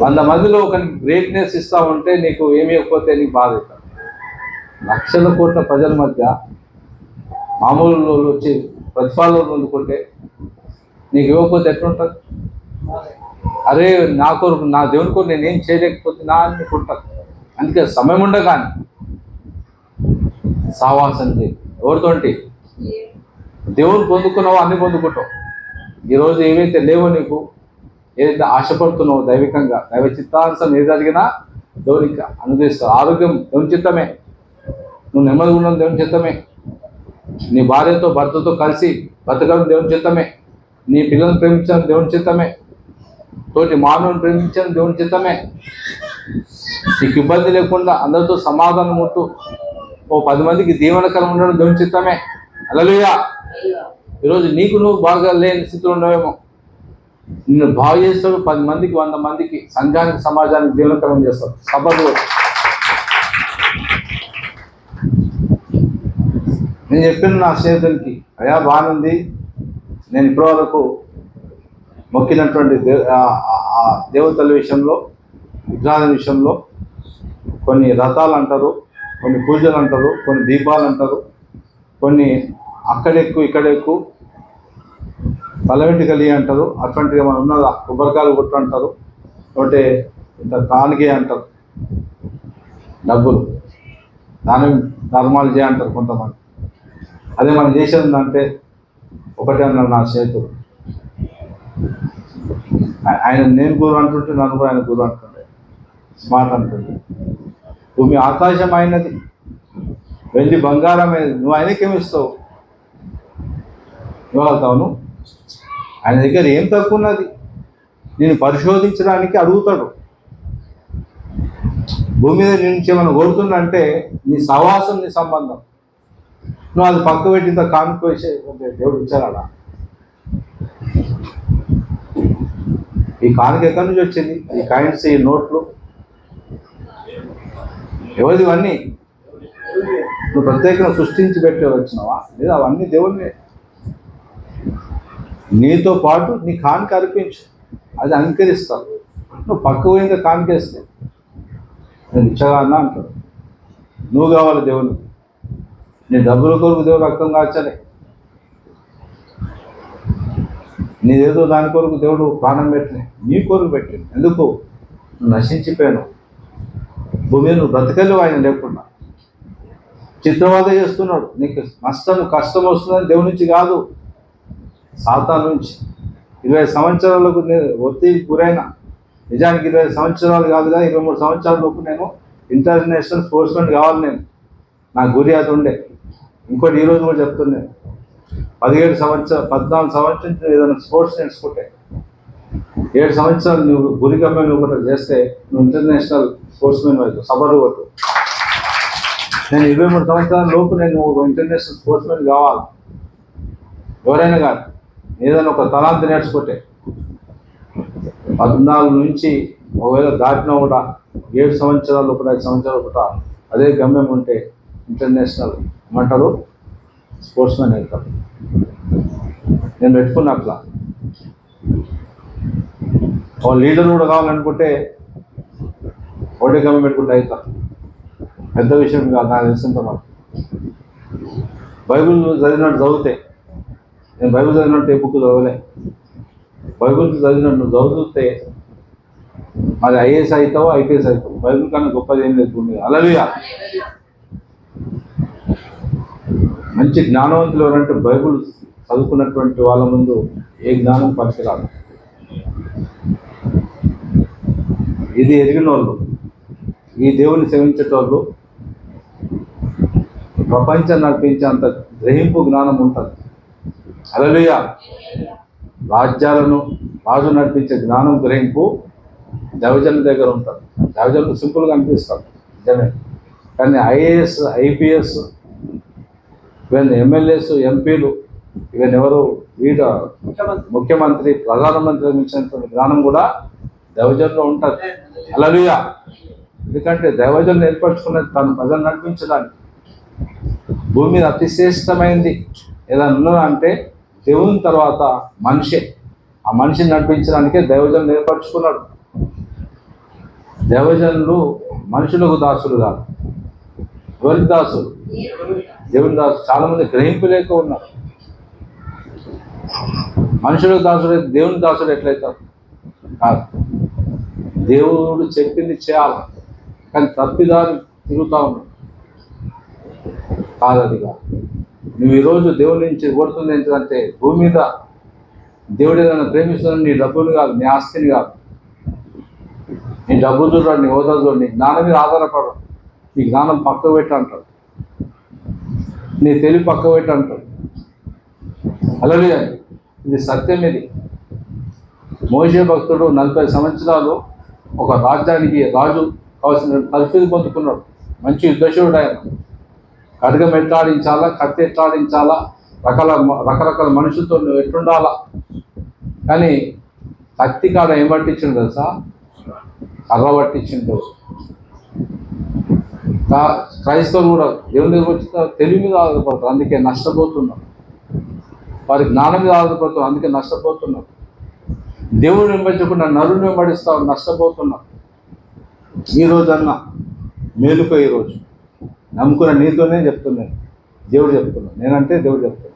100 మందిలో ఒక గ్రేట్నెస్ ఇస్తా ఉంటే నీకు ఏమి ఇవ్వకపోతే నీకు బాధ అవుతుంది. లక్షల కోట్ల ప్రజల మధ్య మామూలు వచ్చి ప్రతిఫలాలు పొందుకుంటే నీకు ఇవ్వకపోతే ఎట్లుంటుంది? అరే నా కొరకు, నా దేవుని కొరకు నేనేం చేయలేకపోతే నా అనుకుంటాను. అందుకే సమయం ఉండగానే సావాసం చేయి. ఎవరితోటి? దేవుని పొందుకున్నావో అన్ని పొందుకుంటావు. ఈరోజు ఏవైతే లేవో నీకు, ఏదైతే ఆశపడుతున్నావో దైవికంగా, దైవ చిత్తాంశం ఏది జరిగినా దేవునికి అనుగ్రహిస్తావు. ఆరోగ్యం దేవుని చిత్తమే, నువ్వు నెమ్మది ఉండడం దేవుని చిత్తమే, నీ భార్యతో భర్తతో కలిసి బతకడం దేవుని చిత్తమే, నీ పిల్లలను ప్రేమించడం దేవుని చిత్తమే, తోటి మానవుని ప్రేమించడం దేవుని చిత్తమే, నీకు ఇబ్బంది లేకుండా అందరితో సమాధానం ఉంటూ ఓ 10 మందికి దీవెనకరం ఉండడం దేవుని చిత్తమే. హల్లెలూయా. ఈరోజు నీకు నువ్వు బాగా లేని స్థితిలో ఉండవేమో, నిన్ను బాగు చేస్తాడు. 10 మందికి 100 మందికి, సంఘానికి, సమాజానికి దీవెనకరం చేస్తాడు. సభలు నేను చెప్పిన నా స్నేహితునికి, అయ్యా బాగుంది, నేను ఇప్పటివరకు మొక్కినటువంటి దేవతల విషయంలో, విగ్రహాల విషయంలో కొన్ని రథాలు అంటారు, కొన్ని పూజలు అంటారు, కొన్ని దీపాలు అంటారు, కొన్ని అక్కడెక్కు ఇక్కడెక్కు తల వెంట్రుకలు అంటారు. అటువంటిది ఏమైనా ఉన్నదా? కొబ్బరికాయలు కొట్టు అంటారు, ఒకటి ఇంత కానుకే అంటారు, డబ్బులు దానం ధర్మాలు చేయంటారు కొంతమంది. అదే మనం చేసేదంటే ఒకటే అన్నాడు నా స్నేహితుడు. ఆయన నేను గురు అంటుంటే నన్ను కూడా ఆయన గురు అంటుండే, స్మార్ట్ అంటుండే. భూమి ఆకాశం అయినది, వెండి బంగారం అయినది, నువ్వు ఆయనకేమిస్తావు? ఇవ్వగలుగుతావు? ఆయన దగ్గర ఏం తక్కువ ఉన్నది? నేను పరిశోధించడానికి అడుగుతాడు. భూమి మీద నుంచి ఏమైనా కోరుతుందంటే నీ సహవాసం, నీ సంబంధం. నువ్వు అది పక్క పెట్టింత కానుక వేసే దేవుడు ఇచ్చారా? ఈ కానుక ఎక్కడి నుంచి వచ్చింది? ఈ కాయిన్స్, ఈ నోట్లు ఎవరిది? ఇవన్నీ నువ్వు ప్రత్యేకంగా సృష్టించి పెట్టి వచ్చినావా? లేదా అవన్నీ దేవుడిని. నీతో పాటు నీ కానుక అర్పించు, అది అంకరిస్తావు. నువ్వు పక్క పోయింది కానుకేస్తే నేను ఇచ్చగా అన్నా అంటాడు. నువ్వు కావాలి దేవునికి. నీ డబ్బుల కొరకు దేవుడు రక్తం కాల్చలే, నీదేదో దాని కొరకు దేవుడు ప్రాణం పెట్టలే, నీ కొరకు పెట్టింది. ఎందుకు? నువ్వు నశించిపోయాను, భూమి నువ్వు బ్రతకలేవు ఆయన లేకుండా. చిత్రవాద చేస్తున్నాడు, నీకు కష్టం వస్తుందని దేవుడి నుంచి కాదు, సాతాను నుంచి. 20 సంవత్సరాలకు ఒత్తిడి గురైన, నిజానికి 20 సంవత్సరాలు కాదుగా, 23 సంవత్సరాల లోపు నేను ఇంటర్నేషనల్ స్పోర్ట్స్మెన్ కావాలి. నేను నా గురి అది ఉండే. ఇంకోటి ఈరోజు కూడా చెప్తున్నాను, 14 సంవత్సరం ఏదైనా స్పోర్ట్స్ నేర్చుకుంటే 7 సంవత్సరాలు నువ్వు గురి గమ్యం ఒకటి చేస్తే నువ్వు ఇంటర్నేషనల్ స్పోర్ట్స్మెన్ అవుతావు, సబరు అవుతావు. నేను 23 సంవత్సరాల లోపు నేను ఒక ఇంటర్నేషనల్ స్పోర్ట్స్మెన్ కావాలి. ఎవరైనా కానీ ఏదైనా ఒక తలాంతి నేర్చుకుంటే 14 నుంచి ఒకవేళ దాటినా కూడా 7 సంవత్సరాలు ఒకటి 5 సంవత్సరాలు ఒకట అదే గమ్యం ఉంటే ఇంటర్నేషనల్ ఏమంటారు స్పోర్ట్స్మెన్ అవుతారు. నేను పెట్టుకున్నా అట్లా. ఒక లీడర్ కూడా కావాలనుకుంటే ఒకటే గమ్యం పెట్టుకుంటే అవుతారు. పెద్ద విషయం కాదు నాకు తెలిసినంత వరకు. బైబిల్ చదివినట్టు చదివితే, నేను బైబిల్ చదివినట్టు ఏ బుక్ చదవలే, బైబిల్ చదివినట్టు చదివితే మరి ఐఏఎస్ అవుతావో ఐపీఎస్ అవుతావు. బైబిల్ కన్నా గొప్పది ఏం లేదు భూమి. హల్లెలూయా. మంచి జ్ఞానవంతులు ఎవరంటే బైబిల్ చదువుకున్నటువంటి వాళ్ళ ముందు ఏ జ్ఞానం పనికిరాదు. ఇది ఎరిగిన వాళ్ళు, ఈ దేవుని సేవించేటోళ్ళు ప్రపంచం నడిపించే అంత గ్రహింపు జ్ఞానం ఉంటుంది. హల్లెలూయా. రాజు నడిపించే జ్ఞానం గ్రహింపు దైవజనుల దగ్గర ఉంటుంది. దైవజనులు సింపుల్గా అనిపిస్తారు నిజమే, కానీ ఐఏఎస్ ఐపీఎస్ ఈవెన్ ఎమ్మెల్యేస్ ఎంపీలు ఈవెన్ ఎవరు ముఖ్యమంత్రి ప్రధానమంత్రి మించినటువంటి జ్ఞానం కూడా దైవజనులో ఉంటుంది. హల్లెలూయా. ఎందుకంటే దైవజనులు ఏర్పరచుకున్నది తను ప్రజలు నడిపించడానికి. భూమి మీద అతి శ్రేష్టమైంది ఏదైనా ఉన్నదా అంటే దేవుని తర్వాత మనిషే. ఆ మనిషిని నడిపించడానికే దైవజనులు ఏర్పరచుకున్నాడు. దైవజనులు మనుషులకు దాసులు కాదు. ఎవరికి దాసులు? దేవుని దాసులు. చాలా మంది గ్రహింపు లేక ఉన్నారు. మనుషులకు దాసుడు అయితే దేవుని దాసుడు ఎట్లయితారు? కాదు. దేవుడు చెప్పింది చేయాలి, కానీ తప్పిదారు తిరుగుతూ ఉన్నాడు. కాదు, అది కాదు. నువ్వు ఈరోజు దేవుడి నుంచి కోరుతుంది ఏంటంటే భూమి మీద దేవుడు ఏదైనా ప్రేమిస్తున్నాడు, నీ డబ్బులు కాదు, నీ ఆస్తిని కాదు. నీ డబ్బు చూడాడు, నీ హోదా చూడు, నీ జ్ఞానం మీద ఆధారపడరు. నీ జ్ఞానం పక్క పెట్టి అంటాడు, నీ తెలివి పక్క పెట్టి అంటాడు. అలాగే ఇది సత్యం. ఇది మోషే భక్తుడు 40 సంవత్సరాలు ఒక రాజ్యానికి రాజు కావాల్సిన తర్ఫీదు పొందుకున్నాడు. మంచి యుద్ధశూరుడు ఆయన. ఖడ్గం ఎట్లాడించాలా, కత్తి ఎట్లాడించాలా, రకరకాల మనుషులతో నువ్వు ఎట్లుండాలా. కానీ కత్తి కాడ ఏం పట్టించిండు తెలుసా? కర్ర పట్టించిండు. క్రైస్తవులు కూడా దేవుని దగ్గర వచ్చిన తెలివి మీద ఆధారపడతారు, అందుకే నష్టపోతున్నారు. వారి జ్ఞానం మీద ఆధారపడతారు, అందుకే నష్టపోతున్నారు. దేవుడిని వెంబడించకుండా నరుని వెంబడిస్తారు, నష్టపోతున్నారు. ఈరోజన్నా మేలుకో. ఈరోజు నమ్ముకున్న నీతోనే చెప్తున్నాను, దేవుడు చెప్తున్నాను. నేనంటే దేవుడు చెప్తున్నాను.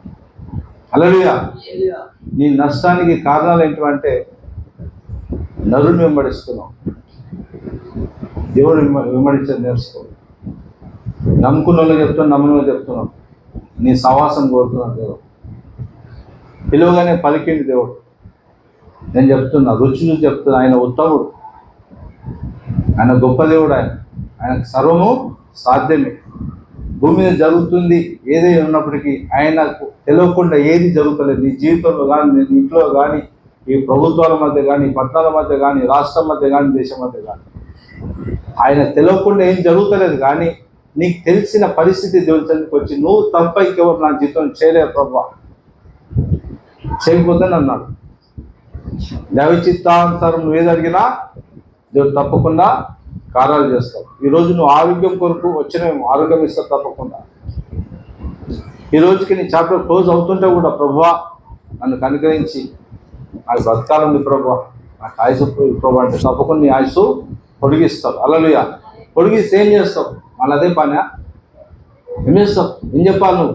హల్లెలూయా. నీ నష్టానికి కారణాలు ఏంటంటే నరుని వెంబడిస్తున్నావు. దేవుడు వెంబడించేది నేర్చుకో. నమ్ముకున్న వాళ్ళు చెప్తున్నాను, నమ్మిన వాళ్ళు చెప్తున్నాం. నీ సహవాసం కోరుతున్నాను. దేవుడు పిలువగానే పలికింది దేవుడు. నేను చెప్తున్నా, రుచి నుంచి చెప్తున్నా. ఆయన ఉత్తముడు, ఆయన గొప్ప దేవుడు. ఆయనకు సర్వము సాధ్యమే. భూమి మీద జరుగుతుంది ఏదైనా ఉన్నప్పటికీ ఆయనకు తెలియకుండా ఏది జరుగుతలేదు. నీ జీవితంలో కానీ, నీ ఇంట్లో కానీ, ఈ ప్రభుత్వాల మధ్య కానీ, పట్టణాల మధ్య కానీ, రాష్ట్రం మధ్య కానీ, దేశం మధ్య కానీ ఆయన తెలియకుండా ఏం జరుగుతలేదు. కానీ నీకు తెలిసిన పరిస్థితి దేవుని సన్నిధికి వచ్చి నువ్వు తప్ప ఇంకెవరు నా జీవితం చేయలేరు ప్రభా, చేయకపోతే అన్నాడు. దైవ చిత్తానుసారం నువ్వు ఏది అడిగినా దేవుడు తప్పకుండా కార్యాలు చేస్తావు. ఈరోజు నువ్వు ఆరోగ్యం కొరకు వచ్చినేమో, ఆరోగ్యం ఇస్తావు తప్పకుండా. ఈ రోజుకి నీ చాప్టర్ క్లోజ్ అవుతుంటే కూడా ప్రభువా నన్ను కనుకరించి నాకు బ్రతకాలంది ప్రభువా, నాకు ఆయుసు ప్రభు అంటే తప్పకుండా నీ ఆయుసు పొడిగిస్తావు. హల్లెలూయా. పొడిగిస్తే ఏం చేస్తావు? మళ్ళీ అదే పని ఏం చేస్తావు? ఏం చెప్పాలి? నువ్వు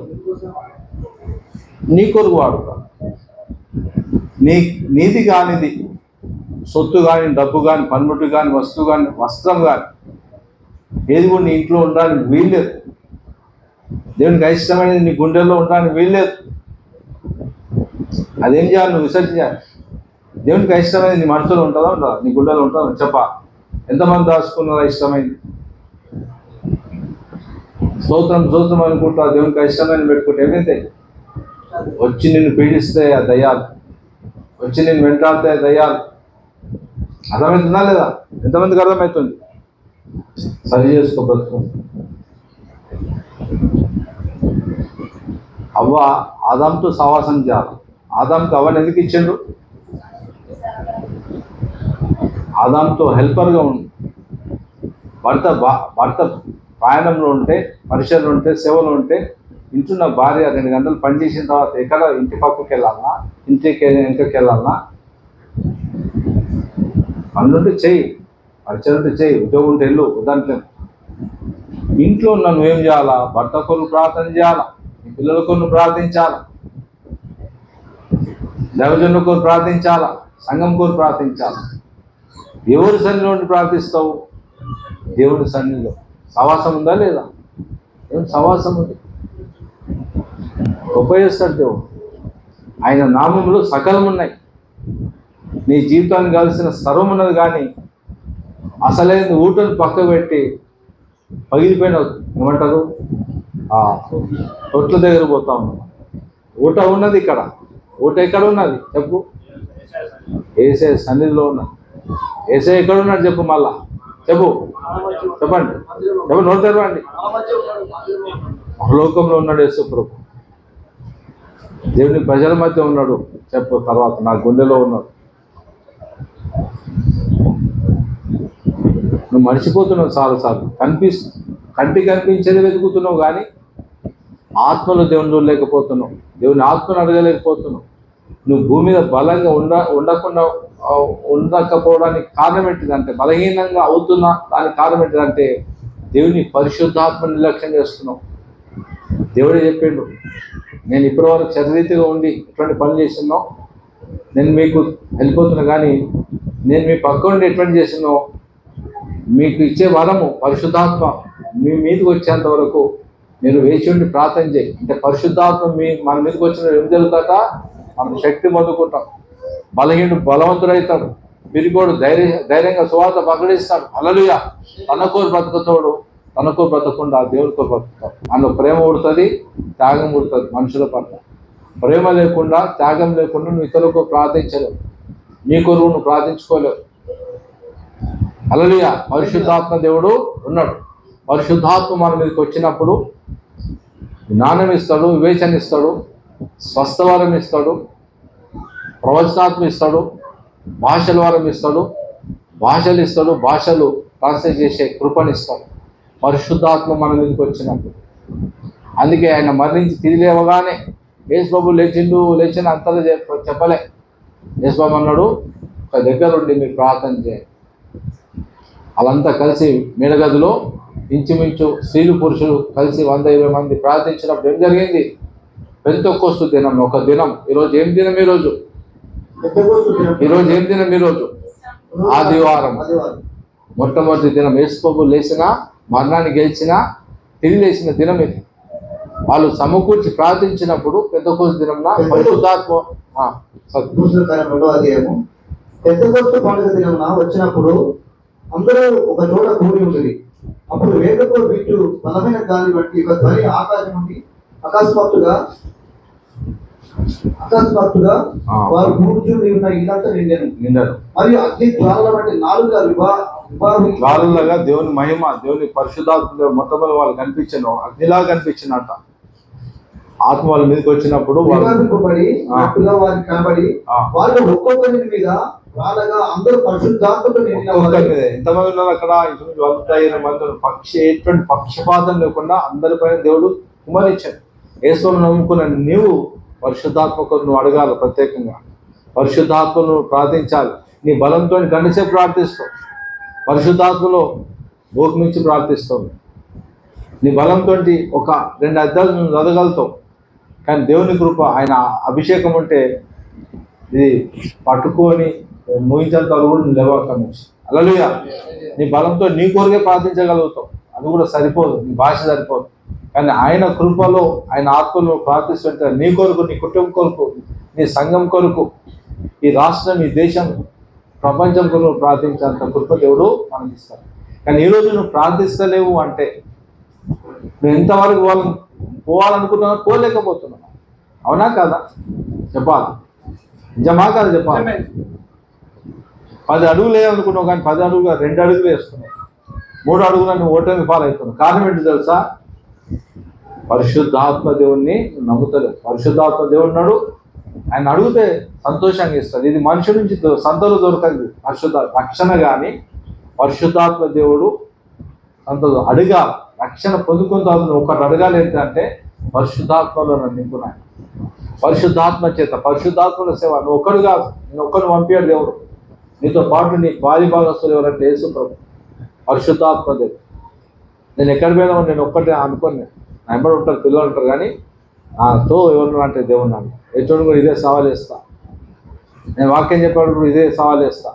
నీ కొరకు వాడుతావు. నీది కానిది సొత్తు కానీ, డబ్బు కానీ, పనిముట్టు కానీ, వస్తువు కానీ, వస్త్రం కానీ ఏది కూడా నీ ఇంట్లో ఉండడానికి వీల్లేదు. దేవునికి ఇష్టమైనది నీ గుండెల్లో ఉండడానికి వీల్లేదు. అదేం చేయాలి? నువ్వు విసర్జించాలి. దేవునికి ఇష్టమైనది నీ మనసులో ఉంటుందా ఉంటుందా? నీ గుండెలో ఉంటుందా? చెప్పా. ఎంతమంది దాచుకున్నారా ఇష్టమైంది? స్తోత్రం స్తోత్రం అనుకుంటా దేవునికి ఇష్టమైన పెట్టుకుంటే ఏమైతే వచ్చి నిన్ను పీడిస్తే ఆ దయ్యాలు, వచ్చి నేను వెంటాడితే దయ్యాలు. అర్థమవుతుందా లేదా? ఎంతమందికి అర్థమవుతుంది? సరి చేసుకో బ్రతుకు. అవ్వ ఆదాంతో సహవాసం చేయాలి. ఆదాంకి అవ్వని ఎందుకు ఇచ్చిండు? ఆదాంతో హెల్పర్గా ఉండు. భర్త ప్రయాణంలో ఉంటే, పరిచయంలో ఉంటే, సేవలో ఉంటే, ఇంటున్న భార్య 2 గంటలు పనిచేసిన తర్వాత ఎక్కడ ఇంటి పక్కకి వెళ్ళాలన్నా, ఇంటికి వెనకకి వెళ్ళాలన్నా, పనులుంటే చెయ్యి, పరిచయం ఉంటే చెయ్యి, ఉద్యోగం ఉంటే వెళ్ళు, దాంట్లో. ఇంట్లో ఉన్న నువ్వేం చేయాలా? భర్త కొరకు ప్రార్థన చేయాలా, నీ పిల్లల కొరకు ప్రార్థించాలా, దైవజనుల కొరకు ప్రార్థించాలా, సంఘం కొరకు ప్రార్థించాలా. ఎవరి సన్నిధిలో ఉండి ప్రార్థిస్తావు? దేవుని సన్నిధిలో. సవాసం ఉందా లేదా? దేవుని సవాసం ఉంది. గొప్ప చేస్తాడు దేవుడు. ఆయన నామంలో సకలం ఉన్నాయి. నీ జీవితానికి కావాల్సిన సర్వం ఉన్నది. కానీ అసలైన ఊటను పక్కకు పెట్టి పగిలిపోయిన ఏమంటారు తొట్ల దగ్గర పోతా ఉన్నాం. ఊట ఉన్నది ఇక్కడ. ఊట ఎక్కడ ఉన్నది చెప్పు? ఏసే సన్నిధిలో ఉన్నది. ఏసే ఎక్కడ ఉన్నాడు చెప్పు? మళ్ళా చెప్పు, చెప్పండి, చెప్పండి, నోరు తెరవండి. లోకంలో ఉన్నాడు యేసు ప్రభు. దేవుని ప్రజల మధ్య ఉన్నాడు చెప్పు. తర్వాత నా గుండెలో ఉన్నాడు. నువ్వు మర్చిపోతున్నావు చాలాసార్లు. కంటికి కనిపించేది వెతుకుతున్నావు కానీ ఆత్మలో దేవుని చూడలేకపోతున్నావు. దేవుని ఆత్మను అడగలేకపోతున్నావు. నువ్వు భూమి మీద బలంగా ఉండకపోవడానికి కారణం ఏంటిదంటే, బలహీనంగా అవుతున్నా దానికి కారణం ఏంటిదంటే దేవుని పరిశుద్ధాత్మ నిర్లక్ష్యం చేస్తున్నావు. దేవుడే చెప్పిండు, నేను ఇప్పటివరకు చరిత్రగా ఉండి ఎటువంటి పనులు చేస్తున్నావు నేను మీకు వెళ్ళిపోతున్నా, కానీ నేను మీ పక్క ఉండి ఎటువంటి చేసినో మీకు ఇచ్చే వరము పరిశుద్ధాత్మ మీ మీదకి వచ్చేంత వరకు మీరు వేచి ఉండి ప్రార్థన చేయి. అంటే పరిశుద్ధాత్మ మన మీదకి వచ్చిన ఏం జరుగుతాక మనం శక్తి పొందుకుంటాం. బలహీనుడు బలవంతుడవుతాడు. పిరిగోడు ధైర్యంగా సువార్త ప్రకటిస్తాడు. హల్లెలూయా. తన కోరు బ్రతుకుతాడు, తన కోరు బ్రతకుండా దేవుని కోరు బ్రతుకుతాడు. అందులో ప్రేమ ఉడుతుంది, త్యాగం ఉడుతుంది. మనుషుల పట్ల ప్రేమ లేకుండా, త్యాగం లేకుండా నువ్వు ఇతరులకు ప్రార్థించలేవు. నీ కొరకు నువ్వు ప్రార్థించుకోలేవు. హల్లెలూయా. పరిశుద్ధాత్మ దేవుడు ఉన్నాడు. పరిశుద్ధాత్మ మన మీదకి వచ్చినప్పుడు జ్ఞానం ఇస్తాడు, వివేచన ఇస్తాడు, స్వస్థవరం ఇస్తాడు, ప్రవచనాత్మ ఇస్తాడు, భాషల వరం ఇస్తాడు, భాషలు ఇస్తాడు, భాషలు ట్రాన్స్లేట్ చేసే కృపనిస్తాడు పరిశుద్ధాత్మ మన మీదకి వచ్చినప్పుడు. అందుకే ఆయన మరణించి తిరిగి లేవగానే యేసుబాబు లేచిన అంతలో చెప్పలే. యేసుబాబు అన్నాడు, ఒక దగ్గర ఉండి మీరు ప్రార్థన చేయండి. వాళ్ళంతా కలిసి మేడగదిలో ఇంచుమించు స్త్రీలు పురుషులు కలిసి 120 మంది ప్రార్థించినప్పుడు ఏం జరిగింది? పెంతెకొస్తు దినం, ఒక దినం. ఈరోజు ఏం దినం? ఈరోజు ఏం దినం? ఈరోజు ఆదివారం, మొట్టమొదటి దినం. యేసుప్రభు లేచిన, మరణాన్ని గెలిచిన, తిరిగి లేచిన దినం ఇది. వాళ్ళు సమకూర్చి ప్రార్థించినప్పుడు పెంతెకొస్తు దినంన పరిశుద్ధాత్మ పెంతెకొస్తు పండుగ దినం వచ్చినప్పుడు అందరూ ఒక చోట కూడి ఉంటుంది. అప్పుడు వేగంతో వీచు బలమైన గాలి బట్టి ఒక ధ్వని ఆకాశం నుండి అకస్మాత్తుగా వారు కూర్చుని ఉన్న ఇల్లంతా నిండారు. మరియు అగ్ని జ్వాలల బట్టి 4 గాలులాగా దేవుని మహిమ, దేవుని పరిశుద్ధాత్మ మొట్టమొదటి వాళ్ళు కనిపించను, అగ్నిలా కనిపించినట్ట. ఆత్మ వాళ్ళ మీదకి వచ్చినప్పుడు వారికి కనబడి వాళ్ళు ఒక్కొక్కరి మీద వాళ్ళగా అందరూ పరిశుద్ధాత్మతో నిండిన వారు. ఎంతమంది ఉన్నారు అక్కడ? 150 మంది. ఎటువంటి పక్షపాతం లేకుండా అందరిపైన దేవుడు కుమరించాడు. యేసును నమ్ముకున్న నీవు పరిశుద్ధాత్మకు నువ్వు అడగాలి. ప్రత్యేకంగా పరిశుద్ధాత్మను ప్రార్థించాలి. నీ బలంతో గంటసేపు ప్రార్థిస్తావు, పరిశుద్ధాత్మలో భూమించి ప్రార్థిస్తావు. నీ బలంతో ఒక 2 అధ్యాయాలు నువ్వు చదవగలుగుతావు. కానీ దేవుని కృప, ఆయన అభిషేకం ఉంటే ఇది పట్టుకొని ముగించేంత కూడా నువ్వు లేవక నుంచి. హల్లెలూయా. నీ బలంతో నీ కొరకే ప్రార్థించగలుగుతావు, అది కూడా సరిపోదు, నీ భాష సరిపోదు. కానీ ఆయన కృపలో, ఆయన ఆత్మలో ప్రార్థిస్తుంటే నీ కొరకు, నీ కుటుంబం కొరకు, నీ సంఘం కొరకు, ఈ రాష్ట్రం, ఈ దేశం, ప్రపంచం కొరకు ప్రార్థించేంత కృప దేవుడు మనకి ఇస్తాడు. కానీ ఈరోజు నువ్వు ప్రార్థిస్తలేవు అంటే నువ్వు ఎంతవరకు వాళ్ళని పోవాలనుకుంటున్నావు, పోలేకపోతున్నావు. అవునా కాదా? చెప్పాలి, నిజమా కాదు? చెప్పాలి. 10 అడుగులు వేయాలనుకున్నావు కానీ 10 అడుగులు 2 అడుగులు వేస్తున్నావు, 3 అడుగులు నువ్వు ఓటమి పాలవుతున్నావు. కారణం ఏంటి తెలుసా? పరిశుద్ధాత్మ దేవుణ్ణి నమ్ముతలేదు. పరిశుద్ధాత్మ దేవుడు ఉన్నాడు, ఆయన అడిగితే సంతోషంగా ఇస్తాడు. ఇది మనుషుల నుంచి సంతలో దొరకదు పరిశుద్ధ రక్షణ. కానీ పరిశుద్ధాత్మ దేవుడు సంతలో అడగాలి. రక్షణ పొందుకున్న తర్వాత నువ్వు ఒకటి అడగాలి, ఏంటంటే పరిశుద్ధాత్మలో నన్ను నింపున్నాను. పరిశుద్ధాత్మ చేత, పరిశుద్ధాత్మల సేవ. నువ్వు ఒక్కడు కాదు, నేను ఒక్కడిని పంపాడు దేవుడు. నీతో పాటు నీ పాలి భాగస్తులు ఎవరంటే యేసు ప్రభు, పరిశుద్ధాత్మ దేవుడు. నేను ఎక్కడ పోయినా నేను ఒక్కటే అనుకోని, నా ఎంబడి ఉంటారు, పిల్లలు ఉంటారు, కానీ నాతో ఎవరు అంటే దేవుడు నన్ను ఎటువంటి కూడా ఇదే సవాల్ వేస్తా. నేను వాక్యం చెప్పేటప్పుడు ఇదే సవాల్ వేస్తా,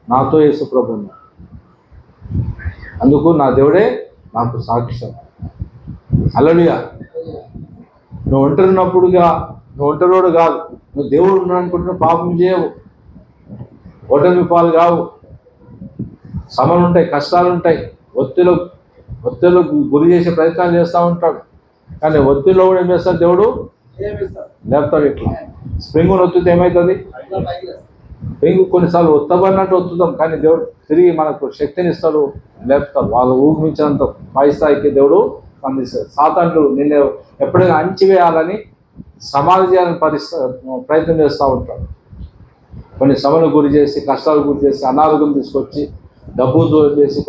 నాతో యేసు ప్రభు ఉన్నాడు. అందుకు నా దేవుడే నాకు సాక్ష్యం. హల్లెలూయా. నువ్వు ఒంటరినప్పుడుగా, నువ్వు ఒంటరివాడు కాదు, నువ్వు దేవుడు ఉన్నాడు అనుకుంటున్న పాపం చేయవు, ఓటమి పాలు కావు. శ్రమలు ఉంటాయి, కష్టాలు ఉంటాయి, ఒత్తిడిలో గురి చేసే ప్రయత్నాలు చేస్తూ ఉంటాడు. కానీ ఒత్తిడిలో కూడా ఏం చేస్తాడు దేవుడు? లేపుతాడు. ఇట్లా స్ప్రింగును ఒత్తితే ఏమవుతుంది? స్ప్రింగ్ కొన్నిసార్లు ఒత్తబడినట్టు ఒత్తుతాం, కానీ దేవుడు తిరిగి మనకు శక్తిని ఇస్తాడు, లేపుతాడు. వాళ్ళు ఊహించినంత పై స్థాయికి దేవుడు అందిస్తాడు. సాతానుడు నిన్ను ఎప్పుడైనా అణిచివేయాలని, సమాధి చేయాలని ప్రయత్నం చేస్తూ ఉంటాడు. కొన్ని శ్రమను గురి చేసి, కష్టాలు గురి చేసి, అనారోగ్యం తీసుకొచ్చి, డబ్బు దూరం చేసి,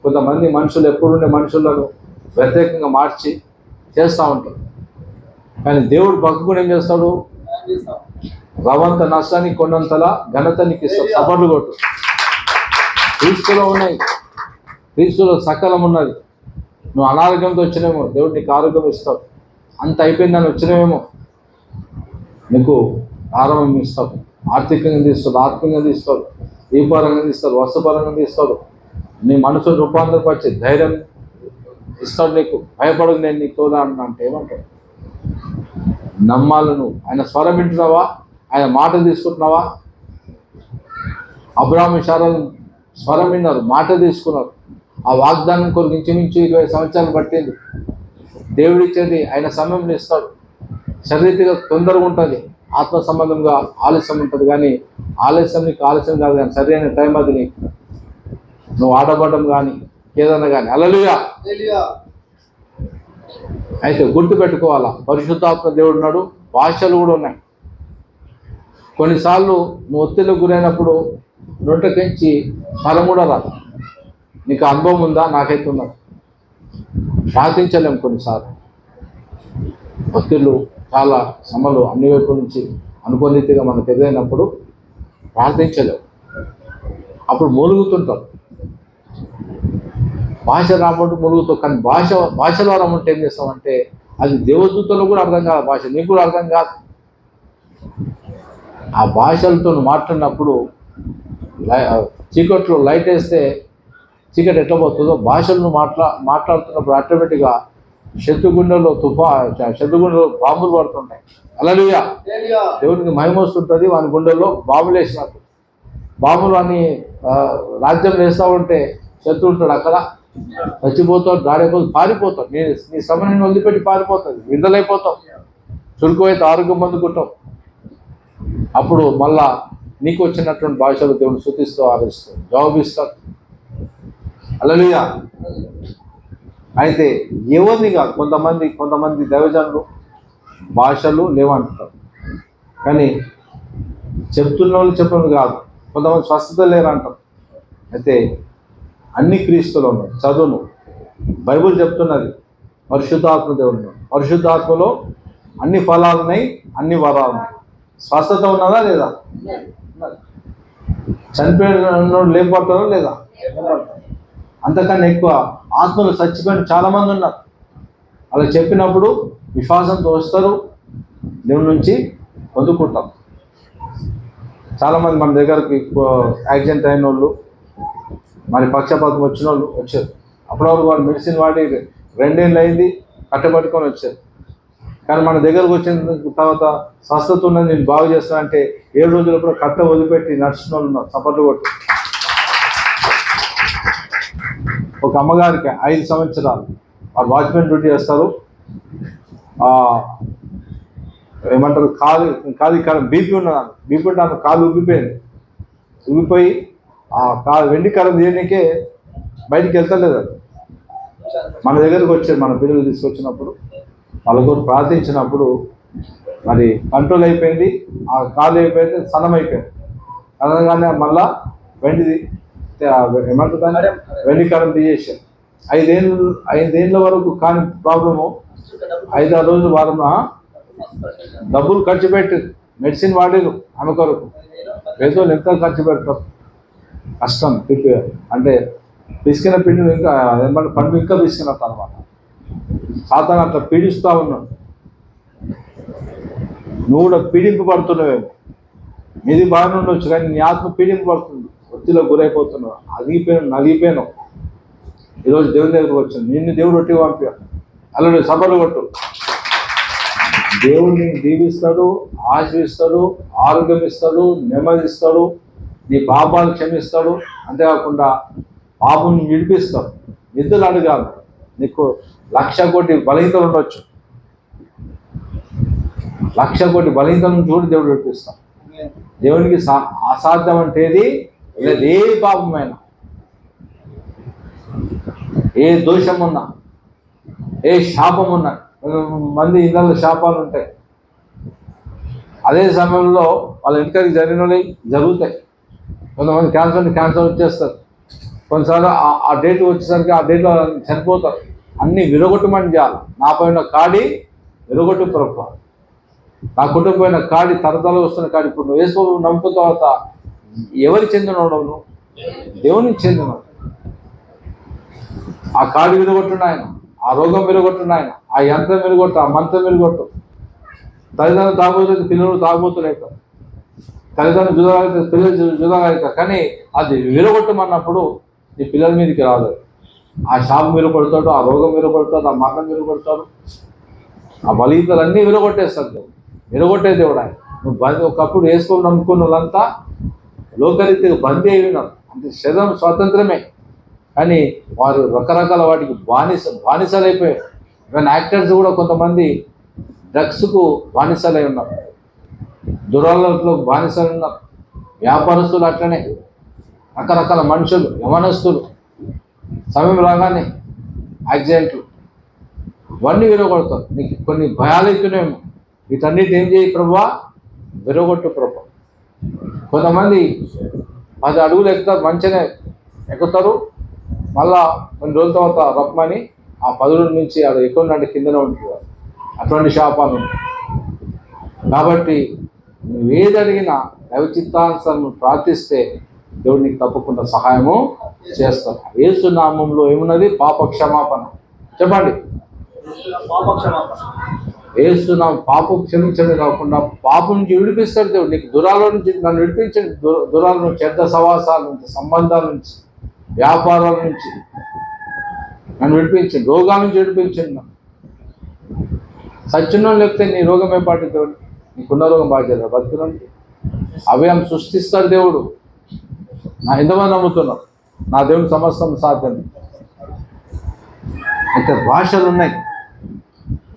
కొంతమంది మనుషులు, ఎప్పుడుండే మనుషులను వ్యతిరేకంగా మార్చి చేస్తూ ఉంటాడు. కానీ దేవుడు భక్తుడు ఏం చేస్తాడు? రవంత నష్టానికి కొన్నంతలా ఘనత నీకు ఇస్తాడు. సపర్లు కొట్టు. క్రీస్తులో ఉన్నాయి, క్రీస్తులో సకలం ఉన్నది. నువ్వు అనారోగ్యంతో వచ్చినేమో, దేవుడు నీకు ఆరోగ్యం ఇస్తాడు. అంత అయిపోయిందని వచ్చినేమో, నీకు ఆరోగ్యం ఇస్తాడు. ఆర్థికంగా తీస్తాడు, ఆత్మీయంగా తీస్తాడు, దీపరంగా తీస్తాడు, వస్తుపరంగా తీస్తాడు. నీ మనసు రూపాంతరపరిచి ధైర్యం ఇస్తాడు నీకు. భయపడదు, నేను నీకు తోడా అంటే ఏమంటాడు? నమ్మాలి. నువ్వు ఆయన స్వరం వింటున్నావా? ఆయన మాటలు తీసుకుంటున్నావా? అబ్రాహాము శారాలు స్వరం విన్నారు, మాట తీసుకున్నారు. ఆ వాగ్దానం కొరకు ఇంచుమించు 20 సంవత్సరాలు పట్టింది. దేవుడిచ్చేది ఆయన సమయంలో ఇస్తాడు. శరీరంగా తొందరగా ఉంటుంది, ఆత్మ సంబంధంగా ఆలస్యం ఉంటుంది. కానీ ఆలస్యం నీకు ఆలస్యం కాదు, కానీ సరైన టైం అది నీకు. నువ్వు ఆడబడడం కానీ ఏదన్నా కానీ. హల్లెలూయా. అయితే గుర్తు పెట్టుకోవాలా, పరిశుద్ధాత్మ దేవుడు ఉన్నాడు, భాషలు కూడా ఉన్నాయి. కొన్నిసార్లు నువ్వు ఒత్తిడికి గురైనప్పుడు నోటకించి ఫలం కూడా రాదు. నీకు అనుభవం ఉందా? నాకైతే ఉన్నది. ప్రార్థించలేము కొన్నిసార్లు. ఒత్తిళ్ళు చాలా శ్రమలు అన్ని వైపుల నుంచి అనుకోని రీతిగా మనకు ఎదురైనప్పుడు ప్రార్థించలేము. అప్పుడు మూలుగుతుంటాం. భాష రాబట్టు మూలుగుతాం. కానీ భాషలో రమ్మంటే ఏం చేస్తామంటే అది దేవదూతలకు కూడా అర్థం కాదు, భాష నీకు కూడా అర్థం కాదు. ఆ భాషలతో మాట్లాడినప్పుడు చీకట్లో లైట్ వేస్తే చీకటి ఎట్లా పోతుందో, భాషలను మాట్లాడుతున్నప్పుడు ఆటోమేటిక్గా శత్రుగుండెలో శత్రుగుండెలో బాంబులు పడుతుంటాయి. హల్లెలూయా. దేవునికి మహిమ వస్తుంటుంది. వాని గుండెల్లో బాంబులు వేసినట్టు. బాంబులు అని రాజ్యం వేస్తూ ఉంటే శత్రువు ఉంటాడు, అక్కడ చచ్చిపోతాడు, దాడిపోతాడు, పారిపోతాడు. నీ సమయాన్ని వదిలిపెట్టి పారిపోతుంది, విడుదలైపోతావు. చురుకువైతే ఆరోగ్యం పొందుకుంటావు. అప్పుడు మళ్ళా నీకు వచ్చినటువంటి భాషలు దేవుడు స్తుతిస్తూ ఆరాధిస్తాడు, జవాబిస్తాడు. హల్లెలూయా. అయితే ఎవరిని కాదు, కొంతమంది దైవజనులు భాషలు లేవంటారు, కానీ చెప్తున్న వాళ్ళు చెప్పడం కాదు, కొంతమంది స్వస్థత లేరంటారు. అయితే అన్ని క్రీస్తులో ఉన్నాయి. చదువును, బైబుల్ చెప్తున్నది పరిశుద్ధాత్మ దేవుడు, పరిశుద్ధాత్మలో అన్ని ఫలాలు ఉన్నాయి, అన్ని వరాలు ఉన్నాయి. స్వస్థత ఉన్నదా లేదా? చనిపోయిన లేపడతారా లేదా? అంతకన్నా ఎక్కువ ఆత్మలు చచ్చిపోయిన చాలామంది ఉన్నారు. అలా చెప్పినప్పుడు విశ్వాసంతో వస్తారు, దేవుడి నుంచి పొందుకుంటాం. చాలామంది మన దగ్గరికి యాక్సిడెంట్ అయిన వాళ్ళు, మరి పక్షపాతం వచ్చిన వాళ్ళు వచ్చారు. అప్పటివరకు వాళ్ళు మెడిసిన్ వాడి 2 ఏళ్ళు అయింది, కట్టబట్టుకొని వచ్చారు. కానీ మన దగ్గరకు వచ్చిన తర్వాత స్వస్థత ఉన్నది, నేను బాగు చేస్తాను అంటే 7 రోజులు కూడా కట్ట వదిలిపెట్టి నడిచిన వాళ్ళు ఉన్నారు. సపోర్ట్ కొట్టి ఒక అమ్మగారికి 5 సంవత్సరాలు వాళ్ళు వాచ్మెన్ డ్యూటీ చేస్తారు. ఏమంటారు, కాలు బీపీ ఉన్నదాన్ని, బీపీ ఉంటే ఆమె కాలు ఉబ్బిపోయి ఆ వెండి కరం తీయడానికే బయటికి వెళ్తలేదు. మన దగ్గరకు వచ్చారు, మన పిల్లలు తీసుకొచ్చినప్పుడు వాళ్ళకు ప్రార్థించినప్పుడు మరి కంట్రోల్ అయిపోయింది, ఆ కాలు అయిపోయింది, సన్నం అయిపోయింది. అనగానే మళ్ళా వెండిది ఏమంటుందని వెండి కరం తీసేసారు. 5 ఏళ్ళ వరకు కాని ప్రాబ్లము 5-6 రోజులు వారం డబ్బులు ఖర్చు పెట్టి మెడిసిన్ వాడేది ఆమె కొరకు. పేదోళ్ళు ఎంత ఖర్చు పెడతారు, కష్టం. అంటే పిసికిన పిండి ఇంకా ఏమంటే పండు ఇంకా పిసికినట్టు అనమాట. సాతాను అట్లా పీడిస్తూ ఉన్నాడు. నువ్వు కూడా పీడింపబడుతున్నావేమో. మీది బాగానే ఉండొచ్చు, కానీ నీ ఆత్మ పీడింపబడుతుంది, ఒత్తిలో గురైపోతున్నావు, నలిగిపోయాను. ఈరోజు దేవుని దగ్గరకు వచ్చాను, నిన్ను దేవుడు ఒట్టి పంపాడు. అలా సభలు కొట్టు. దేవుడిని దీవిస్తాడు, ఆశీర్వదిస్తాడు, ఆరోగ్యం ఇస్తాడు, నెమ్మదిస్తాడు, నీ పాపాలు క్షమిస్తాడు. అంతేకాకుండా పాపం విడిపిస్తాడు. నిధులు అడగాలి. నీకు 1,00,000 కోటి బలహీనతలు ఉండొచ్చు, 1,00,000 కోటి బలహీనతలను చూడు దేవుడు విడిపిస్తాడు. దేవునికి అసాధ్యం అంటేది లేదు. ఏ పాపమైనా, ఏ దోషం ఉన్నా, ఏ శాపం ఉన్నా, మంది ఇళ్ళలో శాపాలు ఉంటాయి. అదే సమయంలో వాళ్ళ ఇంటికి జరిగినవి జరుగుతాయి. కొంతమంది క్యాన్సర్ వచ్చేస్తారు. కొన్నిసార్లు ఆ డేట్ వచ్చేసరికి ఆ డేట్లో చనిపోతారు. అన్నీ విరగొట్టమని చేయాలి. నా పైన కాడి విరగొట్టు ప్రభువా, నా కుటుంబమైన కాడి తరతరాలు వస్తున్న కాడి. ఇప్పుడు నువ్వు వేసుకో నమ్ముకున్న తర్వాత ఎవరికి చెందినవాడు? నువ్వు దేవునికి చెందినవాడు. ఆ కాడి విరగొట్టున్న ఆయన, ఆ రోగం విరగొట్టున్న ఆయన, ఆ యంత్రం విరగొట్టు, ఆ మంత్రం విరగొట్టు. తల్లిదండ్రులు తాగబోతుంది, పిల్లలు తాగబోతున్నారు. తల్లిదండ్రులు జుదాగా, పిల్లలు జుదాగా. కానీ అది విరగొట్టమన్నప్పుడు నీ పిల్లల మీదకి రాదు. ఆ శాపం విరగొడతాడు, ఆ రోగం విరగొడతాడు, ఆ మరణం విరగొడతాడు, ఆ బలితలన్నీ విరగొట్టేస్తాడు దేవుడు. విరగొట్టే దేవుడు ఆయన. నువ్వు ఒకప్పుడు వేసుకొని నమ్ముకున్న వాళ్ళంతా లోకరీతిగా బందీ అయినారు. అంటే శరీరం స్వాతంత్రమే, కానీ వారు రకరకాల వాటికి బానిసలైపోయారు. కానీ యాక్టర్స్ కూడా కొంతమంది డ్రగ్స్కు బానిసలై ఉన్నారు, దురాలకు బానిసలు ఉన్నారు. వ్యాపారస్తులు అట్లనే, రకరకాల మనుషులు, యవనస్తులు సమయం రాగానే యాక్సిడెంట్లు ఇవన్నీ విరగొడతారు. నీకు కొన్ని భయాలు అవుతున్నాయేమో, వీటన్నిటి ఏం చేయి ప్రభువా, విరగొట్టు ప్రభు. కొంతమంది 10 అడుగులు ఎక్కుతారు, మంచిగానే ఎక్కుతారు, మళ్ళా కొన్ని రోజుల తర్వాత రప్మని ఆ 10 రోజుల నుంచి అది ఎక్కువ కిందనే ఉంటుంది. అటువంటి శాపాలు ఉంటాయి. కాబట్టి నువ్వేది అడిగినా దైవ చిత్తానుసారం ప్రార్థిస్తే దేవుడు నీకు తప్పకుండా సహాయము చేస్తాడు. యేసు నామంలో ఏమున్నది? పాప క్షమాపణ. చెప్పండి. యేసు నామం పాపం క్షమించడం కాకుండా పాపం నుంచి విడిపిస్తాడు దేవుడు. నీకు దురాల నుంచి నన్ను విడిపించండి, దురాల నుంచి, చెడ్డ సవాసాల నుంచి, సంబంధాల నుంచి, వ్యాపారాల నుంచి నన్ను విడిపించండి, రోగాల నుంచి విడిపించండి. సత్యనం లేకపోతే నీ రోగం ఏం పాటి దేవుడు? నీకున్న రోగం బాధ్యత బతుకునండి. అభయం సృష్టిస్తాడు దేవుడు. నా ఎంతమంది నమ్ముతున్నారు? నా దేవుని సమస్తం సాధ్యం. అయితే భాషలు ఉన్నాయి.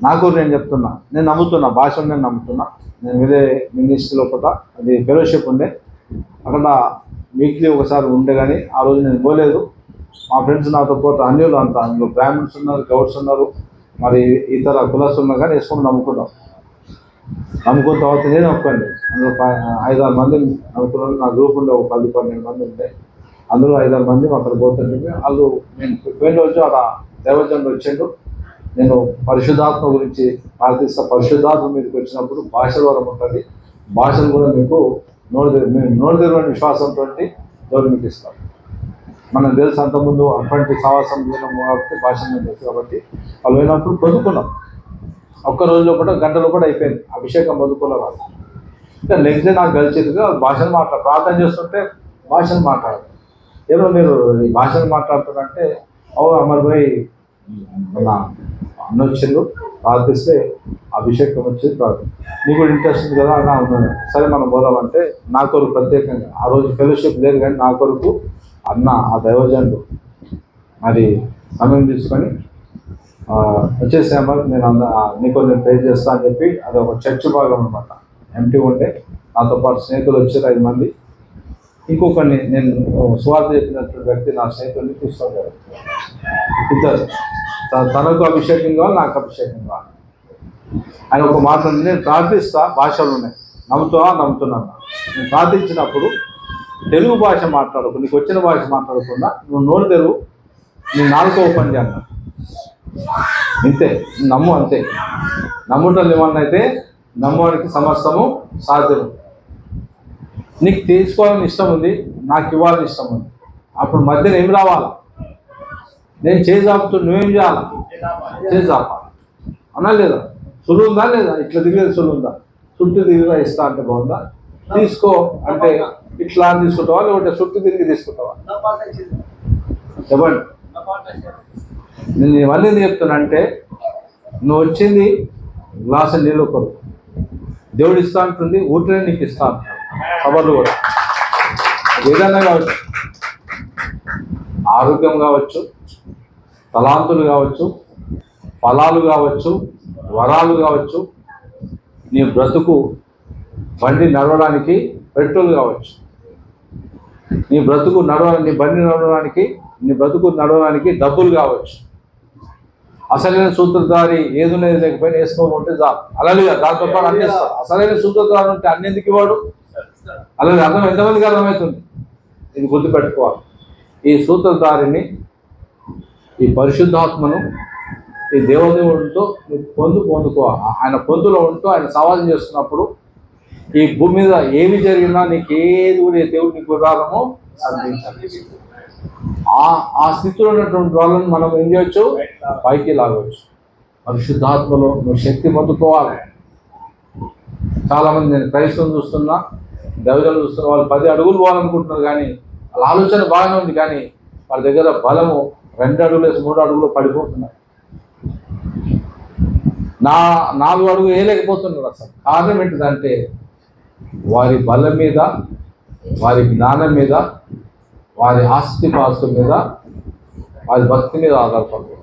నాకు నేను చెప్తున్నా, నేను నమ్ముతున్నా, భాషలు నేను నమ్ముతున్నా. నేను వేరే మినిస్ట్రీ లోపల అది ఫెలోషిప్ ఉండే, అక్కడ వీక్లీ ఒకసారి ఉండే, కానీ ఆ రోజు నేను పోలేదు. మా ఫ్రెండ్స్ నాతో పాటు అన్యులు అంతా, అందులో బ్రాహ్మణ్స్ ఉన్నారు, గౌడ్స్ ఉన్నారు, మరి ఇతర కులస్తులు ఉన్నారు, కానీ వేసుకొని నమ్ముకున్న తర్వాత నేను ఒప్పుకోండి. అందులో 5-6 మంది నమ్ముకున్నాను. నా గ్రూప్ ఉండే ఒక 10-12 మంది ఉంటే అందులో 5-6 మంది అక్కడ పోతుంటే వాళ్ళు నేను పోయిన రోజు అక్కడ దైవజనుడు వచ్చిండు. నేను పరిశుద్ధాత్మ గురించి ప్రార్థిస్తా. పరిశుద్ధాత్మ మీదకి వచ్చినప్పుడు భాషల వరం ఉంటుంది. భాషలు కూడా మీకు నోరు తెరవని విశ్వాసంతో దేవుడు మీకు ఇస్తాం. మనం తెలుసు అంతకుముందు అటువంటి సావాసం చేయడం కాబట్టి భాషలు తెలుసు కాబట్టి వాళ్ళు పోయినప్పుడు పొందుకున్నాం. ఒక్క రోజులో కూడా గంటలో కూడా అయిపోయింది అభిషేకం పొందుకున్న వాళ్ళు. ఇంకా నెక్స్ట్ డే నాకు కలిసిగా భాషలు ప్రార్థన చేస్తుంటే భాషలు మాట్లాడారు. ఏమో మీరు ఈ భాషలు మాట్లాడుతున్నారంటే అమర్ భాయ్ నా అన్న వచ్చిండు, ప్రార్థిస్తే అభిషేకం వచ్చేది ప్రార్థన. నీకు కూడా ఇంట్రెస్ట్ ఉంది కదా అన్న ఉన్నాను. సరే మనం పోదామంటే నా కొరకు ప్రత్యేకంగా ఆ రోజు ఫెలోషిప్ లేదు, కానీ నా కొరకు అన్న ఆ దైవజనుడు మరి సమయం తీసుకొని వచ్చేసాము. నేను నీకు నేను పే చేస్తా అని చెప్పి అది ఒక చర్చ్ భాగం అనమాట, ఎంటీ ఉంటే నాతో పాటు స్నేహితులు వచ్చారు 5 మంది. ఇంకొకరిని నేను సువార్త చెప్పినటువంటి వ్యక్తి నా స్నేహితుడిని తీసుకుంటారు. ఇద్దరు తనకు అభిషేకం కావాలి, నాకు అభిషేకం కావాలి. ఆయన ఒక మాట నేను ప్రార్థిస్తా, భాషలు ఉన్నాయి, నమ్ముతున్నాను. నేను ప్రార్థించినప్పుడు తెలుగు భాష మాట్లాడకు, నీకు వచ్చిన భాష మాట్లాడకుండా నువ్వు నోరు తెరువు, నీ నాలుకో ఓపెన్ చేయను, ఇంతే, నమ్ము, అంతే. నమ్ముటలు ఏమన్నా అయితే నమ్మడానికి సమస్తము సాధ్యం. నీకు తీసుకోవాలని ఇష్టం ఉంది, నాకు ఇవ్వాలని ఇష్టం ఉంది. అప్పుడు మధ్యన ఏం రావాలా? నేను చేజాపుతూ నువ్వేం చేయాలా? చేజాపాలి అన్నా లేదా? సులువు ఉందా లేదా? ఇట్లా దిగేది సులువు ఉందా? చుట్టూ తిరిగిగా ఇస్తా అంటే బాగుందా? తీసుకో అంటే ఇట్లా తీసుకుంటావా, లేకుంటే చుట్టూ తిరిగి తీసుకుంటావా? చెప్పండి. నేను ఇవన్నీ ఎందుకు చెప్తున్నా అంటే, నువ్వు వచ్చింది గ్లాసు నీళ్ళు కొరకు, దేవుడు ఇస్తా అంటుంది, ఊరినే నీకు ఇస్తా అంటాడు. ఖబర్లు కూడా ఏదైనా కావచ్చు, ఆరోగ్యం కావచ్చు, తలాంతులు కావచ్చు, ఫలాలు కావచ్చు, వరాలు కావచ్చు, నీ బ్రతుకు బండి నడవడానికి పెట్రోల్ కావచ్చు, నీ బ్రతుకు నీ బండి నడవడానికి, నీ బ్రతుకు నడవడానికి డబ్బులు కావచ్చు. అసలైన సూత్రధారి ఏదున్నది లేకపోయినా వేసుకోమంటే చాలు. అలాగే దాంతో పాటు అన్ని ఇస్తారు. అసలైన సూత్రధారి ఉంటే అన్ని ఎందుకు ఇవ్వడు? అలాగే అర్థం ఎంతమందికి అర్థమవుతుంది? ఇది గుర్తుపెట్టుకోవాలి. ఈ సూత్రధారిని, ఈ పరిశుద్ధాత్మను, ఈ దేవదేవుడితో పొందుకోవాలి. ఆయన పొందులో ఉంటూ ఆయన సవాలు చేస్తున్నప్పుడు ఈ భూమి మీద ఏమి జరిగినా నీకు ఏది కూడా దేవుడు నీకు ఉదాహరణము అందించాలి. ఆ స్థితిలో ఉన్నటువంటి వాళ్ళని మనం ఏం చేయొచ్చు? పైకి లాగవచ్చు. పరిశుద్ధాత్మలో నువ్వు శక్తి పొందుకోవాలి. చాలామంది నేను క్రైస్తవం చూస్తున్నా, దైవజనులు చూస్తున్నా, వాళ్ళు 10 అడుగులు పోవాలనుకుంటున్నారు, కానీ వాళ్ళ ఆలోచన బాగానే ఉంది, కానీ వాళ్ళ దగ్గర బలము 2 అడుగులు 3 అడుగులు పడిపోతున్నారు. 4 అడుగులు వేయలేకపోతున్నారు. అసలు కారణం ఏంటిదంటే వారి బలం మీద, వారి జ్ఞానం మీద, వారి ఆస్తిపాస్తుల మీద, వారి భక్తి మీద ఆధారపడదు.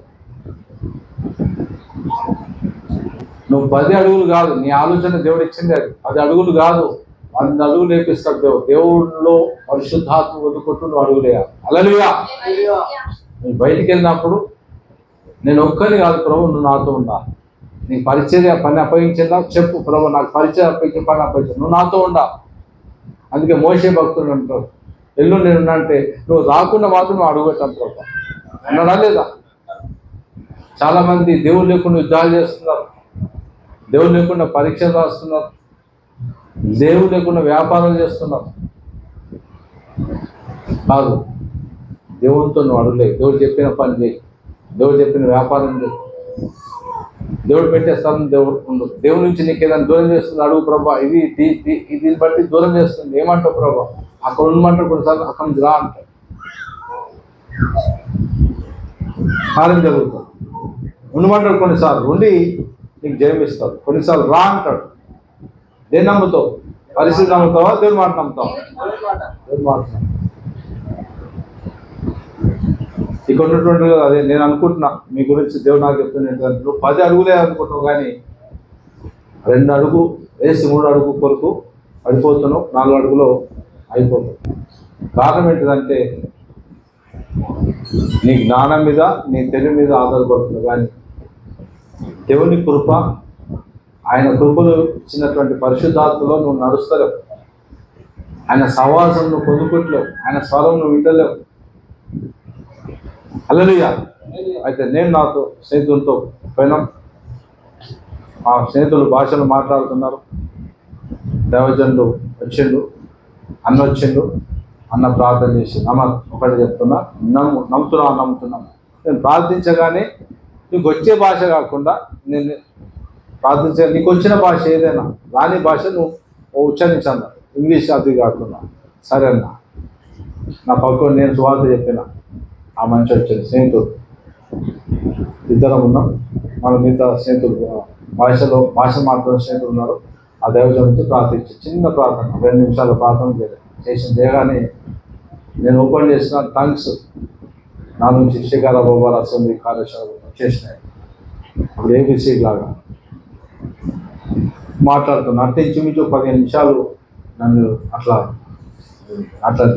నువ్వు 10 అడుగులు కాదు, నీ ఆలోచన దేవుడు ఇచ్చింది అది 10 అడుగులు కాదు, 100 అడుగులు లేపిస్తాడు దేవుడు. దేవుడిలో పరిశుద్ధాత్మ వదుకుంటూ నువ్వు అడుగులేయాలి. హల్లెలూయా. నువ్వు బయటికి వెళ్ళినప్పుడు నేను ఒక్కని కాదు ప్రభు, నువ్వు నాతో ఉండాలి. నీకు పరిచర్య పని అప్పగించిందా చెప్పు, ప్రభు నాకు పరిచయం అప్పగించిన పని అప్పగించు, నువ్వు నాతో ఉండాలి. అందుకే మోషే భక్తులు అంటారు, ఎల్లు నేను అంటే నువ్వు రాకుండా మాత్రం నువ్వు అడుగుపెట్టాను ప్రభు అన్నాడా లేదా? చాలామంది దేవుడు లేకుండా యుద్ధాలు చేస్తున్నారు, దేవుడు లేకుండా పరీక్షలు రాస్తున్నారు, దేవుడు లేకుండా వ్యాపారాలు చేస్తున్నారు. కాదు, దేవుడితో నువ్వు అడుగులే, దేవుడు చెప్పిన పని చేయి, దేవుడు చెప్పిన వ్యాపారం చేయి, దేవుడు పెట్టే స్థలం దేవుడు ఉండదు. దేవుడి నుంచి నీకు ఏదైనా దూరం చేస్తుంది అడుగు ప్రభా, ఇది బట్టి దూరం చేస్తుంది, ఏమంటావు ప్రభా? అక్కడ ఉండమంటారు కొన్నిసార్లు, అక్కడి నుంచి రా అంటారు, కార్యం జరుగుతుంది. ఉండమంటాడు కొన్నిసార్లు, ఉండి నీకు జయమిస్తాడు. కొన్నిసార్లు రా అంటాడు. దేన్ని నమ్ముతావు? పరిస్థితి నమ్ముతావా? దేవుని మాట నమ్ముతావా? దేవుని మాట. ఇక్కడ ఉన్నటువంటి అదే నేను అనుకుంటున్నా మీ గురించి దేవుడు నాకు చెప్తున్నా, 10 అడుగులే అనుకుంటున్నావు, కానీ 2 అడుగు వేసి 3 అడుగు కొరకు పడిపోతున్నావు, 4 అడుగులో అయిపోతావు. కారణం ఏంటిదంటే నీ జ్ఞానం మీద నీ తెలివి మీద ఆధారపడుతుంది. కానీ దేవుని కృప, ఆయన కృపలు ఇచ్చినటువంటి పరిశుద్ధాత్మలో నువ్వు నడుస్తలేవు. ఆయన సహవాసం నువ్వు పొందుకుంటలేవు. ఆయన స్వరం నువ్వు వింటలేవు. హల్లెలూయా. అయితే నేను నాతో స్నేహితులతో పోయినాం. మా స్నేహితులు భాషలు మాట్లాడుతున్నారు. దైవజనుడు వచ్చిండు, అన్న వచ్చిండు, అన్న ప్రార్థన చేసి ఒకటి చెప్తున్నా, నమ్ముతున్నాం. నేను ప్రార్థించగానే నీకు వచ్చే భాష కాకుండా నేను నీకు వచ్చిన భాష ఏదైనా రాని భాష నువ్వు ఉచ్చరించన్నా, ఇంగ్లీష్ అది కాకుండా. సరే అన్న. నా పక్కన నేను సువార్త చెప్పిన ఆ మనిషి వచ్చింది, స్నేహితుడు. ఇద్దరం ఉన్నాం. మన మిగతా స్నేహితులు భాష మాట్లాడే స్నేహితులు ఉన్నారు. ఆ దైవజనుడితో ప్రార్థించి చిన్న ప్రార్థన, 2 నిమిషాల ప్రార్థన చేయగానే నేను ఓపెన్ చేసిన థంక్స్ నా నుంచి శిఖర బొబ్బర అసెంబ్లీ కార్యశాల చేసినాయి. అప్పుడు ఏబిసి లాగా మాట్లాడుతున్నా. అంటే ఇంచుమించు 15 నిమిషాలు నన్ను అట్లా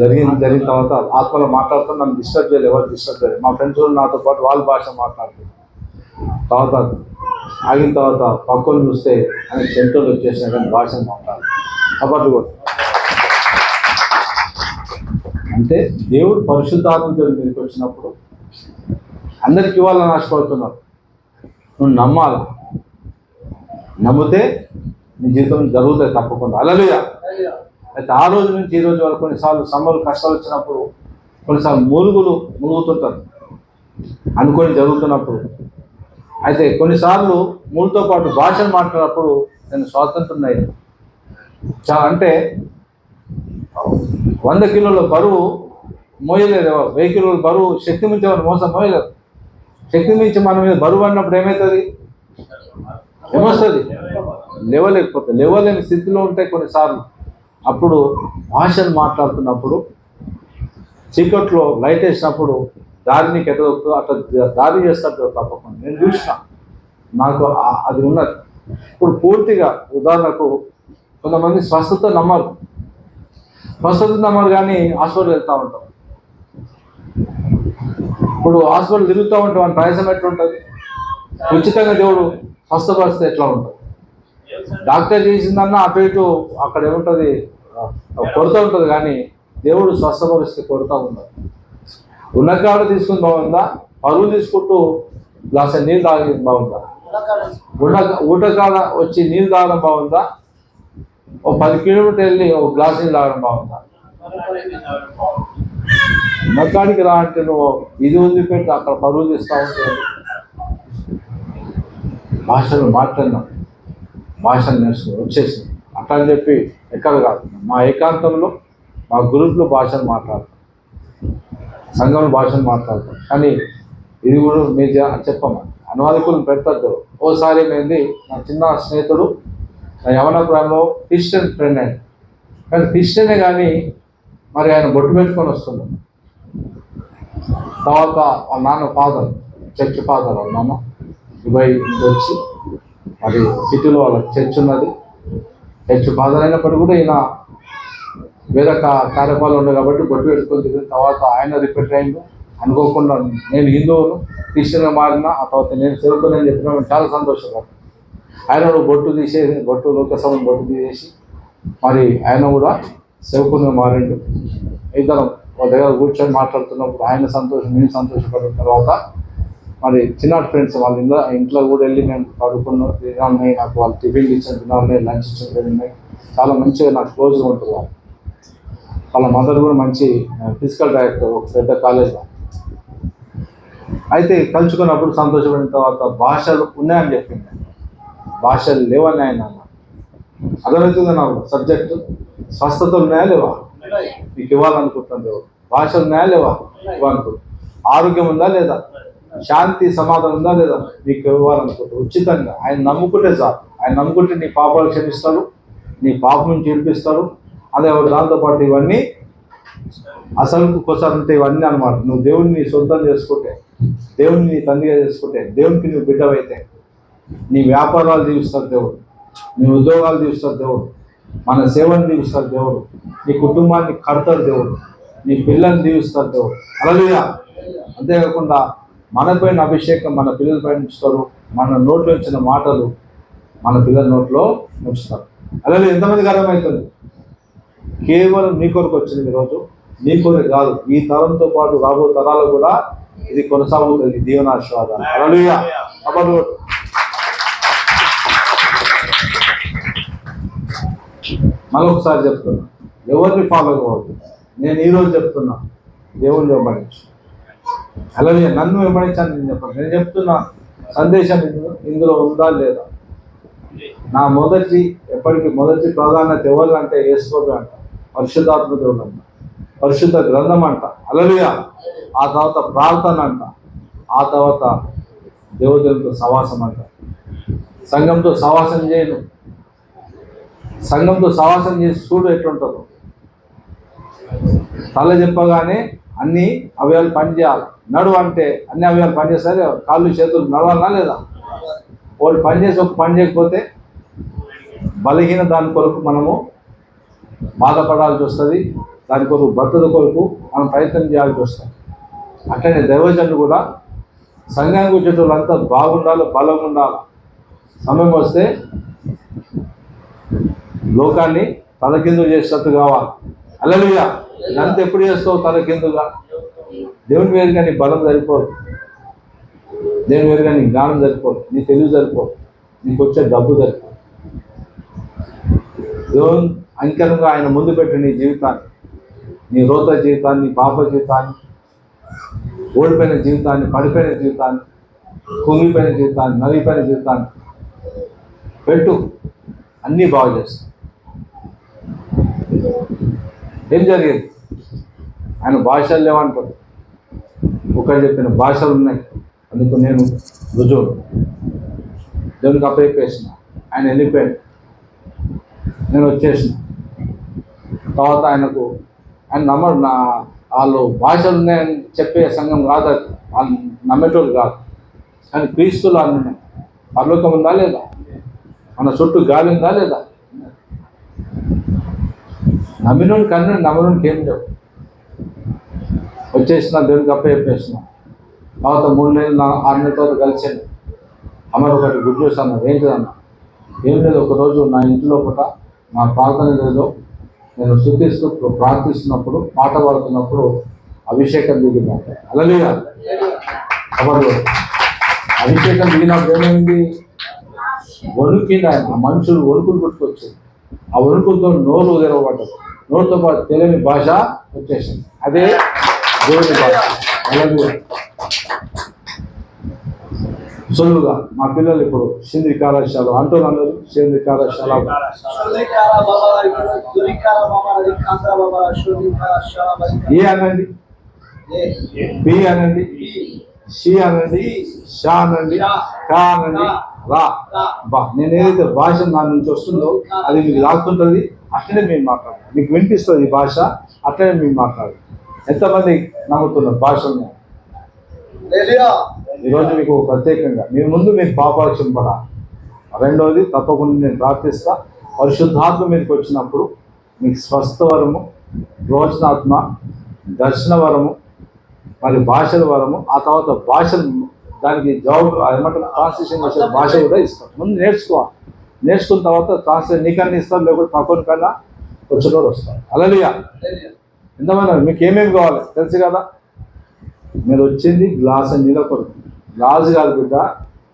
జరిగిన తర్వాత ఆత్మలో మాట్లాడుతూ నన్ను డిస్టర్బ్ చేయలేదు. ఎవరు డిస్టర్బ్ చేయలేదు. మా ఫ్రెండ్స్ నాతో పాటు వాళ్ళ భాష మాట్లాడుతున్నారు. తర్వాత ఆగిన తర్వాత పక్కను చూస్తే ఆయన సెంటర్లు వచ్చేసినా కానీ భాష మాట్లాడాలి. కాబట్టి కూడా అంటే దేవుడు పరిశుద్ధాత్మతో మీదకి వచ్చినప్పుడు అందరికి ఇవ్వాలని ఆశపడుతున్నారు. నువ్వు నమ్మాలా. నమ్మితే నీ జీవితం జరుగుతాయి తప్పకుండా. హల్లెలూయా. అయితే ఆ రోజు నుంచి ఈ రోజు వరకు కొన్నిసార్లు సమ్మలు కష్టాలు వచ్చినప్పుడు కొన్నిసార్లు మునుగుతుంటారు అనుకొని జరుగుతున్నప్పుడు. అయితే కొన్నిసార్లు మూలతో పాటు భాషను మాట్లాడినప్పుడు నేను స్వాతంత్రం అయ్యాను. అంటే 100 కిలోల బరువు మోయలేదు. 1000 కిలోల బరువు శక్తి మించి ఎవరు మోసం మోయలేదు. శక్తి మించి మన మీద బరువు అన్నప్పుడు ఏమవుతుంది? లేవలేని స్థితిలో ఉంటాయి కొన్నిసార్లు. అప్పుడు భాషను మాట్లాడుతున్నప్పుడు చీకట్లో లైట్ వేసినప్పుడు దారిని ఎట్టదొక్కుతూ అట్లా దారి చేస్తాడు తప్పకుండా. నేను చూసిన, నాకు అది ఉన్నది. ఇప్పుడు పూర్తిగా ఉదాహరణకు కొంతమంది స్వస్థత నమ్మరు కానీ హాస్పిటల్ వెళ్తూ ఉంటాం. ఇప్పుడు హాస్పిటల్ తిరుగుతూ ఉంటాం, అని ప్రయాసం ఎట్లుంటుంది? ఉచితంగా దేవుడు స్వస్థపరిస్తే ఎట్లా ఉంటుంది? డాక్టర్ చేసిందన్నా అటు ఇటు అక్కడ ఏముంటుంది, కొరత ఉంటుంది. కానీ దేవుడు స్వస్థపరిస్తే కొరత ఉండదు. ఉన్నకాడ తీసుకుని బాగుందా? పరువు తీసుకుంటూ గ్లాస్ నీళ్ళు తాగేది బాగుందా? ఊటకాడ వచ్చి నీళ్ళు తాగడం బాగుందా? 10 కిలోమీటర్లు వెళ్ళి ఒక గ్లాస్ నీళ్ళు తాగడం బాగుందా? ఉన్నకాడికి రా అంటే నువ్వు ఇది వదిలిపెట్టి అక్కడ పరువు తీస్తూ ఉంటే భాషలు మాట్లాడినా, భాషలు నేర్చుకుని వచ్చేసింది. అట్లా అని చెప్పి ఎక్కడ కాదు, మా ఏకాంతంలో మా గ్రూప్లో భాషను మాట్లాడతాం, సంఘంలో భాషను మాట్లాడతాం. కానీ ఇది కూడా మీరు చెప్పమ్మా, అనువాదికులను పెట్టద్దు. ఓసారి ఏంది, నా చిన్న స్నేహితుడు నా యవనపురంలో క్రిస్టియన్ ఫ్రెండ్ ఆయన. కానీ క్రిస్టియనే కానీ మరి ఆయన బొట్టు పెట్టుకొని వస్తున్నాడు. తర్వాత వాళ్ళ నాన్న ఫాదర్, చర్చ్ ఫాదర్, వాళ్ళ నాన్న దుబాయ్ నుంచి వచ్చి మరి సిటీలో వాళ్ళ చర్చ్ ఉన్నది. చర్చ్ ఫాదర్ అయినప్పటికీ కూడా ఈయన వేరే కార్యక్రమాలు ఉన్నాయి కాబట్టి బొట్టు పెట్టుకొని తిరిగిన తర్వాత ఆయన రిపీట్ అయింది. అనుకోకుండా నేను హిందువును క్రిస్టియన్గా మారిన ఆ తర్వాత నేను సేవకుని చెప్పిన చాలా సంతోషపడ్డాను. ఆయన బొట్టు తీసేసి లోకసభను బొట్టు తీసేసి మరి ఆయన కూడా సేవకునిగా మారిండు. ఇద్దరం ఒక దగ్గర కూర్చొని మాట్లాడుతున్నప్పుడు ఆయన సంతోషం, నేను సంతోషపడిన తర్వాత మరి చిన్నటి ఫ్రెండ్స్ వాళ్ళ ఇంట్లో కూడా వెళ్ళి నేను పడుకున్నాను. తినాలని నాకు వాళ్ళు టిఫిన్ ఇచ్చిన తినాలని, లంచ్ ఇచ్చిన తిన్నాయి. చాలా మంచిగా నాకు క్లోజ్గా ఉంటుంది. వాళ్ళ మదర్ కూడా మంచి ఫిజికల్ డైరెక్టర్ ఒక పెద్ద కాలేజ్లో. అయితే కలుసుకున్నప్పుడు సంతోషపడిన తర్వాత భాషలు ఉన్నాయని చెప్పింది. భాషలు లేవని ఆయన అర్థమవుతుంది నాకు. సబ్జెక్టు స్వస్థత ఉన్నాయా లేవా మీకు ఇవ్వాలనుకుంటున్నాను దేవుడు. భాషలు ఉన్నాయా లేవా ఇవ్వాలనుకుంటు. ఆరోగ్యం ఉందా లేదా, శాంతి సమాధానం ఉందా లేదా మీకు ఇవ్వాలనుకుంటు. ఉచితంగా ఆయన నమ్ముకుంటే చాలు. ఆయన నమ్ముకుంటే నీ పాపాలు క్షమిస్తాడు, నీ పాపం నుంచి విడిపిస్తాడు. అదే దాంతోపాటు ఇవన్నీ అసలుకు కొసరంటే ఇవన్నీ అనమాట. నువ్వు దేవుడిని సొంతం చేసుకుంటే, దేవుడిని నీ తండ్రిగా చేసుకుంటే, దేవునికి నువ్వు బిడ్డవైతే నీ వ్యాపారాలు దీవిస్తారు దేవుడు, నీ ఉద్యోగాలు దీవిస్తారు దేవుడు, మన సేవను దీవిస్తారు దేవుడు, నీ కుటుంబాన్ని కడతాడు దేవుడు, నీ పిల్లల్ని దీవిస్తారు దేవుడు. హల్లెలూయా. అంతేకాకుండా మనపైన అభిషేకం మన పిల్లలపై ఉంచుతారు, మన నోట్లో వచ్చిన మాటలు మన పిల్లల నోట్లో ఉంచుతారు. అలాగే ఎంతమందికి అర్థమవుతుంది? కేవలం నీ కొరకు వచ్చింది ఈరోజు, నీ కొరకు కాదు, ఈ తరంతో పాటు రాబో తరాలు కూడా ఇది కొనసాగుతుంది. దీవెనాశీర్వాదాలు. హల్లెలూయా. అప్పుడు మరొకసారి చెప్తున్నా, ఎవరిని ఫాలో కావద్దు. నేను ఈరోజు చెప్తున్నా, దేవుణ్ణి వెంబడించు. అలాగే నన్ను వెంబడించాను నేను చెప్పను. నేను చెప్తున్నా సందేశం ఇందులో ఉందా లేదా. నా ఎప్పటికీ మొదటి ప్రాధాన్యత ఎవరంటే యేసుప్రభువే అంట, పరిశుద్ధాత్మ దేవుడు అంట, పరిశుద్ధ గ్రంథం అంట. హల్లెలూయా. ఆ తర్వాత ప్రార్థన అంట, ఆ తర్వాత దేవతలతో సవాసం అంట. సంఘంతో సవాసం చేయను. సంఘంతో సవాసం చేసి చూడు ఎట్లుంటుందో. తల చెప్పగానే అన్ని అవయవాలు పనిచేయాలి. నడువు అంటే అన్ని అవయవాలు పనిచేస్తాయి. కాళ్ళు చేతులు నడవాలన్నా లేదా? ఒకటి పనిచేసి ఒక పని చేయకపోతే బలహీన దాని కొరకు మనము బాధపడాల్సి వస్తుంది. దాని కొరకు భక్తుల కొరకు మనం ప్రయత్నం చేయాల్సి వస్తుంది. అట్లనే దైవజనులు కూడా సంఘానికి వచ్చేటోళ్ళంతా బాగుండాలి, బలంగా ఉండాలి. సమయం వస్తే లోకాన్ని తలకిందు చేసేటట్టు కావాలి. హల్లెలూయా. ఇదంతా ఎప్పుడు చేస్తావు? తలకిందుగా. దేవుని వేరుగా నీ బలం సరిపోదు, దేవుని వేరుగా నీ జ్ఞానం సరిపోదు, నీ తెలివి సరిపోదు, నీకు వచ్చే డబ్బు సరిపోదు. దేవుని అంకెరంగా ఆయన ముందు పెట్టి నీ జీవితాన్ని, నీ రోత జీవితాన్ని, నీ పాప జీవితాన్ని, ఓడిపోయిన జీవితాన్ని, పడిపోయిన జీవితాన్ని, కుంగిపోయిన జీవితాన్ని, నలిగిపోయిన జీవితాన్ని పెట్టు. అన్నీ బాగు చేస్తాం. ఏం జరిగింది? ఆయన భాషలు లేవంటాడు. ఒకరు చెప్పిన భాషలు ఉన్నాయి, అందుకు నేను రుజువు దేవునికి అప్పచెప్పేసిన. ఆయన వెళ్ళిపోయాడు, నేను వచ్చేసిన. తర్వాత ఆయన నమ్మడు. వాళ్ళు భాషలు ఉన్నాయని చెప్పే సంఘం కాదు అది, వాళ్ళు నమ్మేటోళ్ళు కాదు. కానీ క్రీస్తులు అన్నీ పరలోకం ఉందా లేదా? మన చుట్టూ గాలి ఉందా లేదా? నమ్మినోడికి అన్నీ, నమ్మనోడికి ఏం లేవు. వచ్చేసిన, దేవునికి అప్పచెప్పేసిన. తర్వాత 3 నెలలు 6 నెలల తర్వాత కలిసాను. అమ్మ ఒకటి గుడ్ న్యూస్ అన్నారు. ఏంటిదన్నా? ఏం లేదు, ఒకరోజు నా ఇంట్లో పూట నా ప్రార్థన గదిలో నేను స్తుతిస్తూ ప్రార్థిస్తున్నప్పుడు, పాట పాడుతున్నప్పుడు అభిషేకం దిగిందంట. హల్లెలూయా. అప్పుడు అభిషేకం దిగినప్పుడు ఏమైంది? వణుకింది ఆయన. ఆ మనుషులు వణుకులు పుట్టుకొచ్చింది. ఆ వణుకులతో నోరు తెరవబడ్డది. నోరుతో పాటు తెలియని భాష వచ్చేసింది. అదే దేవుని భాష. హల్లెలూయా. సులువుగా మా పిల్లలు ఇప్పుడు సింధి కళాశాల అంటున్నారు. సింధి కళాశాల ఏ అనండి, బి అనండి, షి అనండి, షా అనండి, కా అనండి, రా. బా నేను ఏదైతే భాష నా నుంచి వస్తుందో అది మీకు రాకుంటుంది. అట్లనే మేము మాట్లాడాలి. మీకు వినిపిస్తుంది ఈ భాష, అట్లనే మేము మాట్లాడాలి. ఎంతమంది నమ్ముతున్నారు భాషను? ఈరోజు మీకు ప్రత్యేకంగా మీ ముందు మీకు పాపాక్షం పడాలి. రెండవది తప్పకుండా నేను ప్రార్థిస్తా, పరిశుద్ధాత్మ మీదకి వచ్చినప్పుడు మీకు స్వస్థ వరము, రోచనాత్మ, దర్శన వరము, మరి భాషల వరము, ఆ తర్వాత భాషలు దానికి జవాబు ఏమంటారు ట్రాన్స్లేషన్ చేసే భాష కూడా ఇస్తాం. ముందు నేర్చుకోవాలి. నేర్చుకున్న తర్వాత ట్రాన్స్లేషన్ నీకన్నా ఇస్తాం, లేకపోతే పక్కన కన్నా వచ్చినోడు వస్తారు. హల్లెలూయా. ఎంతమంది మీకు ఏమేమి కావాలి తెలుసు కదా? మీరు వచ్చింది గ్లాస్ నీళ్ళ కొరకు. గ్లాసు కాదు బిడ్డ,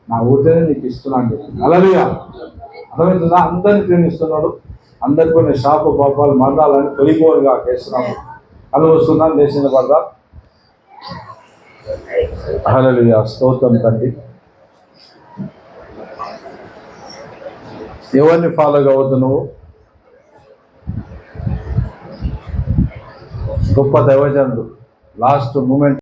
నా ఊరినే నీకు ఇస్తున్నాను. హల్లెలూయా. అర్థమవుతుందా? అందరిని ప్రేమిస్తున్నాడు. అందరిపై శాప పాపాలు మరణాలని తొలిపోరుగా చేస్తున్నాము. అనుభవిస్తున్నాను దేశంలో పడదా. హల్లెలూయా. స్తోత్రం తండ్రి. ఎవరిని ఫాలో కావద్దు నువ్వు? గొప్ప దైవజనుడు లాస్ట్ మూమెంట్